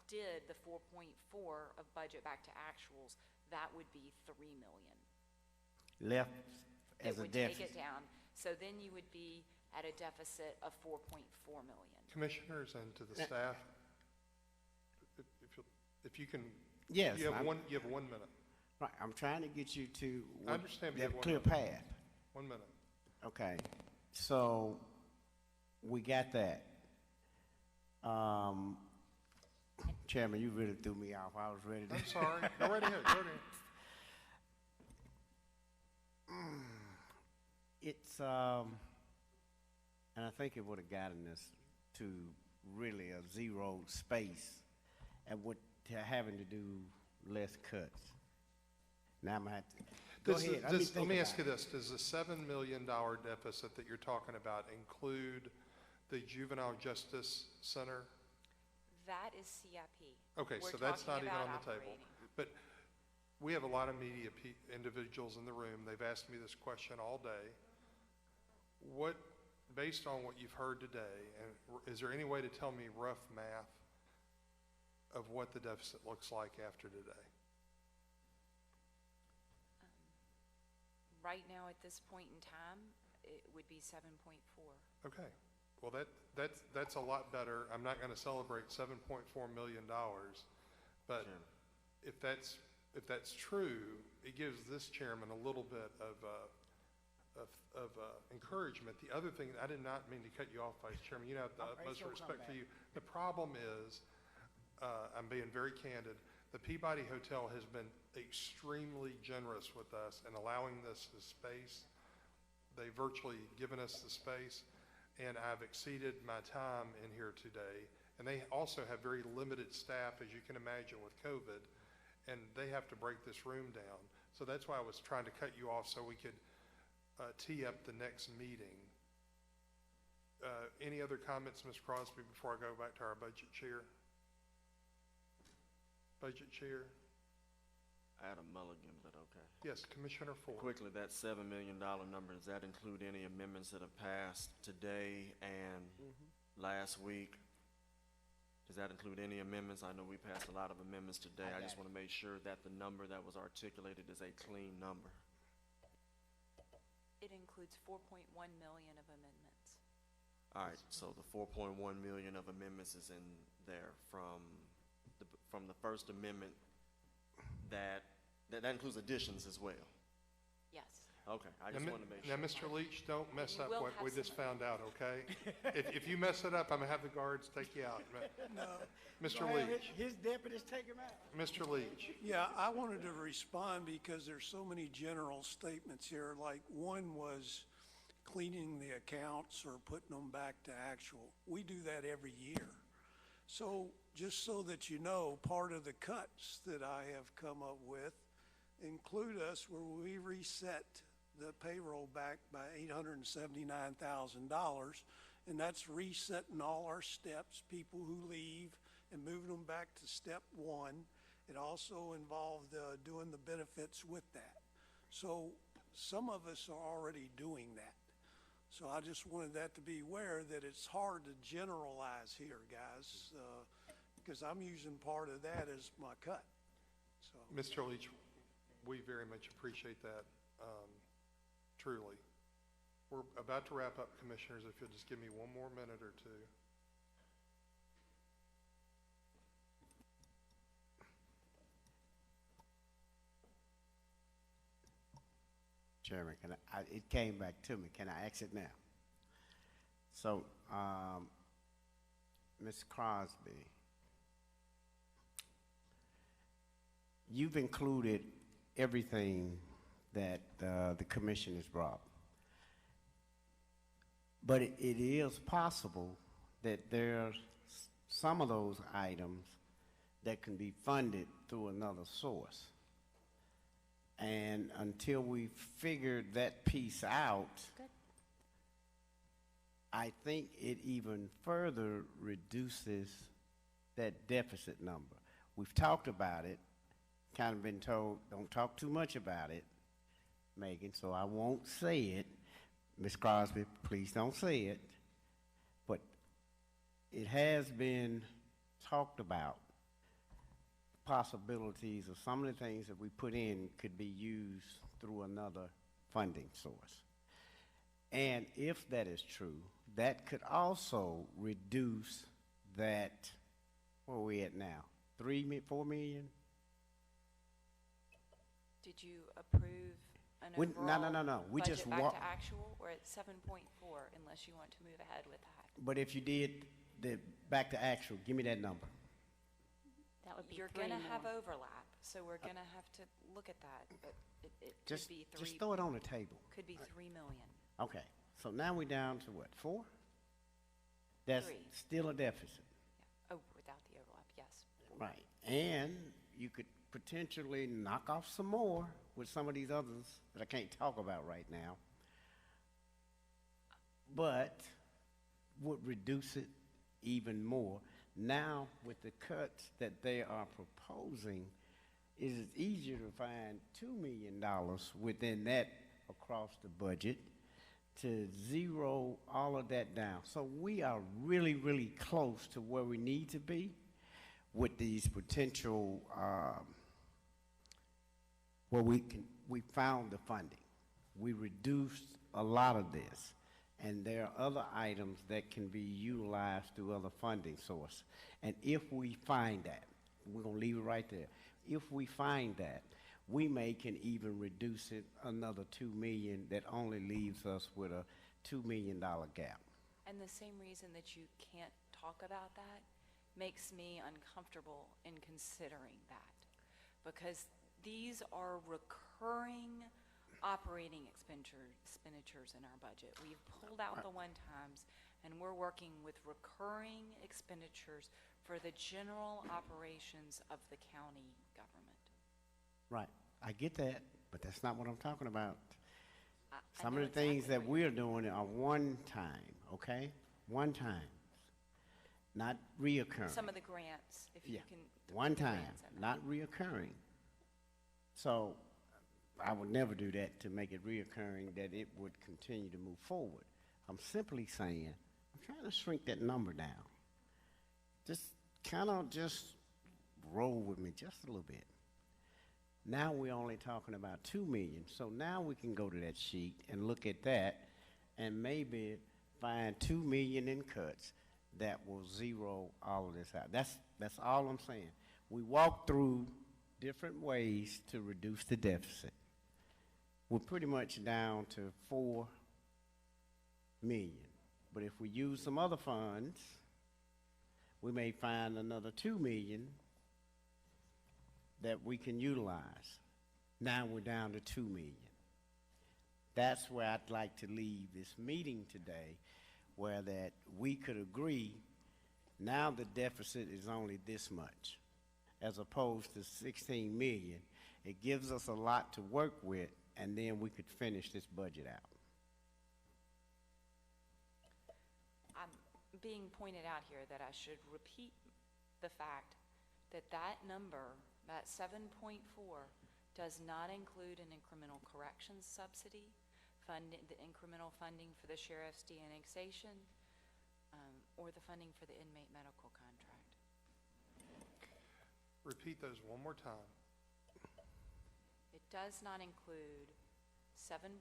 did the 4.4 of budget back to actuals, that would be $3 million. Left as a It would deficit. take it down. So then you would be at a deficit of 4.4 million. Commissioners and to the staff, if you can, Yes, you have 1 minute. Right, I'm trying to get you to I understand, but you that have 1 clear minute. path. 1 minute. Okay, so we got that. Chairman, you really threw me off. I was ready to. I'm sorry. Go right ahead. Go right ahead. It's, and I think it would have gotten us to really a zero space and to having to do less cuts. Now I'm gonna have to, go ahead. Let me ask you this. Does the $7 million deficit that you're talking about include the Juvenile Justice Center? That is CIP. Okay, We're so that's not talking even about on the table. operating. But we have a lot of media individuals in the room. They've asked me this question all day. What, based on what you've heard today, and is there any way to tell me rough math of what the deficit looks like after today? Right now, at this point in time, it would be 7.4. Okay. Well, that's a lot better. I'm not going to celebrate $7.4 million, but if that's true, it gives this chairman a little bit of encouragement. The other thing, I did not mean to cut you off, Vice Chairman. You know, the utmost respect for you. The problem is, I'm being very candid. The Peabody Hotel has been extremely generous with us in allowing this space. They've virtually given us the space. And I've exceeded my time in here today. And they also have very limited staff, as you can imagine, with COVID. And they have to break this room down. So that's why I was trying to cut you off so we could tee up the next meeting. Any other comments, Ms. Crosby, before I go back to our budget chair? Budget chair? Adam Mulligan, but okay. Yes, Commissioner Ford. Quickly, that $7 million number, does that include any amendments that have passed today and last week? Does that include any amendments? I know we passed a lot of amendments today. I just want to make sure that the number that was articulated is a clean number. It includes 4.1 million of amendments. All right, so the 4.1 million of amendments is in there from the First Amendment. That includes additions as well. Yes. Okay, I just wanted to make Now, sure. Mr. Leach, don't mess You up will what have we some- just found out, okay? If you mess it up, I'm gonna have the guards take you out. No. Mr. Well, Leach, His deputies take him out. Mr. Leach. Yeah, I wanted to respond because there's so many general statements here. Like, one was cleaning the accounts or putting them back to actual. We do that every year. So, just so that you know, part of the cuts that I have come up with include us where we reset the payroll back by $879,000, and that's resetting all our steps, people who leave, and moving them back to step one. It also involved doing the benefits with that. So some of us are already doing that. So I just wanted that to be aware that it's hard to generalize here, guys, because I'm using part of that as my cut. So. Mr. Leach, we very much appreciate that, truly. We're about to wrap up, Commissioners, if you'll just give me one more minute or two. Chairman, it came back to me. Can I exit now? So, Ms. Crosby, you've included everything that the commission has brought. But it is possible that there's some of those items that can be funded through another source. And until we figured that piece out, I think it even further reduces that deficit number. We've talked about it, kind of been told, don't talk too much about it, Megan, so I won't say it. Ms. Crosby, please don't say it. But it has been talked about, possibilities of some of the things that we put in could be used through another funding source. And if that is true, that could also reduce that, where are we at now? 4 million? Did you approve an No. overall We budget just back wa- to actual? We're at 7.4 unless you want to move ahead with that. But if you did the back to actual, give me that number. That would be You're three gonna have more. overlap, so we're gonna have to look at that, but it could Just, be just throw it on the table. could be 3 million. Okay, so now we're down to what, 4? That's 3. still a deficit. Oh, without the overlap, yes. Right, and you could potentially knock off some more with some of these others that I can't talk about right now, but would reduce it even more. Now, with the cuts that they are proposing, it is easier to find $2 million within that across the budget to zero all of that down. So we are really, really close to where we need to be with these potential, where we found the funding. We reduced a lot of this, and there are other items that can be utilized through other funding sources. And if we find that, we're gonna leave it right there. If we find that, we can even reduce it another 2 million, that only leaves us with a $2 million gap. And the same reason that you can't talk about that makes me uncomfortable in considering that. Because these are recurring operating expenditures in our budget. We've pulled out the one-times, and we're working with recurring expenditures for the general operations of the county government. Right, I get that, but that's not what I'm talking about. I Some know of the things exactly that we're doing are one time, okay? One time, not reoccurring. Some of the grants, if you Yeah, can. one put the time, grants in there. not reoccurring. So I would never do that to make it reoccurring, that it would continue to move forward. I'm simply saying, I'm trying to shrink that number down. Just kind of just roll with me just a little bit. Now we're only talking about 2 million. So now we can go to that sheet and look at that and maybe find 2 million in cuts that will zero all of this out. That's all I'm saying. We walk through different ways to reduce the deficit. we're pretty much down to 4 million. But if we use some other funds, we may find another 2 million that we can utilize. Now we're down to 2 million. That's where I'd like to leave this meeting today, where that we could agree now the deficit is only this much, as opposed to 16 million. It gives us a lot to work with, and then we could finish this budget out. I'm being pointed out here that I should repeat the fact that that number, that 7.4, does not include an incremental corrections subsidy, the incremental funding for the sheriff's de-annexation, or the funding for the inmate medical contract. Repeat those one more time. It does not include 7.2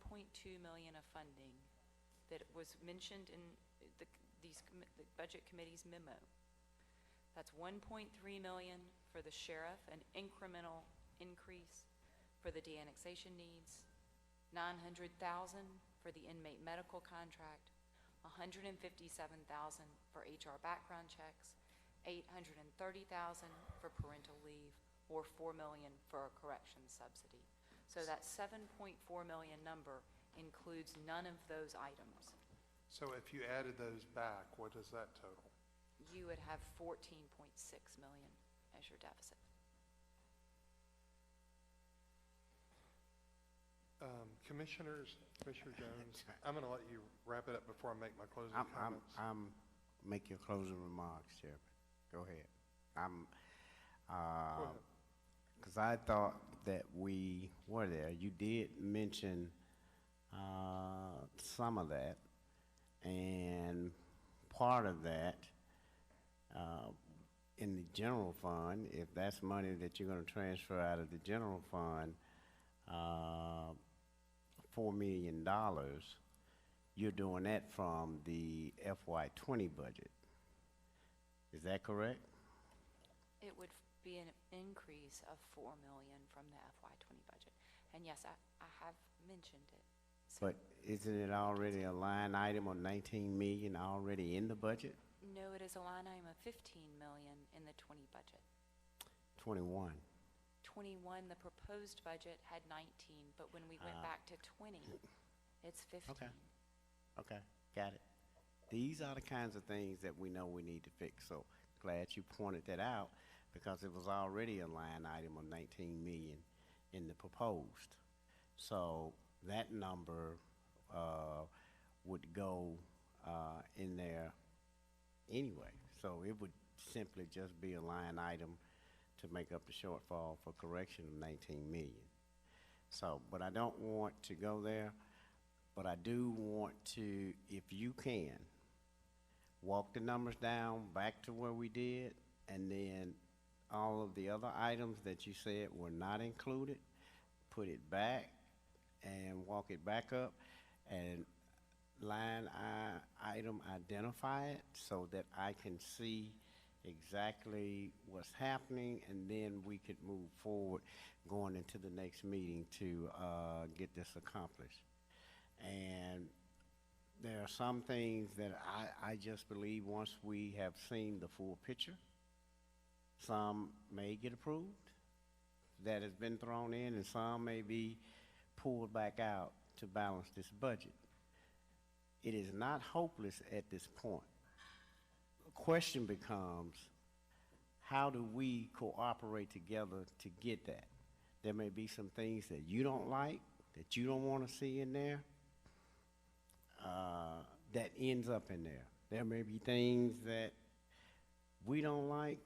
million of funding that was mentioned in the budget committee's memo. That's 1.3 million for the sheriff, an incremental increase for the de-annexation needs, 900,000 for the inmate medical contract, 157,000 for HR background checks, 830,000 for parental leave, or 4 million for a corrections subsidy. So that 7.4 million number includes none of those items. So if you added those back, what does that total? You would have 14.6 million as your deficit. Commissioner Jones, I'm going to let you wrap it up before I make my closing comments. Make your closing remarks, Chairman. Go ahead. Go ahead. Because I thought that we were there. You did mention some of that, and part of that in the general fund, if that's money that you're going to transfer out of the general fund, $4 million, you're doing that from the FY20 budget. Is that correct? It would be an increase of 4 million from the FY20 budget. And yes, I have mentioned it. So But isn't it already a line item of 19 million already in the budget? no, it is a line item of 15 million in the 20 budget. 21. 21, the proposed budget had 19, but when we went back to 20, it's 15. Okay, got it. These are the kinds of things that we know we need to fix, so glad you pointed that out, because it was already a line item of 19 million in the proposed. So that number would go in there anyway. So it would simply just be a line item to make up the shortfall for correction of 19 million. So, but I don't want to go there, but I do want to, if you can, walk the numbers down back to where we did, and then all of the other items that you said were not included, put it back and walk it back up, and line item identify it so that I can see exactly what's happening, and then we could move forward going into the next meeting to get this accomplished. And there are some things that I just believe once we have seen the full picture, some may get approved that has been thrown in, and some may be pulled back out to balance this budget. It is not hopeless at this point. The question becomes, how do we cooperate together to get that? There may be some things that you don't like, that you don't want to see in there, that ends up in there. There may be things that we don't like,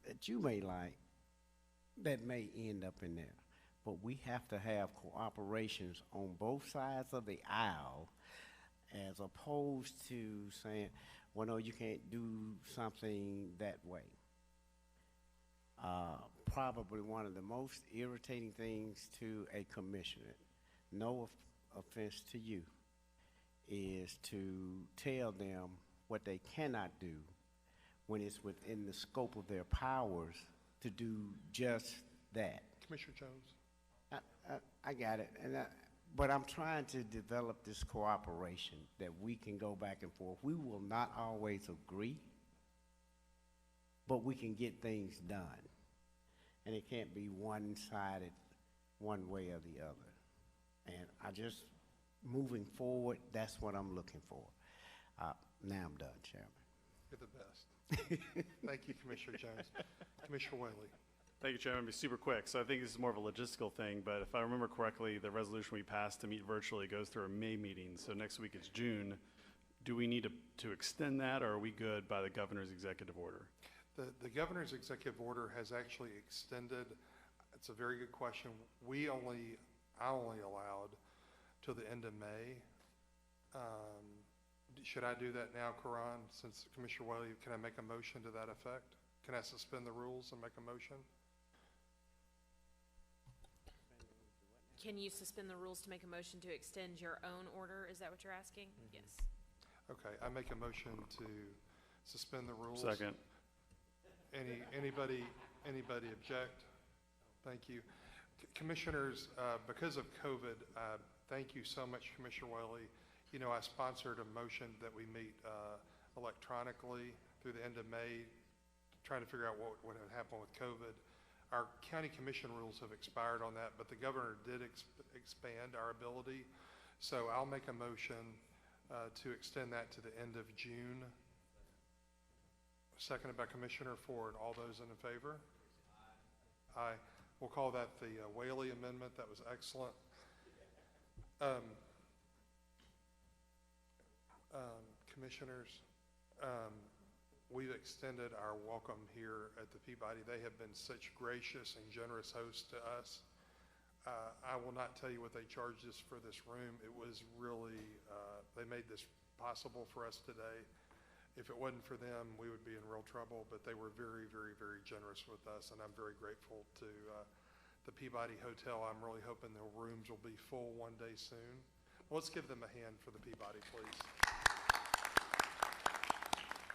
that you may like, that may end up in there. But we have to have cooperations on both sides of the aisle, as opposed to saying, well, no, you can't do something that way. Probably one of the most irritating things to a commissioner, no offense to you, is to tell them what they cannot do when it's within the scope of their powers to do just that. Commissioner Jones. I got it, and But I'm trying to develop this cooperation that we can go back and forth. We will not always agree, but we can get things done. And it can't be one-sided, one way or the other. And I just, moving forward, that's what I'm looking for. Now I'm done, Chairman. You're the best. Thank you, Commissioner Jones. Commissioner Whaley. Thank you, Chairman. I'll be super quick. So I think this is more of a logistical thing, but if I remember correctly, the resolution we passed to meet virtually goes through our May meeting. So next week it's June. Do we need to extend that, or are we good by the governor's executive order? The governor's executive order has actually extended. It's a very good question. I only allowed till the end of May. Should I do that now, Karan? Since Commissioner Whaley, can I make a motion to that effect? Can I suspend the rules and make a motion? Can you suspend the rules to make a motion to extend your own order? Is that what you're asking? Yes. Okay, I make a motion to suspend the rules. Second. Anybody object? Thank you. Commissioners, because of COVID, thank you so much, Commissioner Whaley. You know, I sponsored a motion that we meet electronically through the end of May, trying to figure out what would happen with COVID. Our county commission rules have expired on that, but the governor did expand our ability. So I'll make a motion to extend that to the end of June. Seconded by Commissioner Ford. All those in favor? Aye. We'll call that the Whaley Amendment. That was excellent. Commissioners, we've extended our welcome here at the Peabody. They have been such gracious and generous hosts to us. I will not tell you what they charged us for this room. It was really, they made this possible for us today. If it wasn't for them, we would be in real trouble, but they were very, very, very generous with us, and I'm very grateful to the Peabody Hotel. I'm really hoping their rooms will be full one day soon. Let's give them a hand for the Peabody, please.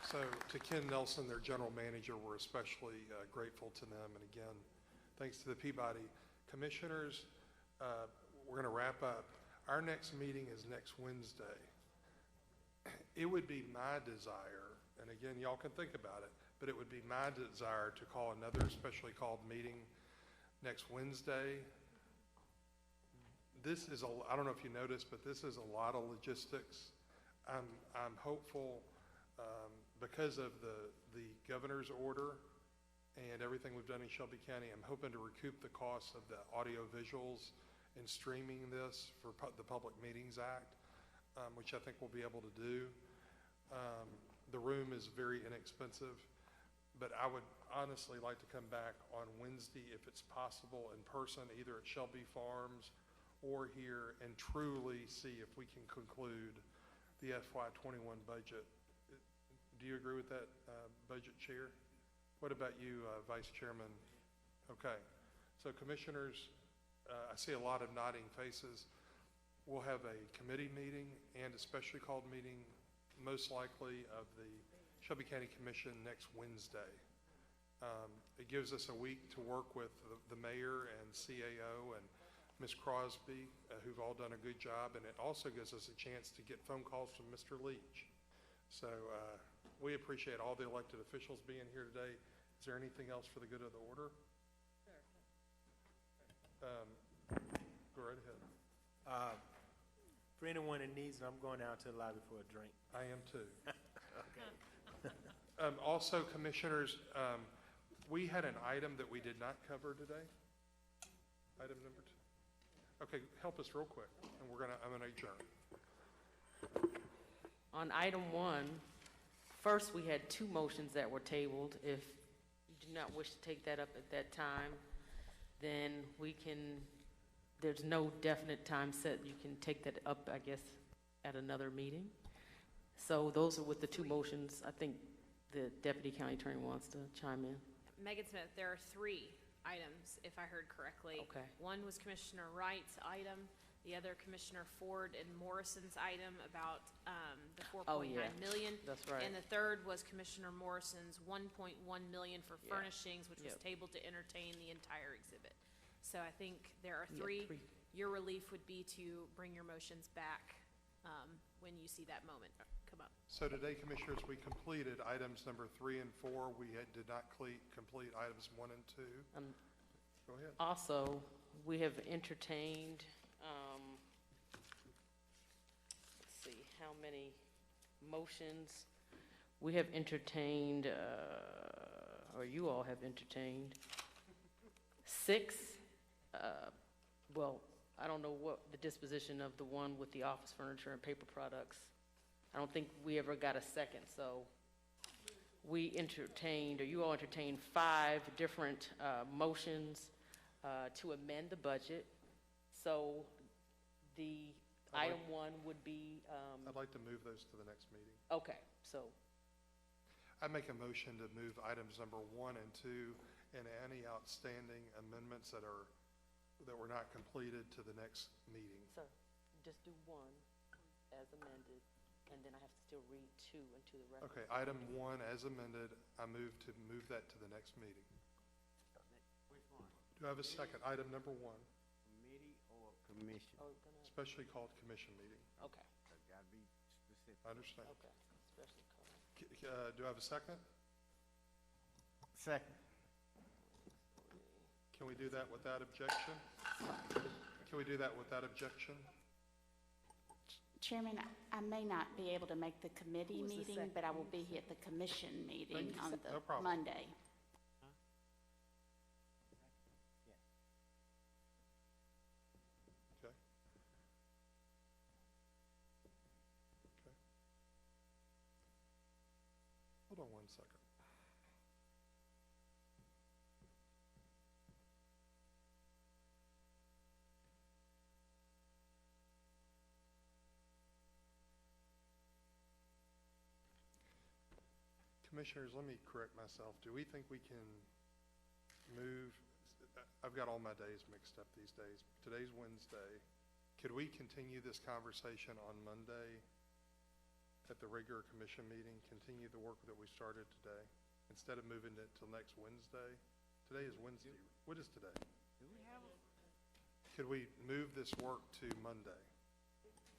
So to Ken Nelson, their general manager, we're especially grateful to them. And again, thanks to the Peabody Commissioners. We're going to wrap up. Our next meeting is next Wednesday. It would be my desire, and again, y'all can think about it, but it would be my desire to call another specially called meeting next Wednesday. This is, I don't know if you noticed, but this is a lot of logistics. I'm hopeful because of the governor's order and everything we've done in Shelby County, I'm hoping to recoup the costs of the audio visuals and streaming this for the Public Meetings Act, which I think we'll be able to do. The room is very inexpensive, but I would honestly like to come back on Wednesday if it's possible in person, either at Shelby Farms or here, and truly see if we can conclude the FY21 budget. Do you agree with that, Budget Chair? What about you, Vice Chairman? Okay. So Commissioners, I see a lot of nodding faces. We'll have a committee meeting and a specially called meeting, most likely of the Shelby County Commission next Wednesday. It gives us a week to work with the mayor and CAO and Ms. Crosby, who've all done a good job, and it also gives us a chance to get phone calls from Mr. Leach. So we appreciate all the elected officials being here today. Is there anything else for the good of the order? Go right ahead. For anyone that needs it, I'm going out to the lobby for a drink. I am too. Also, Commissioners, we had an item that we did not cover today. Item number 2. Okay, help us real quick, and I'm gonna adjourn. On item 1, first we had 2 motions that were tabled. If you do not wish to take that up at that time, then there's no definite time set. You can take that up, I guess, at another meeting. So those are with the 2 motions. I think the Deputy County Attorney wants to chime in. Megan Smith, there are 3 items, if I heard correctly. Okay. One was Commissioner Wright's item, the other Commissioner Ford and Morrison's item about the $4.9 million. That's right. And the third was Commissioner Morrison's $1.1 million for furnishings, which was Yep. tabled to entertain the entire exhibit. So I think there are 3 your relief would be to bring your motions back when you see that moment come up. So today, Commissioners, we completed items number 3 and 4. We did not complete items 1 and 2. Go ahead. Also, we have entertained, let's see, how many motions? We have entertained, or you all have entertained, 6. Well, I don't know what the disposition of the one with the office furniture and paper products. I don't think we ever got a second, so we entertained, or you all entertained 5 different motions to amend the budget. So the item 1 would be, I'd like to move those to the next meeting. okay, so I make a motion to move items number 1 and 2 and any outstanding amendments that were not completed to the next meeting. So just do 1 as amended, and then I have to still read 2 into the record. Okay, item 1 as amended, I move to move that to the next meeting. Which one? Do I have a second? Item number 1, Committee or commission? Oh, specially called commission meeting. okay, That's gotta be specific. I understand. okay, especially called. Do I have a second? Second. Can we do that without objection? Can we do that without objection? Chairman, I may not be able to make the committee Who was the meeting, second? but I will be at the commission meeting you. on No the problem. Monday. Okay. Okay. Hold on 1 second. Commissioners, let me correct myself. Do we think we can move, I've got all my days mixed up these days. Today's Wednesday. Could we continue this conversation on Monday at the regular commission meeting, continue the work that we started today, instead of moving it till next Wednesday? Today is Wednesday. What is today? Could we move this work to Monday?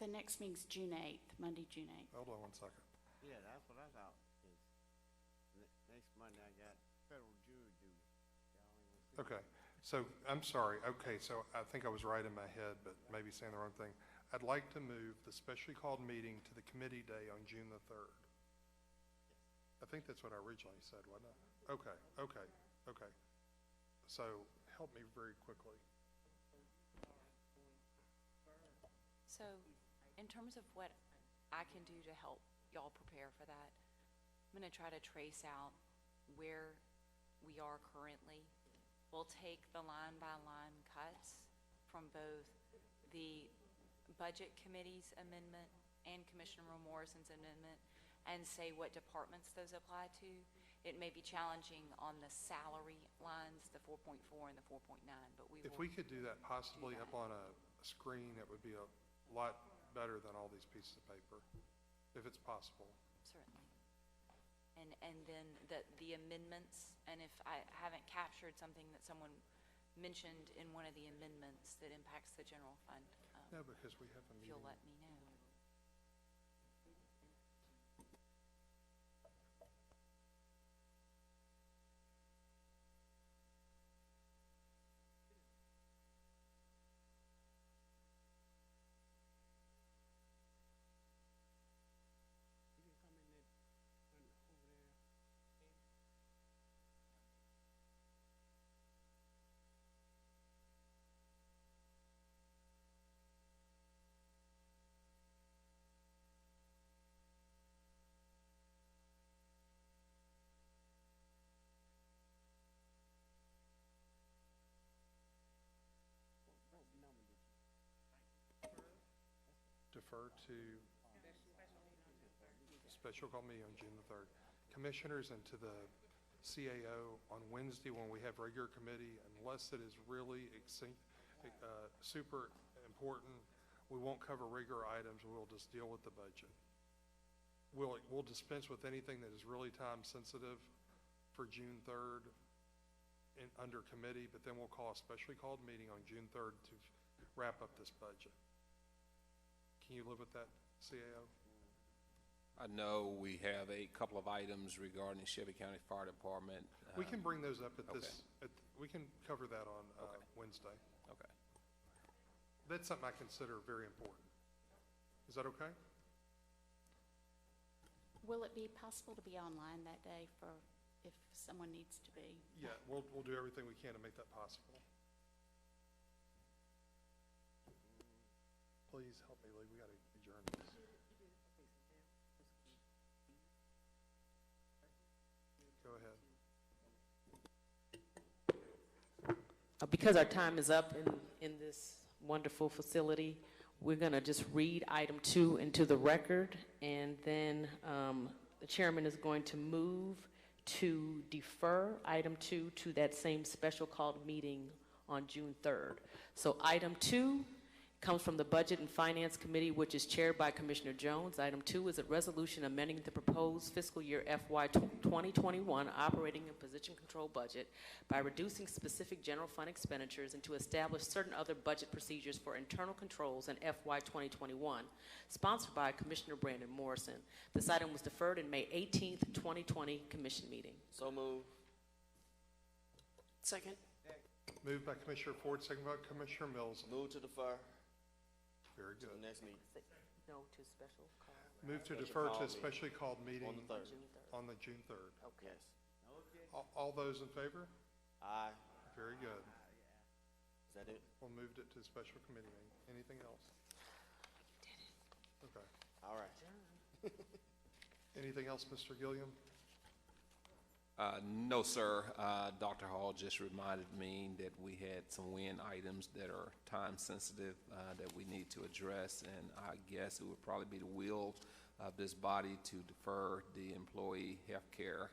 The next meeting's June 8th, Monday, June 8th. Hold on 1 second. Yeah, that's what I thought. Next Monday I got federal jury duty. Okay, so, I'm sorry, okay, so I think I was right in my head, but maybe saying the wrong thing. I'd like to move the specially called meeting to the committee day on June the 3rd. I think that's what I originally said, wasn't it? Okay, okay, okay. So, help me very quickly. So, in terms of what I can do to help y'all prepare for that, I'm going to try to trace out where we are currently. We'll take the line-by-line cuts from both the Budget Committee's amendment and Commissioner Morrison's amendment and say what departments those apply to. It may be challenging on the salary lines, the 4.4 and the 4.9, but we will. If we could do that possibly up on a screen, it would be a lot better than all these pieces of paper, if it's possible. Certainly. And then the amendments, and if I haven't captured something that someone mentioned in one of the amendments that impacts the general fund, No, because we have a if meeting. you'll let me know. Defer to special call meeting on June the 3rd. Commissioners, and to the CAO on Wednesday when we have regular committee, unless it is really super important, we won't cover regular items. We'll just deal with the budget. We'll dispense with anything that is really time sensitive for June 3rd under committee, but then we'll call a specially called meeting on June 3rd to wrap up this budget. Can you live with that, CAO? I know we have a couple of items regarding Shelby County Fire Department. We can bring those up at okay. this, we can cover that on Wednesday. Okay. That's something I consider very important. Is that okay? Will it be possible to be online that day for if someone needs to be? Yeah, we'll do everything we can to make that possible. Please help me, Lee. We got to adjourn this. Go ahead. Because our time is up in this wonderful facility, we're going to just read item 2 into the record, and then the chairman is going to move to defer item 2 to that same special called meeting on June 3rd. So item 2 comes from the Budget and Finance Committee, which is chaired by Commissioner Jones. Item 2 is a resolution amending the proposed fiscal year FY 2021 operating and position control budget by reducing specific general fund expenditures and to establish certain other budget procedures for internal controls in FY 2021, sponsored by Commissioner Brandon Morrison. This item was deferred in May 18th, 2020 Commission meeting. So move. Second. Moved by Commissioner Ford, second by Commissioner Mills. Move to defer. Very good. To the next meeting. No to special call. Move to Special defer call to a meeting. specially called meeting On the 3rd. on the June 3rd. Yes. All those in favor? Aye. Very good. Is that it? We'll move it to the special committee meeting. Anything else? Okay. All right. Anything else, Mr. Gilliam? No, sir. Dr. Hall just reminded me that we had some wind items that are time sensitive that we need to address, and I guess it would probably be the will of this body to defer the employee health care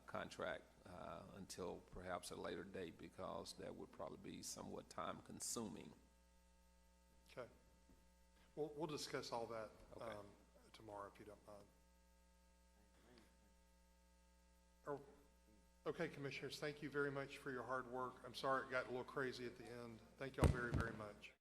contract until perhaps a later date, because that would probably be somewhat time consuming. Okay. We'll discuss all that Okay. tomorrow, if you don't mind. Okay, Commissioners, thank you very much for your hard work. I'm sorry it got a little crazy at the end. Thank y'all very, very much.